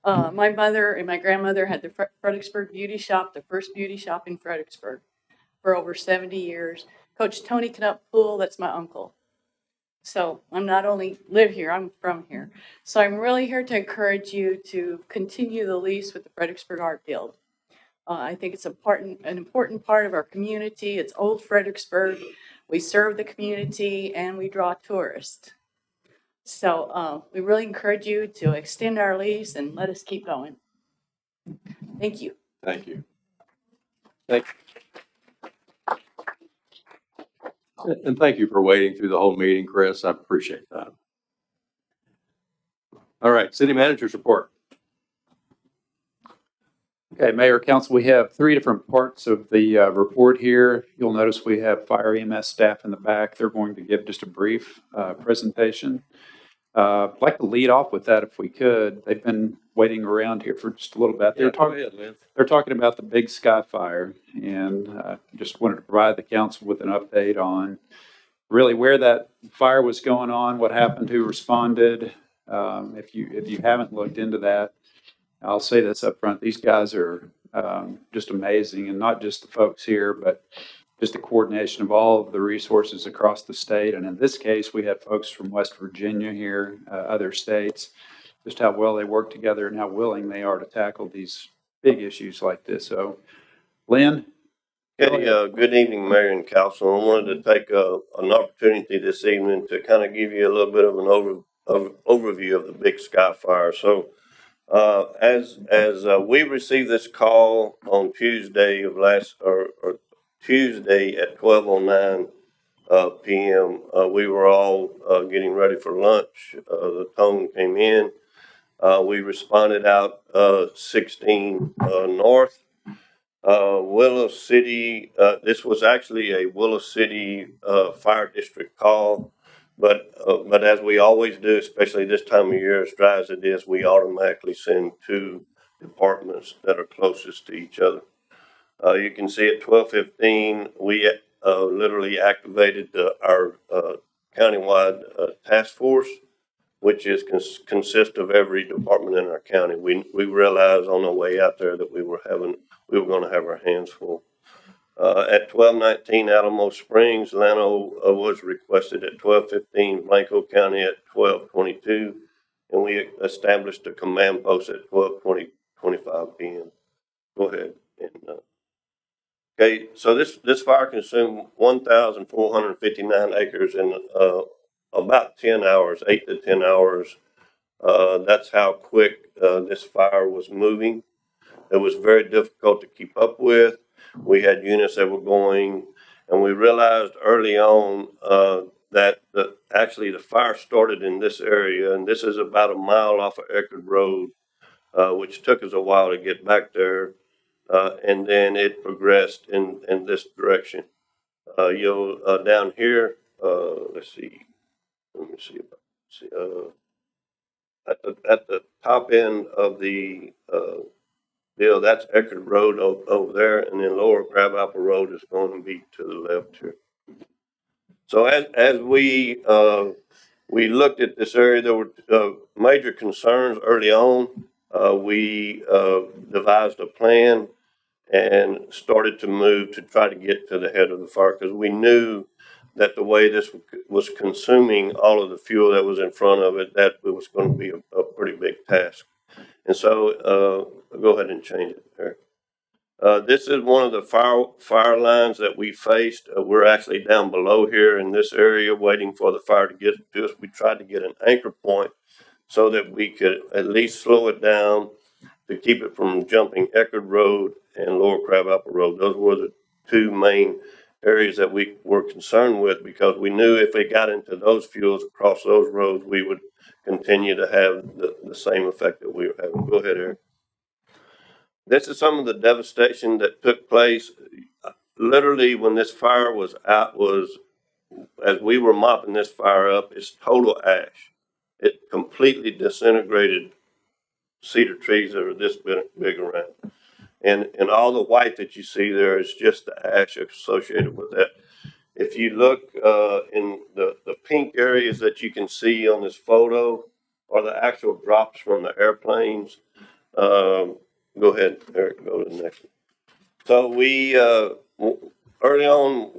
My mother and my grandmother had the Fredericksburg Beauty Shop, the first beauty shop in Fredericksburg, for over 70 years. Coach Tony Knupp-Poole, that's my uncle. So I'm not only live here, I'm from here. So I'm really here to encourage you to continue the lease with the Fredericksburg Art Guild. I think it's an important part of our community. It's old Fredericksburg. We serve the community and we draw tourists. So we really encourage you to extend our lease and let us keep going. Thank you. Thank you. Thank you. And thank you for waiting through the whole meeting, Chris. I appreciate that. All right, city manager's report. Okay, Mayor, Council, we have three different parts of the report here. You'll notice we have fire EMS staff in the back. They're going to give just a brief presentation. I'd like to lead off with that if we could. They've been waiting around here for just a little bit. Yeah, go ahead, Lynn. They're talking about the Big Sky Fire, and just wanted to provide the council with an update on really where that fire was going on, what happened, who responded. If you haven't looked into that, I'll say this up front: these guys are just amazing, and not just the folks here, but just the coordination of all of the resources across the state. And in this case, we had folks from West Virginia here, other states, just how well they work together and how willing they are to tackle these big issues like this. So, Lynn? Okay, good evening, Mayor and Council. I wanted to take an opportunity this evening to kind of give you a little bit of an overview of the Big Sky Fire. So, as we received this call on Tuesday of or Tuesday at 12:09 p.m., we were all getting ready for lunch. The tone came in. We responded out 16 North. Willow City, this was actually a Willow City Fire District call, but as we always do, especially this time of year, as dry as it is, we automatically send two departments that are closest to each other. You can see at 12:15, we literally activated our countywide task force, which is consists of every department in our county. We realized on the way out there that we were going to have our hands full. At 12:19, Alamo Springs, Llano was requested at 12:15, Blanco County at 12:22, and we established a command post at 12:25 p.m. Go ahead. Okay, so this fire consumed 1,459 acres in about 10 hours, 8 to 10 hours. That's how quick this fire was moving. It was very difficult to keep up with. We had units that were going, and we realized early on that actually the fire started in this area, and this is about a mile off of Eckerd Road, which took us a while to get back there, and then it progressed in this direction. You'll down here, let's see, let me see. At the top end of the deal, that's Eckerd Road over there, and then Lower Crabapple Road is going to be to the left here. So as we looked at this area, there were major concerns early on. We devised a plan and started to move to try to get to the head of the fire, because we knew that the way this was consuming all of the fuel that was in front of it, that it was going to be a pretty big task. And so, go ahead and change it there. This is one of the fire lines that we faced. We're actually down below here in this area waiting for the fire to get to us. We tried to get an anchor point so that we could at least slow it down to keep it from jumping Eckerd Road and Lower Crabapple Road. Those were the two main areas that we were concerned with, because we knew if it got into those fuels across those roads, we would continue to have the same effect that we were having. Go ahead, Eric. This is some of the devastation that took place. Literally, when this fire was out, as we were mopping this fire up, it's total ash. It completely disintegrated cedar trees that are this big around. And all the white that you see there is just the ash associated with that. If you look in the pink areas that you can see on this photo are the actual drops from the airplanes. Go ahead, Eric, go to the next one. So we, early on,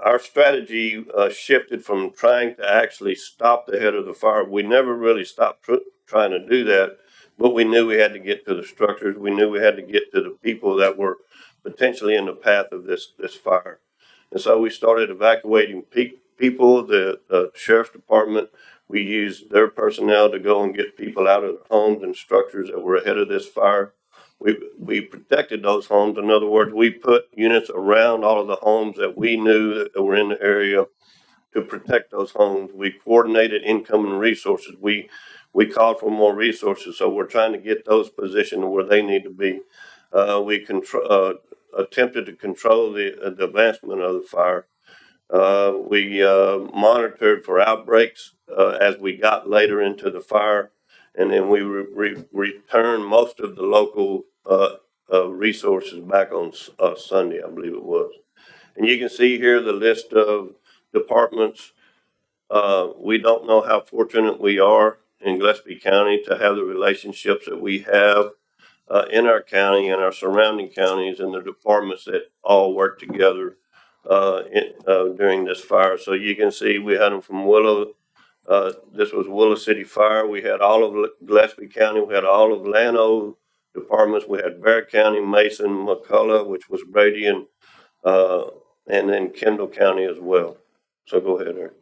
our strategy shifted from trying to actually stop the head of the fire. We never really stopped trying to do that, but we knew we had to get to the structures. We knew we had to get to the people that were potentially in the path of this fire. And so we started evacuating people. The sheriff's department, we used their personnel to go and get people out of the homes and structures that were ahead of this fire. We protected those homes. In other words, we put units around all of the homes that we knew that were in the area to protect those homes. We coordinated incoming resources. We called for more resources, so we're trying to get those positioned where they need to be. We attempted to control the advancement of the fire. We monitored for outbreaks as we got later into the fire, and then we returned most of the local resources back on Sunday, I believe it was. And you can see here the list of departments. We don't know how fortunate we are in Gillespie County to have the relationships that we have in our county and our surrounding counties and the departments that all work together during this fire. So you can see we had them from Willow. This was Willow City Fire. We had all of Gillespie County. We had all of Llano departments. We had Bear County, Mason, McCullough, which was Brady, and then Kendall County as well. So go ahead, Eric.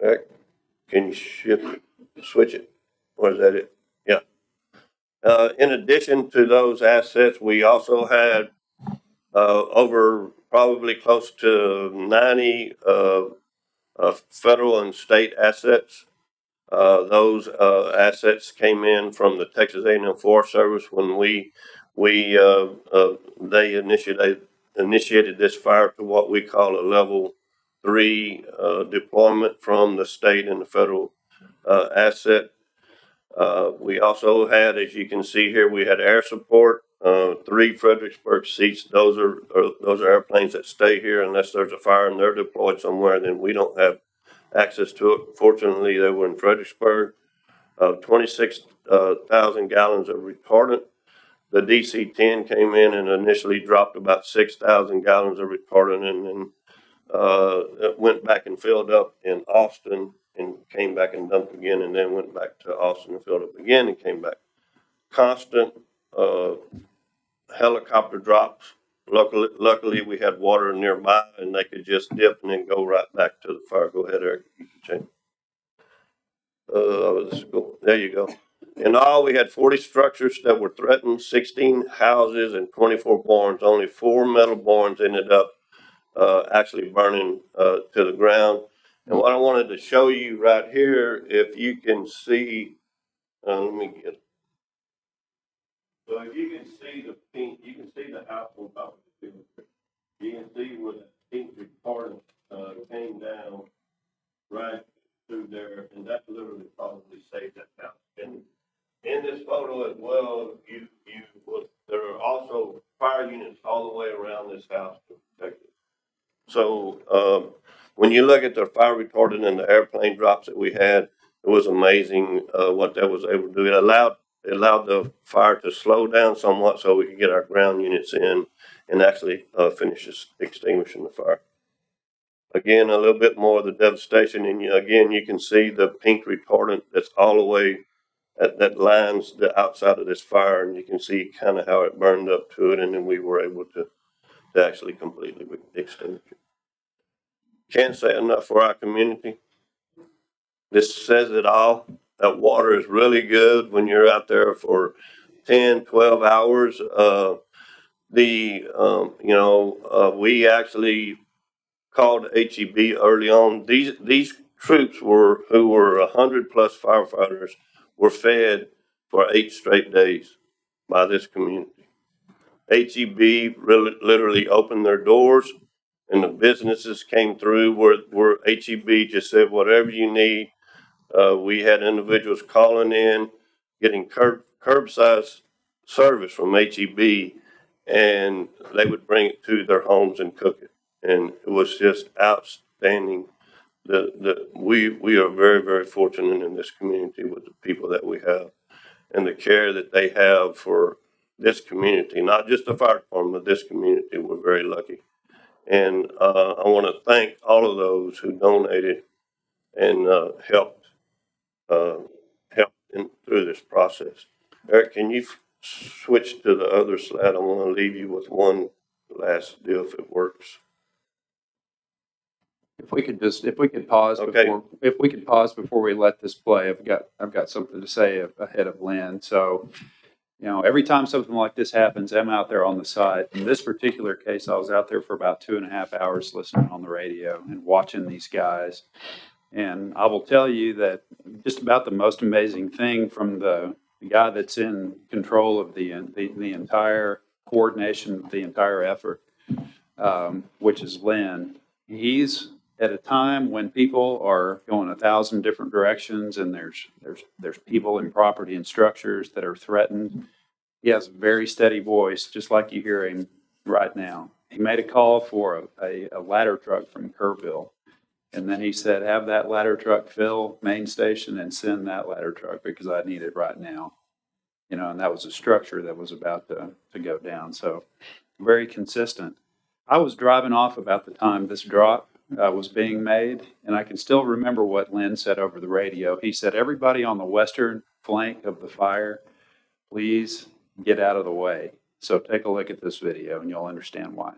Eric, can you switch it? Or is that it? Yeah. In addition to those assets, we also had over probably close to 90 federal and state assets. Those assets came in from the Texas A&M Forest Service when they initiated this fire to what we call a level 3 deployment from the state and the federal asset. We also had, as you can see here, we had air support, 3 Fredericksburg seats. Those are airplanes that stay here unless there's a fire and they're deployed somewhere. Then we don't have access to it. Fortunately, they were in Fredericksburg. 26,000 gallons of retardant. The DC-10 came in and initially dropped about 6,000 gallons of retardant, and then it went back and filled up in Austin and came back and dumped again, and then went back to Austin and filled up again and came back. Constant helicopter drops. Luckily, we had water nearby, and they could just dip and then go right back to the fire. Go ahead, Eric. You can change. There you go. In all, we had 40 structures that were threatened, 16 houses, and 24 barns. Only 4 metal barns ended up actually burning to the ground. And what I wanted to show you right here, if you can see, let me get it. So if you can see the pink, you can see the house on top of the field. You can see where the pink retardant came down right through there, and that literally probably saved that house. And in this photo as well, there are also fire units all the way around this house to protect it. So when you look at the fire retardant and the airplane drops that we had, it was amazing what that was able to do. It allowed the fire to slow down somewhat so we could get our ground units in and actually finish extinguishing the fire. Again, a little bit more of the devastation, and again, you can see the pink retardant that's all the way that lines the outside of this fire, and you can see kind of how it burned up to it, and then we were able to actually completely extinguish it. Can't say enough for our community. This says it all. That water is really good when you're out there for 10, 12 hours. We actually called HEB early on. These troops who were 100 plus firefighters were fed for 8 straight days by this community. HEB literally opened their doors, and the businesses came through where HEB just said, whatever you need. We had individuals calling in, getting curbside service from HEB, and they would bring it to their homes and cook it. And it was just outstanding. We are very, very fortunate in this community with the people that we have and the care that they have for this community, not just the fire department, but this community. We're very lucky. And I want to thank all of those who donated and helped through this process. Eric, can you switch to the other slide? I want to leave you with one last deal if it works. If we could pause before we let this play, I've got something to say ahead of Lynn. So, every time something like this happens, I'm out there on the site. In this particular case, I was out there for about 2.5 hours listening on the radio and watching these guys. And I will tell you that just about the most amazing thing from the guy that's in control of the entire coordination of the entire effort, which is Lynn. He's at a time when people are going 1,000 different directions and there's people and property and structures that are threatened. He has a very steady voice, just like you hear him right now. He made a call for a ladder truck from Kerrville. And then he said, have that ladder truck fill main station and send that ladder truck because I need it right now. You know, and that was a structure that was about to go down. So very consistent. I was driving off about the time this drop was being made, and I can still remember what Lynn said over the radio. He said, everybody on the western flank of the fire, please get out of the way. So take a look at this video and you'll understand why.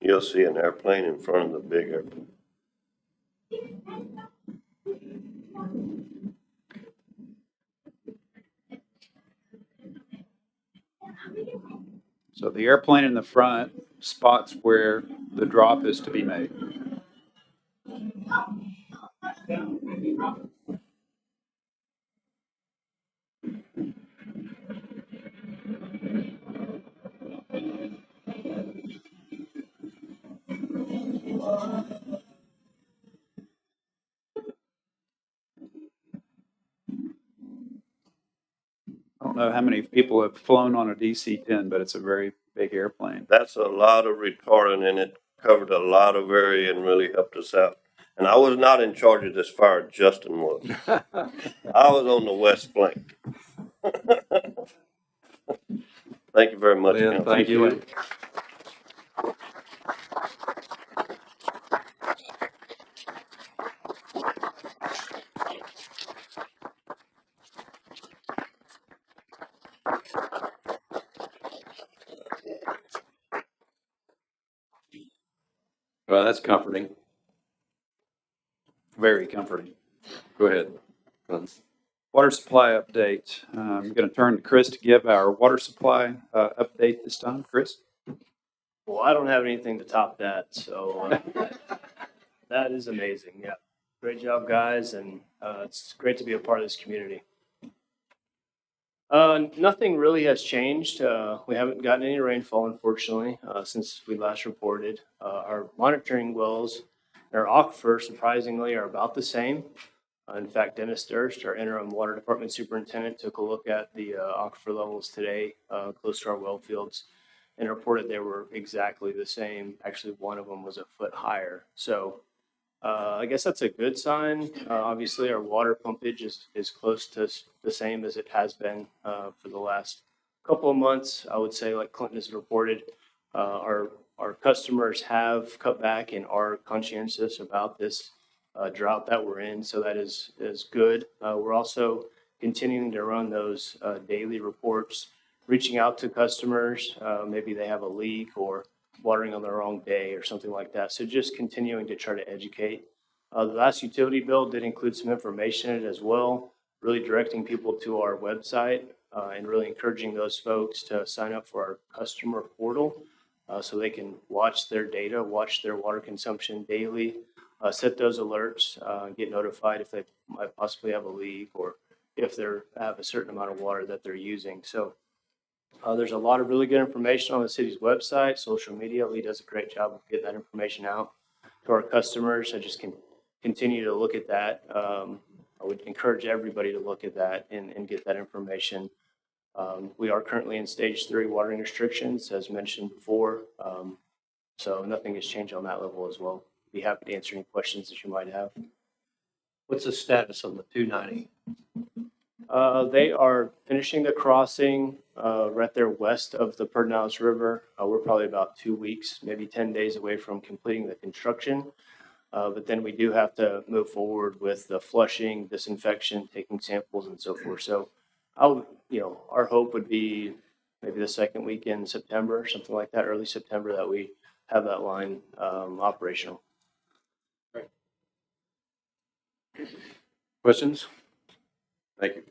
You'll see an airplane in front of the big airplane. So the airplane in the front spots where the drop is to be made. I don't know how many people have flown on a DC-10, but it's a very big airplane. That's a lot of retardant in it, covered a lot of area and really helped us out. And I was not in charge of this fire, Justin was. I was on the west flank. Thank you very much, Council. Thank you. Well, that's comforting. Very comforting. Go ahead. Water supply update. I'm going to turn to Chris to give our water supply update this time. Chris? Well, I don't have anything to top that, so that is amazing. Yeah, great job, guys, and it's great to be a part of this community. Nothing really has changed. We haven't gotten any rainfall, unfortunately, since we last reported. Our monitoring wells and our aquifer, surprisingly, are about the same. In fact, Dennis Durst, our interim water department superintendent, took a look at the aquifer levels today, close to our well fields, and reported they were exactly the same. Actually, one of them was a foot higher. So I guess that's a good sign. Obviously, our water pumpage is close to the same as it has been for the last couple of months. I would say, like Clinton has reported, our customers have cut back and are conscientious about this drought that we're in. So that is good. We're also continuing to run those daily reports, reaching out to customers. Maybe they have a leak or watering on the wrong day or something like that. So just continuing to try to educate. The last utility bill did include some information in it as well, really directing people to our website and really encouraging those folks to sign up for our customer portal so they can watch their data, watch their water consumption daily, set those alerts, get notified if they might possibly have a leak or if they have a certain amount of water that they're using. So there's a lot of really good information on the city's website, social media. Lee does a great job of getting that information out to our customers. I just can continue to look at that. I would encourage everybody to look at that and get that information. We are currently in stage 3 watering restrictions, as mentioned before. So nothing has changed on that level as well. Be happy to answer any questions that you might have. What's the status on the 290? They are finishing the crossing right there west of the Pedernales River. We're probably about 2 weeks, maybe 10 days away from completing the construction. But then we do have to move forward with the flushing, disinfection, taking samples and so forth. So our hope would be maybe the second weekend in September, something like that, early September, that we have that line operational. Great. Questions? Thank you.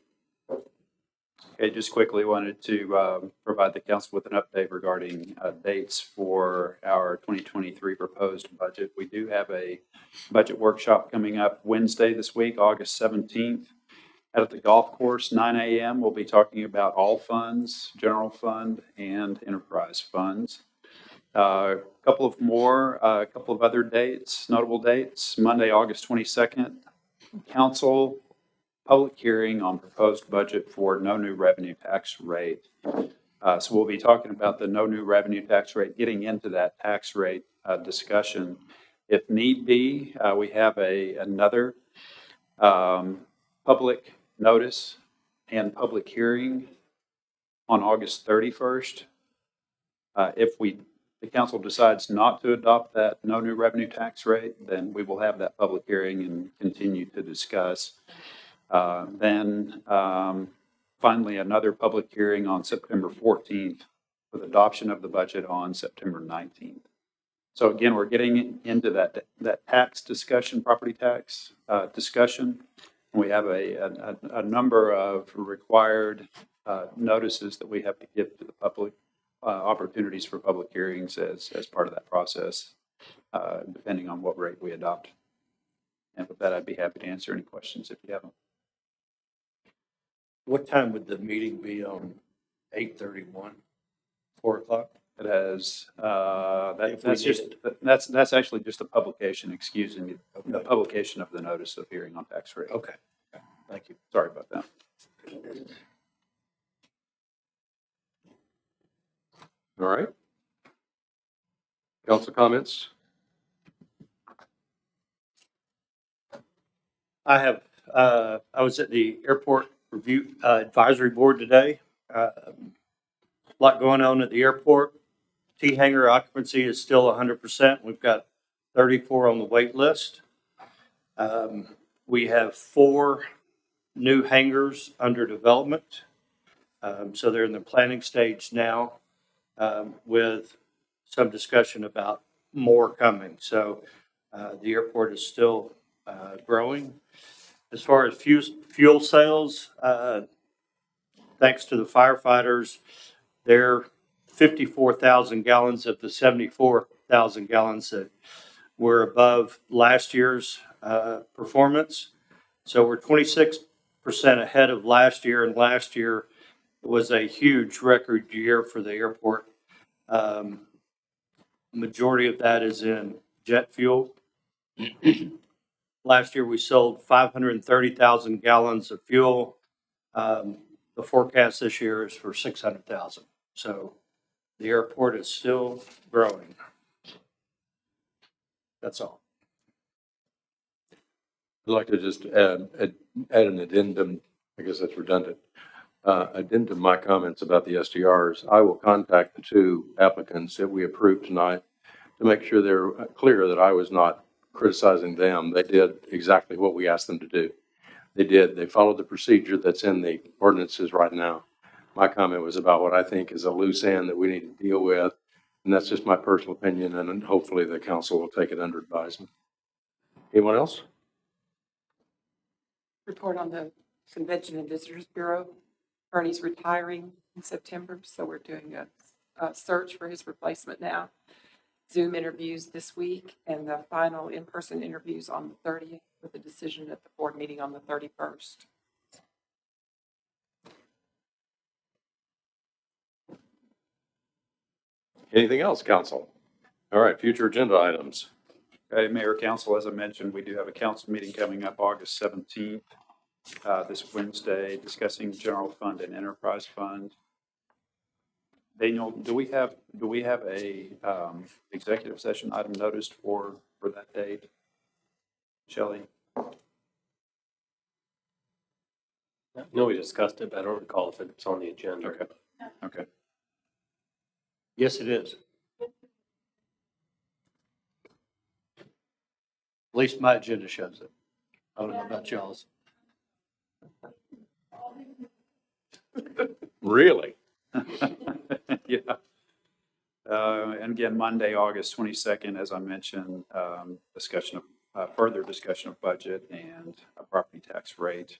Okay, just quickly wanted to provide the council with an update regarding dates for our 2023 proposed budget. We do have a budget workshop coming up Wednesday this week, August 17th. At the golf course, 9 a.m., we'll be talking about all funds, general fund and enterprise funds. A couple of other dates, notable dates. Monday, August 22nd, council public hearing on proposed budget for no new revenue tax rate. So we'll be talking about the no new revenue tax rate, getting into that tax rate discussion. If need be, we have another public notice and public hearing on August 31st. If the council decides not to adopt that no new revenue tax rate, then we will have that public hearing and continue to discuss. Finally, another public hearing on September 14th with adoption of the budget on September 19th. So again, we're getting into that tax discussion, property tax discussion. We have a number of required notices that we have to give to the public, opportunities for public hearings as part of that process, depending on what rate we adopt. And with that, I'd be happy to answer any questions if you have them. What time would the meeting be on 8/31? 4 o'clock? It has, If we need that's actually just a publication, excuse me, the publication of the notice of hearing on tax rate. Okay, thank you. Sorry about that. All right. Council comments? I was at the airport review advisory board today. A lot going on at the airport. T-hangar occupancy is still 100%. We've got 34 on the wait list. We have 4 new hangars under development. So they're in the planning stage now, with some discussion about more coming. So the airport is still growing. As far as fuel sales, thanks to the firefighters, they're 54,000 gallons of the 74,000 gallons that were above last year's performance. So we're 26% ahead of last year, and last year was a huge record year for the airport. Majority of that is in jet fuel. Last year we sold 530,000 gallons of fuel. The forecast this year is for 600,000. So the airport is still growing. That's all. I'd like to just add an addendum. I guess that's redundant. Addendum my comments about the SDRs. I will contact the 2 applicants that we approved tonight to make sure they're clear that I was not criticizing them. They did exactly what we asked them to do. They followed the procedure that's in the ordinances right now. My comment was about what I think is a loose end that we need to deal with. And that's just my personal opinion, and hopefully the council will take it under advisement. Anyone else? Report on the Convention and Visitors Bureau. Ernie's retiring in September, so we're doing a search for his replacement now. Zoom interviews this week and the final in-person interviews on the 30th with a decision at the board meeting on the 31st. Anything else, council? All right, future agenda items. Okay, Mayor, Council, as I mentioned, we do have a council meeting coming up August 17th, this Wednesday, discussing general fund and enterprise fund. Daniel, do we have a executive session item noticed for that date? Shelley? No, we discussed it, but I don't recall if it's on the agenda. Okay. Okay. Yes, it is. At least my agenda shows it. I don't know about y'all's. Really? Yeah. And again, Monday, August 22nd, as I mentioned, further discussion of budget and a property tax rate.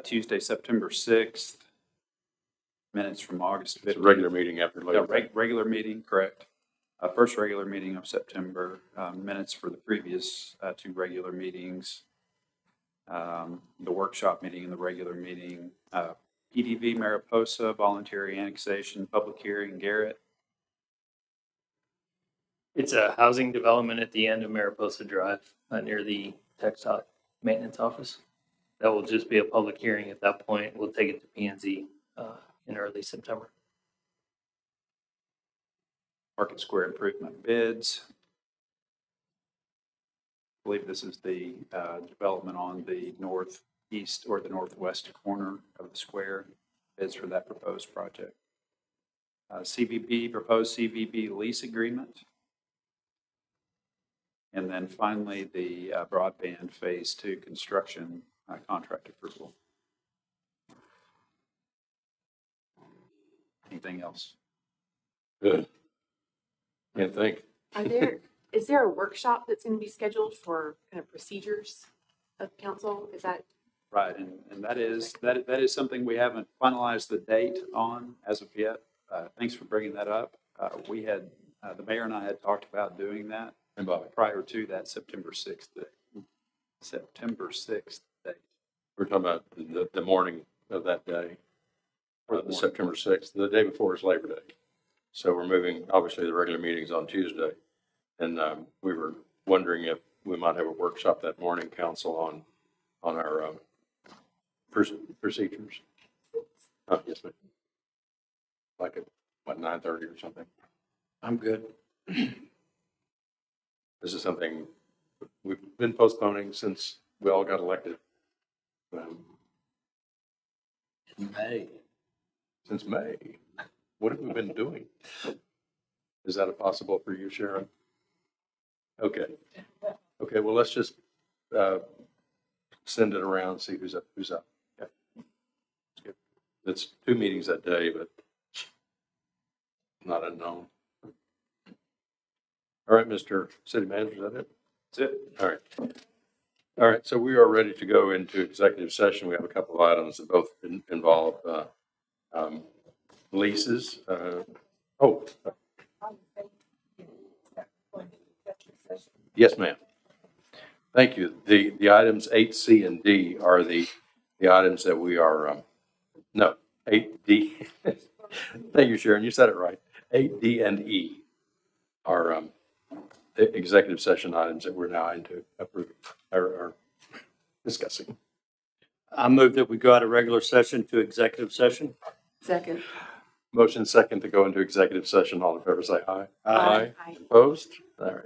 Tuesday, September 6th, minutes from August 15th. It's a regular meeting after Labor Day. Regular meeting, correct. First regular meeting of September, minutes for the previous 2 regular meetings. the workshop meeting and the regular meeting. PDV Mariposa, voluntary annexation, public hearing, Garrett. It's a housing development at the end of Mariposa Drive, near the textile maintenance office. That will just be a public hearing at that point. We'll take it to P&Z in early September. Market Square improvement bids. I believe this is the development on the northeast or the northwest corner of the square. Bids for that proposed project. Proposed CVB lease agreement. And then finally, the broadband phase 2 construction contract approval. Anything else? Good. Can't think. Is there a workshop that's going to be scheduled for kind of procedures of council? Is that? Right, and that is something we haven't finalized the date on as of yet. Thanks for bringing that up. We had, the mayor and I had talked about doing that prior to that September 6th date. September 6th date. We're talking about the morning of that day, or the September 6th. The day before is Labor Day. So we're moving, obviously, the regular meetings on Tuesday. And we were wondering if we might have a workshop that morning, council, on our procedures. Oh, yes, ma'am. Like at, what, 9:30 or something? I'm good. This is something we've been postponing since we all got elected. May. Since May. What have we been doing? Is that possible for you, Sharon? Okay. Okay, well, let's just send it around and see who's up. Okay. It's 2 meetings that day, but not unknown. All right, Mr. City Manager, is that it? That's it. All right. All right, so we are ready to go into executive session. We have a couple of items that both involve leases. Yes, ma'am. Thank you. The items 8C and D are the items that we are, no, 8D. Thank you, Sharon. You said it right. 8D and E are executive session items that we're now into approving or discussing. I move that we go out of regular session to executive session. Second. Motion second to go into executive session. All in favor, say aye. Aye. Opposed? All right.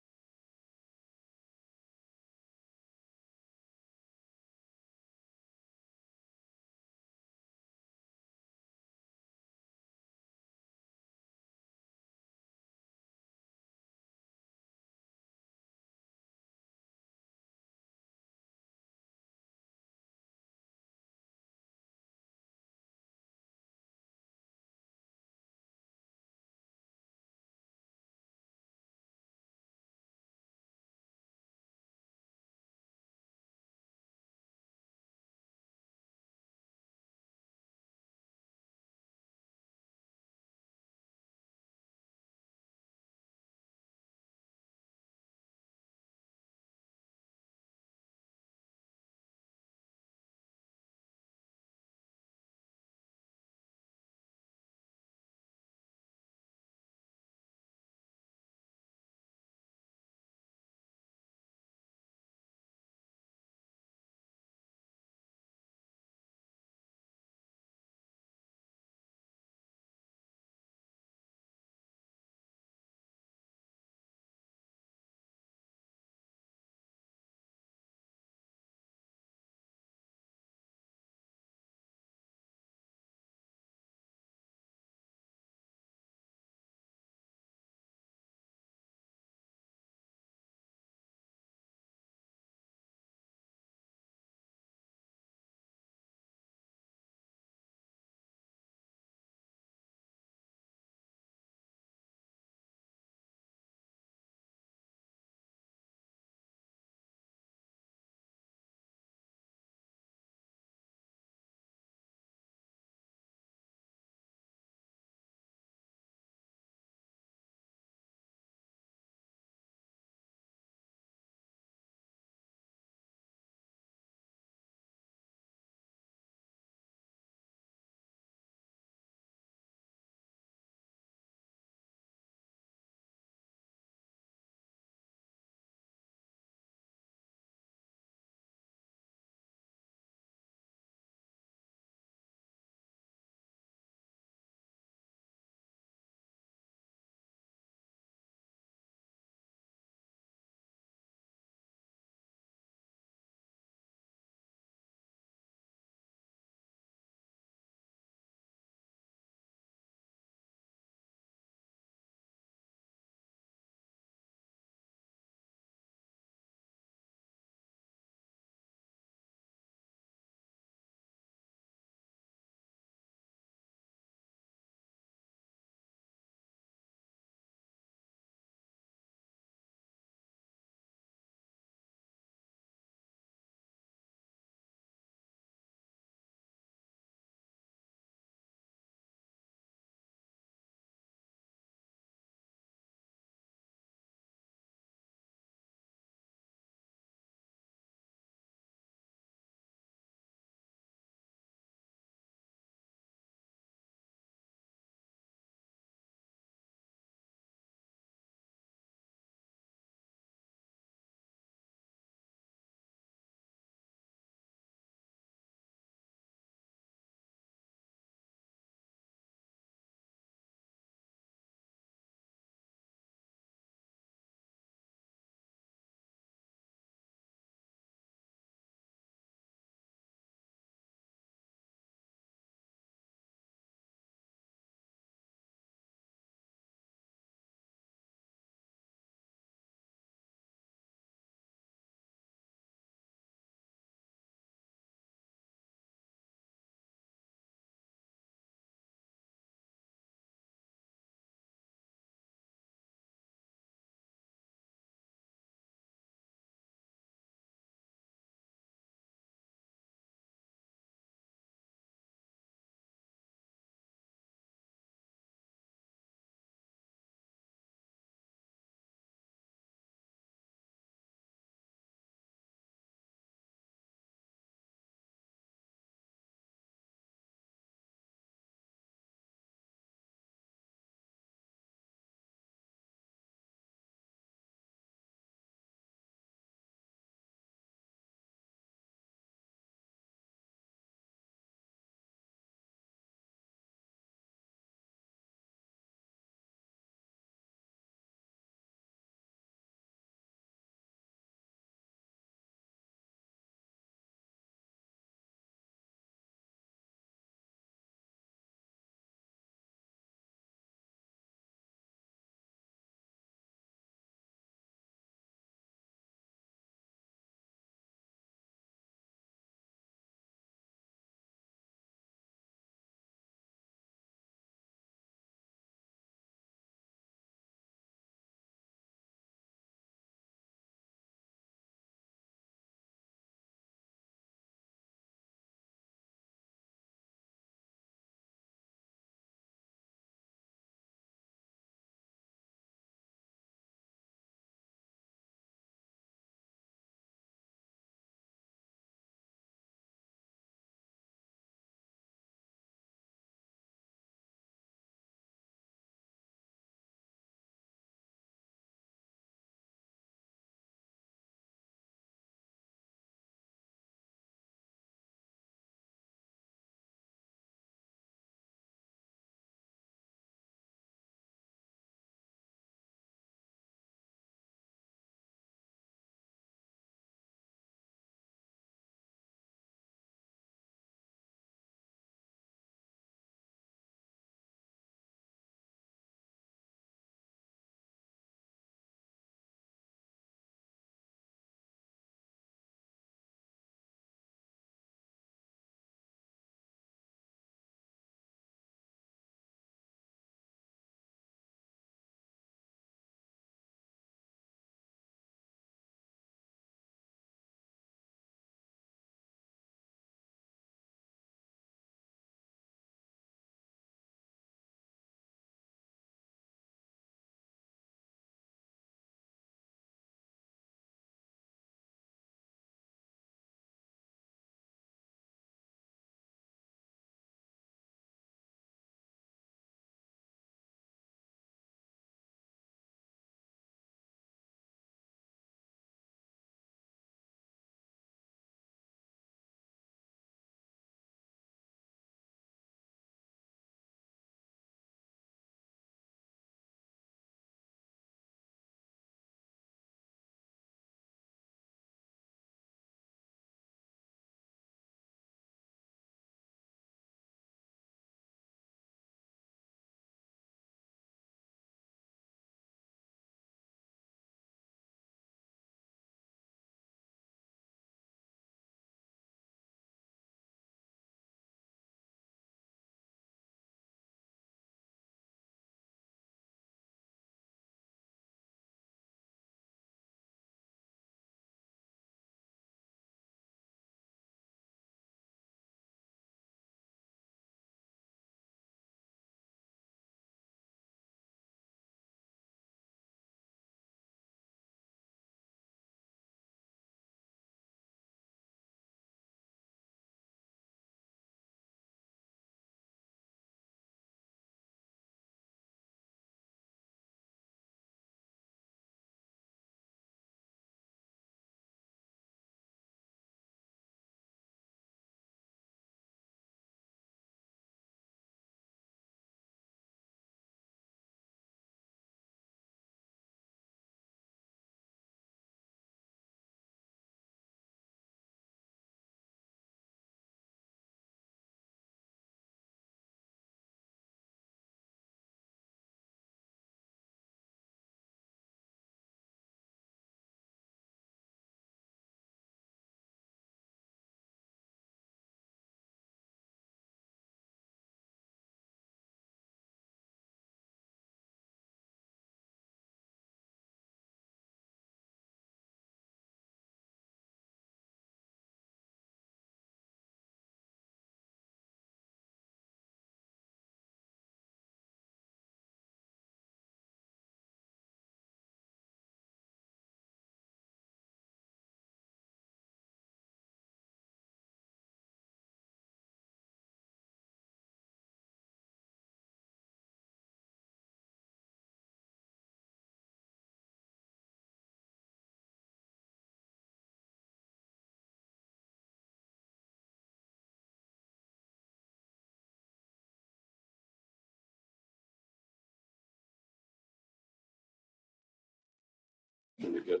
Should be good.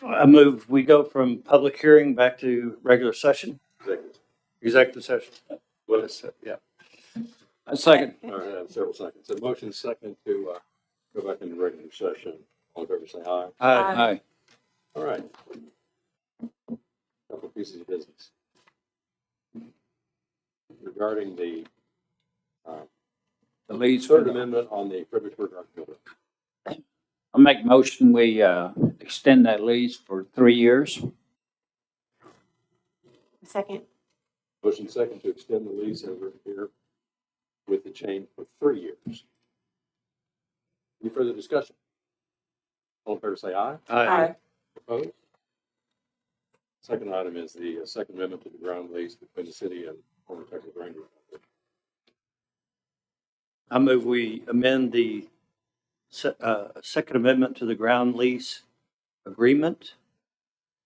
I move we go from public hearing back to regular session, executive session. Well, Yeah. A second. all right, I have several seconds. So motion second to go back into regular session. All in favor, say aye. Aye. Aye. All right. Couple pieces of business. Regarding the lease. third amendment on the Fredericksburg Art Building. I'll make a motion, we extend that lease for 3 years. Second. Motion second to extend the lease over here with the change for 3 years. Any further discussion? All in favor, say aye. Aye. Opposed? Second item is the second amendment to the ground lease between the city and former Texas Rangers. I move we amend the second amendment to the ground lease agreement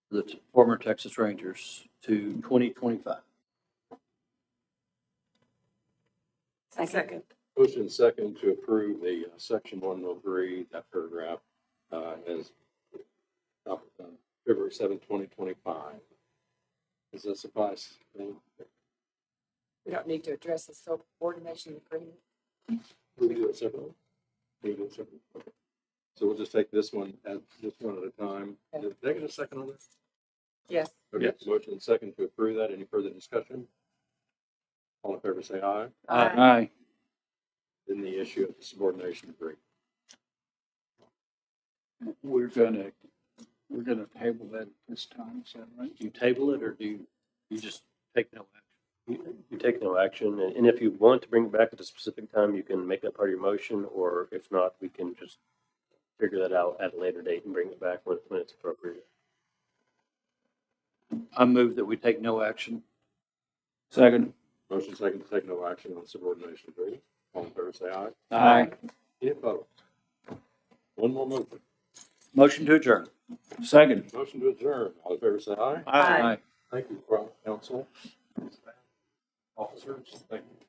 for the former Texas Rangers to 2025. Second. Motion second to approve the section 103, that paragraph, as on February 7, 2025. Does that suffice? We don't need to address the subordination agreement. We do it separately? We do it separately? Okay. So we'll just take this one at a time. Did I get a second on this? Yes. Okay, Yes. motion second to approve that. Any further discussion? All in favor, say aye. Aye. Then the issue of the subordination agreement. We're gonna table that this time, is that right? Do you table it or do you just take no action? You take no action, and if you want to bring it back at a specific time, you can make that part of your motion, or if not, we can just figure that out at a later date and bring it back when it's appropriate. I move that we take no action. Second. Motion second to take no action on the subordination agreement. All in favor, say aye. Aye. Any opposed? One more motion. Motion to adjourn. Second. Motion to adjourn. All in favor, say aye. Aye. Thank you, council, officers. Thank you.